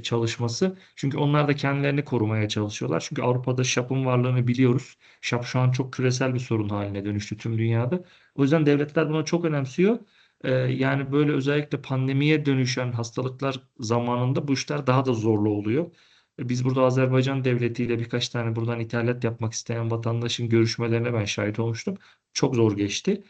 çalışması. Çünkü onlar da kendilerini korumaya çalışıyorlar. Çünkü Avrupa'da SHAP'ın varlığını biliyoruz. SHAP şu an çok küresel bir sorun haline dönüştü tüm dünyada. O yüzden devletler buna çok önemsiyor. Yani böyle özellikle pandemiye dönüşen hastalıklar zamanında bu işler daha da zorlu oluyor. Biz burada Azerbaycan devletiyle birkaç tane buradan ithalat yapmak isteyen vatandaşın görüşmelerine ben şahit olmuştum. Çok zor geçti.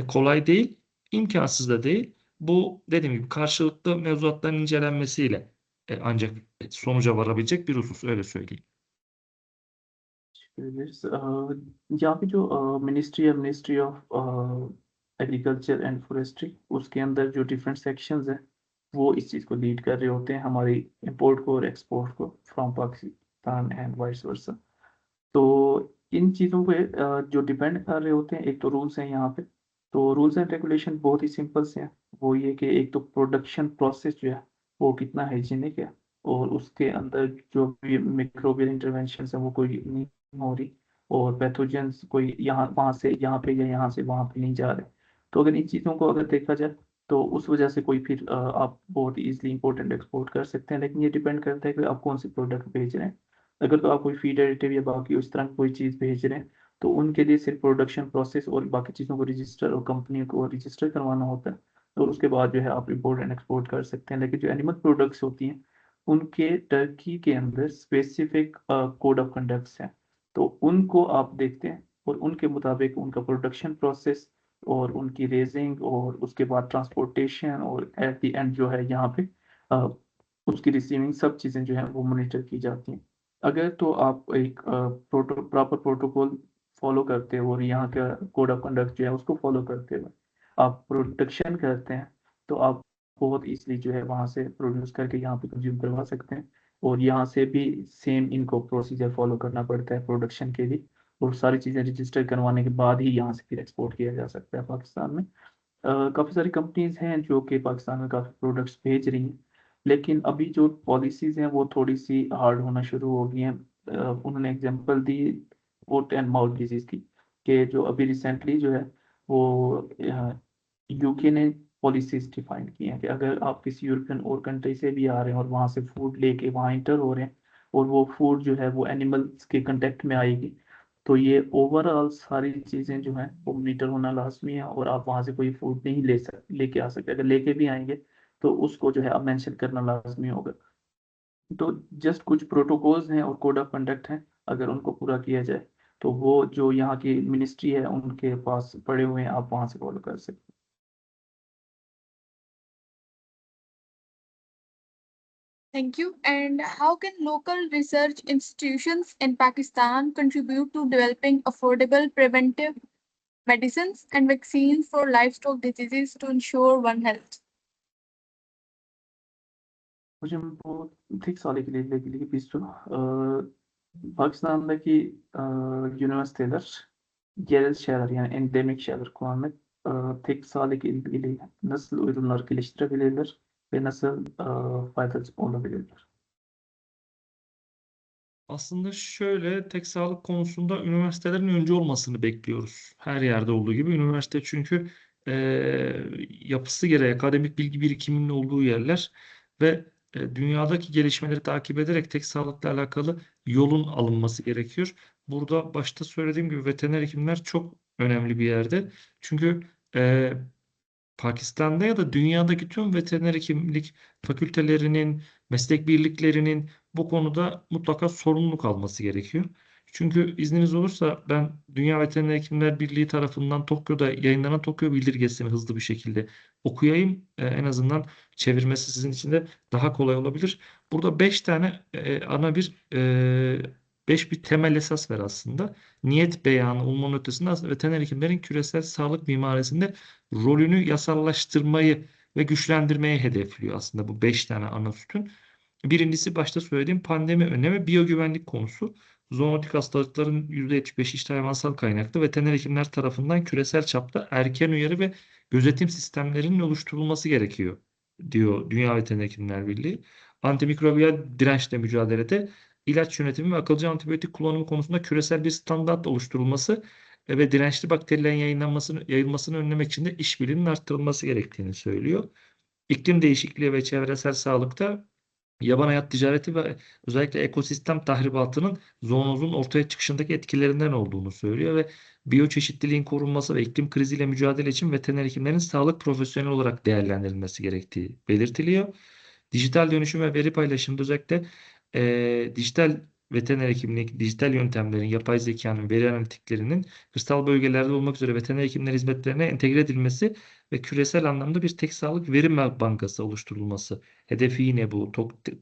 Kolay değil, imkansız da değil. Bu dediğim gibi karşılıklı mevzuatların incelenmesiyle ancak sonuca varabilecek bir husus öyle söyleyeyim. Teşekkür ederiz. यहाँ पे जो ministry of agriculture and forestry उसके अंदर जो different sections हैं वो इस चीज़ को लीड कर रहे होते हैं हमारी इंपोर्ट को और एक्सपोर्ट को from Pakistan and vice versa. तो इन चीज़ों पे जो डिपेंड कर रहे होते हैं एक तो रूल्स हैं यहाँ पे। तो रूल्स एंड रेगुलेशन बहुत ही सिंपल से हैं। वो ये कि एक तो प्रोडक्शन प्रोसेस जो है वो कितना हाइजीनिक है और उसके अंदर जो भी मिक्रोबियल इंटरवेंशन है वो कोई नहीं हो रही और पैथोजेंस कोई यहाँ वहाँ से यहाँ पे या यहाँ से वहाँ पे नहीं जा रहे। तो अगर इन चीज़ों को अगर देखा जाए तो उस वजह से कोई फिर आप बहुत ईजिली इंपोर्ट एंड एक्सपोर्ट कर सकते हैं। लेकिन ये डिपेंड करता है कि आप कौन सी प्रोडक्ट भेज रहे हैं। अगर तो आप कोई फीड एडिटिव या बाकी उस तरह की कोई चीज़ भेज रहे हैं तो उनके लिए सिर्फ प्रोडक्शन प्रोसेस और बाकी चीज़ों को रजिस्टर और कंपनी को रजिस्टर करवाना होता है और उसके बाद जो है आप इंपोर्ट एंड एक्सपोर्ट कर सकते हैं। लेकिन जो एनिमल प्रोडक्ट्स होती हैं उनके टर्की के अंदर स्पेसिफिक कोड ऑफ कंडक्ट्स हैं। तो उनको आप देखते हैं और उनके मुताबिक उनका प्रोडक्शन प्रोसेस और उनकी रेजिंग और उसके बाद ट्रांसपोर्टेशन और एट द एंड जो है यहाँ पे उसकी रिसीविंग सब चीज़ें जो है वो मॉनिटर की जाती हैं। अगर तो आप एक प्रॉपर प्रोटोकॉल फॉलो करते हो और यहाँ का कोड ऑफ कंडक्ट जो है उसको फॉलो करते हुए आप प्रोडक्शन करते हैं तो आप बहुत ईजिली जो है वहाँ से प्रोड्यूस करके यहाँ पे कंज्यूम करवा सकते हैं और यहाँ से भी सेम इनको प्रोसीजर फॉलो करना पड़ता है प्रोडक्शन के लिए, और सारी चीज़ें रजिस्टर करवाने के बाद ही यहाँ से फिर एक्सपोर्ट किया जा सकता है पाकिस्तान में। काफ़ी सारी कंपनीज हैं जो कि पाकिस्तान में काफ़ी प्रोडक्ट्स भेज रही हैं, लेकिन अभी जो पॉलिसीज़ हैं वो थोड़ी सी हार्ड होना शुरू हो गई हैं। उन्होंने example the foot and mouth disease की, कि जो अभी रिसेंटली जो है वो यूके ने पॉलिसीज डिफाइन की हैं कि अगर आप किसी यूरोपियन और कंट्री से भी आ रहे हैं और वहाँ से फूड लेके वहाँ इंटर हो रहे हैं और वो फूड जो है वो एनिमल्स के कंटेक्ट में आएगी, तो ये ओवरऑल सारी चीज़ें जो हैं वो मॉनिटर होना लाजमी है, और आप वहाँ से कोई फूड नहीं लेके आ सकते। अगर लेके भी आएंगे तो उसको जो है आप मेंशन करना लाजमी होगा। तो जस्ट कुछ प्रोटोकॉल्स हैं और कोड ऑफ कंडक्ट हैं, अगर उनको पूरा किया जाए तो वो जो यहाँ की मिनिस्ट्री है उनके पास पड़े हुए हैं, आप वहाँ से फॉलो कर सकते हैं। Thank you. And how can local research institutions in Pakistan contribute to developing affordable preventive medicines and vaccines for livestock diseases to ensure one health? Hocam bu tek sağlık ile ilgili bir soru. Pakistan'daki üniversiteler yerel şeyler, yani endemik şeyler kullanmak, tek sağlık ile ilgili nasıl ürünler geliştirebilirler ve nasıl faydalı olabilirler? Aslında şöyle, tek sağlık konusunda üniversitelerin öncü olmasını bekliyoruz. Her yerde olduğu gibi üniversite çünkü yapısı gereği akademik bilgi birikiminin olduğu yerler ve dünyadaki gelişmeleri takip ederek tek sağlıkla alakalı yolun alınması gerekiyor. Burada başta söylediğim gibi veteriner hekimler çok önemli bir yerde. Çünkü e, Pakistan'da ya da dünyadaki tüm veteriner hekimlik fakültelerinin, meslek birliklerinin bu konuda mutlaka sorumluluk alması gerekiyor. Çünkü izniniz olursa ben Dünya Veteriner Hekimler Birliği tarafından Tokyo'da yayınlanan Tokyo bildirgesini hızlı bir şekilde okuyayım. En azından çevirmesi sizin için de daha kolay olabilir. Burada 5 tane ana bir 5 bir temel esas var aslında. Niyet beyanı olmanın ötesinde aslında veteriner hekimlerin küresel sağlık mimarisinde rolünü yasallaştırmayı ve güçlendirmeyi hedefliyor aslında bu 5 tane ana sütun. Birincisi başta söylediğim pandemi önleme, biyogüvenlik konusu. Zoonotik hastalıkların %75'i işte hayvansal kaynaklı, veteriner hekimler tarafından küresel çapta erken uyarı ve gözetim sistemlerinin oluşturulması gerekiyor diyor Dünya Veteriner Hekimler Birliği. Antimikrobiyal dirençle mücadelede ilaç yönetimi ve akılcı antibiyotik kullanımı konusunda küresel bir standart oluşturulması ve dirençli bakterilerin yayılmasını önlemek için de işbirliğinin arttırılması gerektiğini söylüyor. İklim değişikliği ve çevresel sağlıkta yaban hayat ticareti ve özellikle ekosistem tahribatının zoonozun ortaya çıkışındaki etkilerinden olduğunu söylüyor ve biyoçeşitliliğin korunması ve iklim kriziyle mücadele için veteriner hekimlerin sağlık profesyoneli olarak değerlendirilmesi gerektiği belirtiliyor. Dijital dönüşüm ve veri paylaşımında özellikle dijital veteriner hekimlik, dijital yöntemlerin, yapay zekanın, veri analitiklerinin kırsal bölgelerde olmak üzere veteriner hekimler hizmetlerine entegre edilmesi ve küresel anlamda bir tek sağlık veri bankası oluşturulması. Hedefi yine bu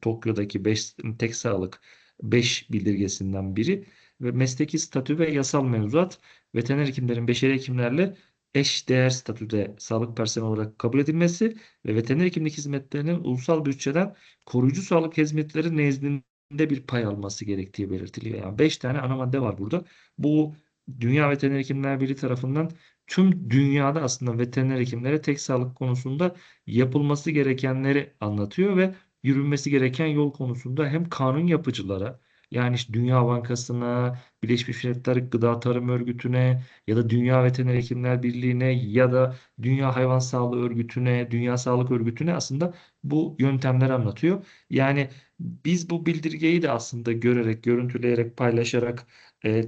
Tokyo'daki 5 tek sağlık 5 bildirgesinden biri ve mesleki statü ve yasal mevzuat veteriner hekimlerin beşeri hekimlerle eş değer statüde sağlık personeli olarak kabul edilmesi ve veteriner hekimlik hizmetlerinin ulusal bütçeden koruyucu sağlık hizmetleri nezdinde bir pay alması gerektiği belirtiliyor. Yani 5 tane ana madde var burada. Bu Dünya Veteriner Hekimler Birliği tarafından tüm dünyada aslında veteriner hekimlere tek sağlık konusunda yapılması gerekenleri anlatıyor ve yürünmesi gereken yol konusunda hem kanun yapıcılara, yani işte Dünya Bankası'na, Birleşmiş Milletler Gıda Tarım Örgütü'ne ya da Dünya Veteriner Hekimler Birliği'ne ya da Dünya Hayvan Sağlığı Örgütü'ne, Dünya Sağlık Örgütü'ne aslında bu yöntemleri anlatıyor. Yani biz bu bildirgeyi de aslında görerek, görüntüleyerek, paylaşarak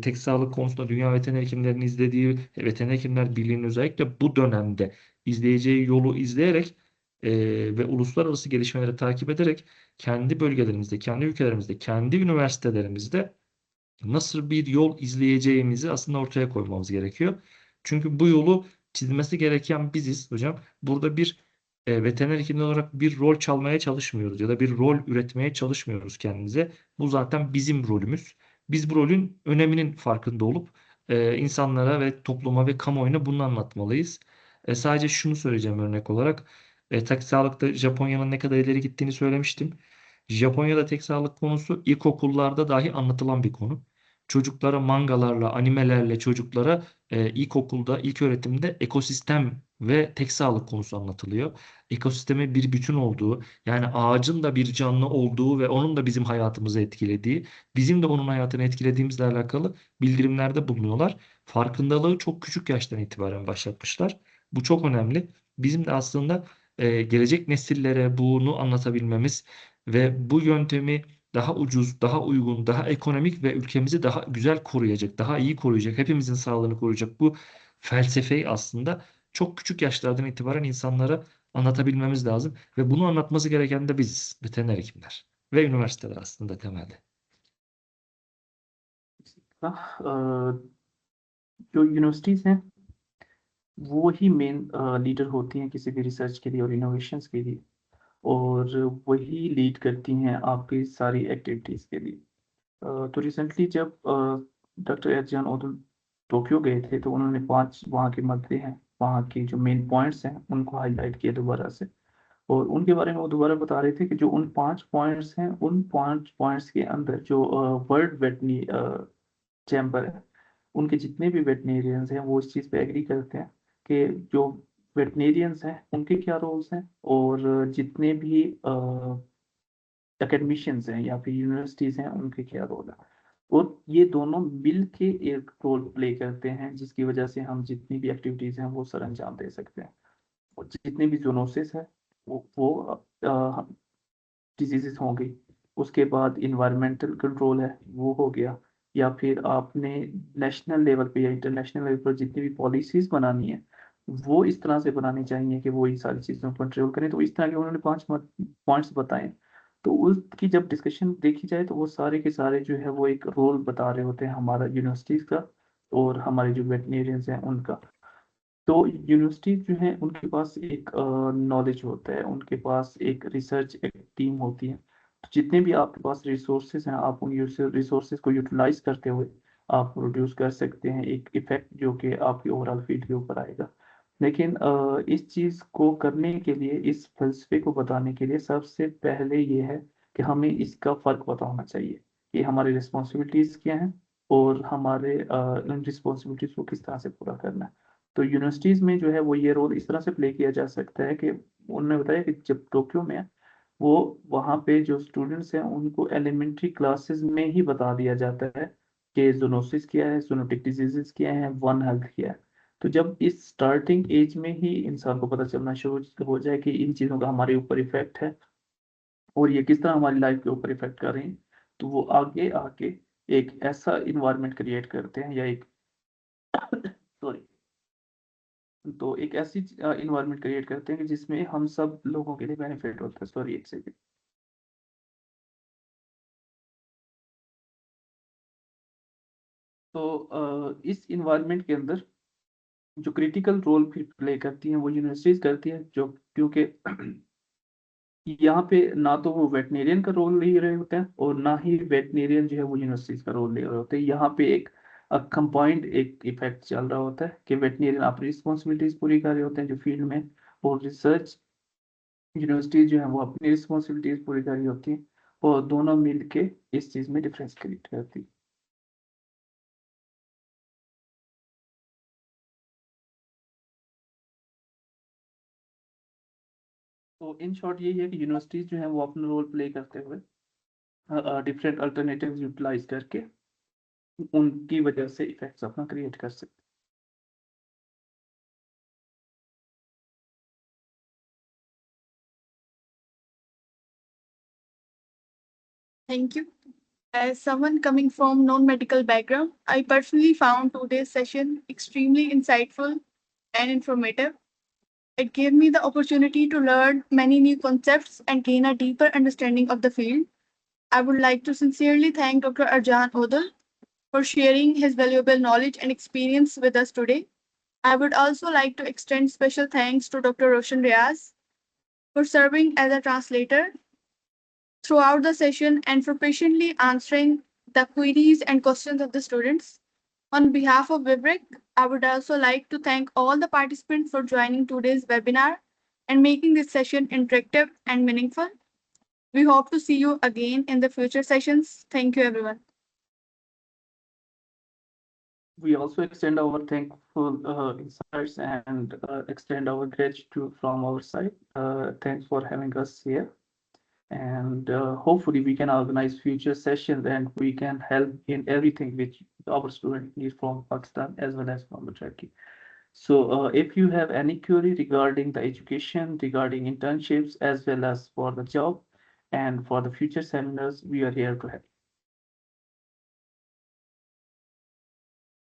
tek sağlık konusunda Dünya Veteriner Hekimlerinin izlediği, Veteriner Hekimler Birliği'nin özellikle bu dönemde izleyeceği yolu izleyerek ve uluslararası gelişmeleri takip ederek kendi bölgelerimizde, kendi ülkelerimizde, kendi üniversitelerimizde nasıl bir yol izleyeceğimizi aslında ortaya koymamız gerekiyor. Çünkü bu yolu çizmesi gereken biziz hocam. Burada bir veteriner hekimler olarak bir rol çalmaya çalışmıyoruz ya da bir rol üretmeye çalışmıyoruz kendimize. Bu zaten bizim rolümüz. Biz bu rolün öneminin farkında olup insanlara ve topluma ve kamuoyuna bunu anlatmalıyız. Sadece şunu söyleyeceğim örnek olarak. Sağlıkta Japonya'nın ne kadar ileri gittiğini söylemiştim. Japonya'da tek sağlık konusu ilkokullarda dahi anlatılan bir konu. Çocuklara mangalarla, animelerle çocuklara ilkokulda, ilköğretimde ekosistem ve tek sağlık konusu anlatılıyor. Ekosisteme bir bütün olduğu, yani ağacın da bir canlı olduğu ve onun da bizim hayatımızı etkilediği, bizim de onun hayatını etkilediğimizle alakalı bildirimlerde bulunuyorlar. Farkındalığı çok küçük yaştan itibaren başlatmışlar. Bu çok önemli. Bizim de aslında gelecek nesillere bunu anlatabilmemiz ve bu yöntemi daha ucuz, daha uygun, daha ekonomik ve ülkemizi daha güzel koruyacak, daha iyi koruyacak, hepimizin sağlığını koruyacak bu felsefeyi aslında çok küçük yaşlardan itibaren insanlara anlatabilmemiz lazım. Ve bunu anlatması gereken de biz, veteriner hekimler ve üniversiteler aslında temelde. जो universities हैं वो ही main leader होती हैं किसी भी research के लिए और इनोवेशंस के लिए, और वही लीड करती हैं आपकी सारी एक्टिविटीज़ के लिए। तो रिसेंटली जब डॉक्टर एर्जान ओदुल टोक्यो गए थे तो उन्होंने 5 वहाँ के मुद्दे हैं, वहाँ के जो मेन पॉइंट्स हैं उनको हाईलाइट किया दोबारा से, और उनके बारे में वो दोबारा बता रहे थे कि जो उन 5 पॉइंट्स हैं, उन 5 पॉइंट्स के अंदर जो वर्ल्ड वेटरनरी चैम्बर है, उनके जितने भी वेटनेरियंस हैं वो इस चीज़ पे एग्री करते हैं कि जो वेटनेरियंस हैं उनके क्या रोल्स हैं, और जितने भी एकेडमिशियंस हैं या फिर यूनिवर्सिटीज़ हैं उनके क्या रोल है, और ये दोनों मिल के एक रोल प्ले करते हैं जिसकी वजह से हम जितनी भी एक्टिविटीज़ हैं वो सर अंजाम दे सकते हैं। और जितने भी जोनोसिस है वो डिजीजेस होंगी, उसके बाद इन्वायरमेंटल कंट्रोल है वो हो गया, या फिर आपने नेशनल लेवल पे या इंटरनेशनल लेवल पर जितनी भी पॉलिसीज बनानी है वो इस तरह से बनानी चाहिए कि वो इन सारी चीज़ों को कंट्रोल करें। तो इस तरह के उन्होंने 5 पॉइंट्स बताए। तो उसकी जब डिस्कशन देखी जाए तो वो सारे के सारे जो है वो एक रोल बता रहे होते हैं हमारा यूनिवर्सिटीज़ का और हमारे जो वेटनेरियंस हैं उनका। तो यूनिवर्सिटीज जो हैं उनके पास एक नॉलेज होता है, उनके पास एक रिसर्च एक टीम होती है। तो जितने भी आपके पास रिसोर्सेज हैं आप उन रिसोर्सेज को यूटिलाइज करते हुए आप प्रोड्यूस कर सकते हैं एक इफेक्ट जो कि आपकी ओवरऑल फील्ड के ऊपर आएगा। लेकिन इस चीज़ को करने के लिए, इस फलसफे को बताने के लिए सबसे पहले ये है कि हमें इसका फ़र्क पता होना चाहिए कि हमारी रिस्पॉन्सिबिलिटीज़ क्या हैं और हमारे उन रिस्पॉन्सिबिलिटीज़ को किस तरह से पूरा करना है। तो यूनिवर्सिटीज़ में जो है वो ये रोल इस तरह से प्ले किया जा सकता है कि उन्होंने बताया कि जब टोक्यो में है वो वहाँ पे जो स्टूडेंट्स हैं उनको एलिमेंट्री क्लासेस में ही बता दिया जाता है कि जूनोसिस क्या है, जूनोटिक डिजीजेस क्या है, वन हेल्थ क्या है। तो जब इस स्टार्टिंग एज में ही इंसान को पता चलना शुरू हो जाए कि इन चीज़ों का हमारे ऊपर इफेक्ट है और ये किस तरह हमारी लाइफ के ऊपर इफेक्ट कर रही हैं, तो वो आगे आके एक ऐसा इन्वायरमेंट क्रिएट करते हैं या एक सॉरी तो एक ऐसी इन्वायरमेंट क्रिएट करते हैं कि जिसमें हम सब लोगों के लिए बेनिफिट होता है। सॉरी एक सेकेंड। तो इस इन्वायरमेंट के अंदर जो क्रिटिकल रोल फिर प्ले करती हैं वो यूनिवर्सिटीज करती है, जो क्योंकि यहाँ पे ना तो वो वेटनेरियन का रोल ले रहे होते हैं और ना ही वेटनेरियन जो है वो यूनिवर्सिटीज का रोल ले रहे होते हैं। यहाँ पे एक कंबाइंड एक इफेक्ट चल रहा होता है कि वेटनेरियन अपनी रिस्पॉन्सिबिलिटीज पूरी कर रहे होते हैं जो फील्ड में, और रिसर्च यूनिवर्सिटीज जो है वो अपनी रिस्पॉन्सिबिलिटीज पूरी कर रही होती हैं, और दोनों मिल के इस चीज़ में डिफरेंस क्रिएट करती है। तो इन शॉर्ट यही है कि यूनिवर्सिटीज जो है वो अपना रोल प्ले करते हुए डिफरेंट अल्टरनेटिव्स यूटिलाइज करके उनकी वजह से इफेक्ट्स अपना क्रिएट कर सकते हैं। Thank you. As someone coming from non-medical background, I personally found today's session extremely insightful and informative. It gave me the opportunity to learn many new concepts and gain a deeper understanding of the field. I would like to sincerely thank Dr. Arjan Odul for sharing his valuable knowledge and experience with us today. I would also like to extend special thanks to Dr. Roshan Riaz for serving as a translator throughout the session and for patiently answering the queries and questions of the students. On behalf of Vivek, I would also like to thank all the participants for joining today's webinar and making this session interactive and meaningful. We hope to see you again in the future sessions. Thank you, everyone. We also extend our thankful insights and extend our gratitude from our side. Thanks for having us here. And hopefully we can organize future sessions and we can help in everything which our students need from Pakistan as well as from Turkey. So if you have any query regarding the education, regarding internships, as well as for the job and for the future seminars, we are here to help.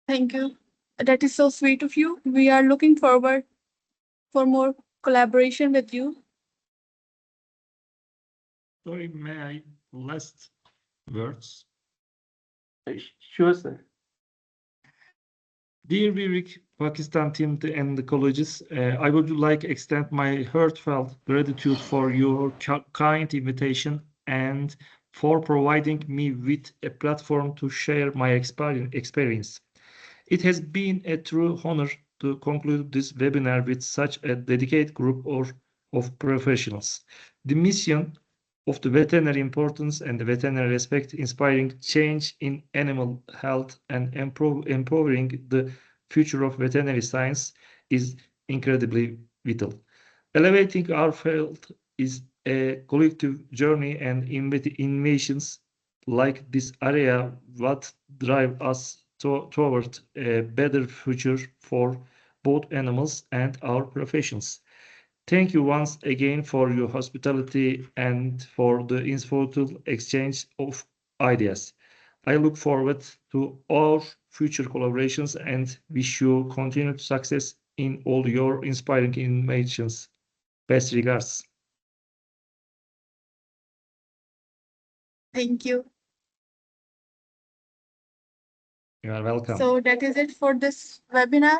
Thank you. That is so sweet of you. We are looking forward for more collaboration with you. Sorry, may I last words? Sure, sir. Dear Vivek, Pakistan team and the colleges, I would like to extend my heartfelt gratitude for your kind invitation and for providing me with a platform to share my experience. It has been a true honor to conclude this webinar with such a dedicated group of professionals. The mission of the veterinary importance and the veterinary respect, inspiring change in animal health and empowering the future of veterinary science is incredibly vital. Elevating our field is a collective journey, and innovations like this area what drive us toward a better future for both animals and our professions. Thank you once again for your hospitality and for the insightful exchange of ideas. I look forward to our future collaborations and wish you continued success in all your inspiring innovations. Best regards. Thank you. You are welcome. So that is it for this webinar.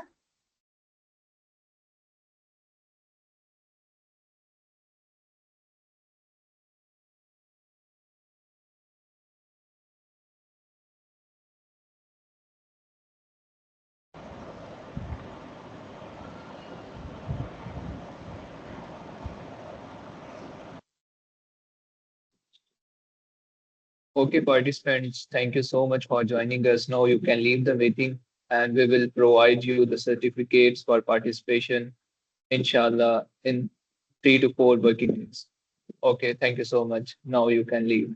Okay, participants, thank you so much for joining us. Now you can leave the meeting and we will provide you the certificates for participation, inshallah, in 3 to 4 working days. Okay, thank you so much. Now you can leave.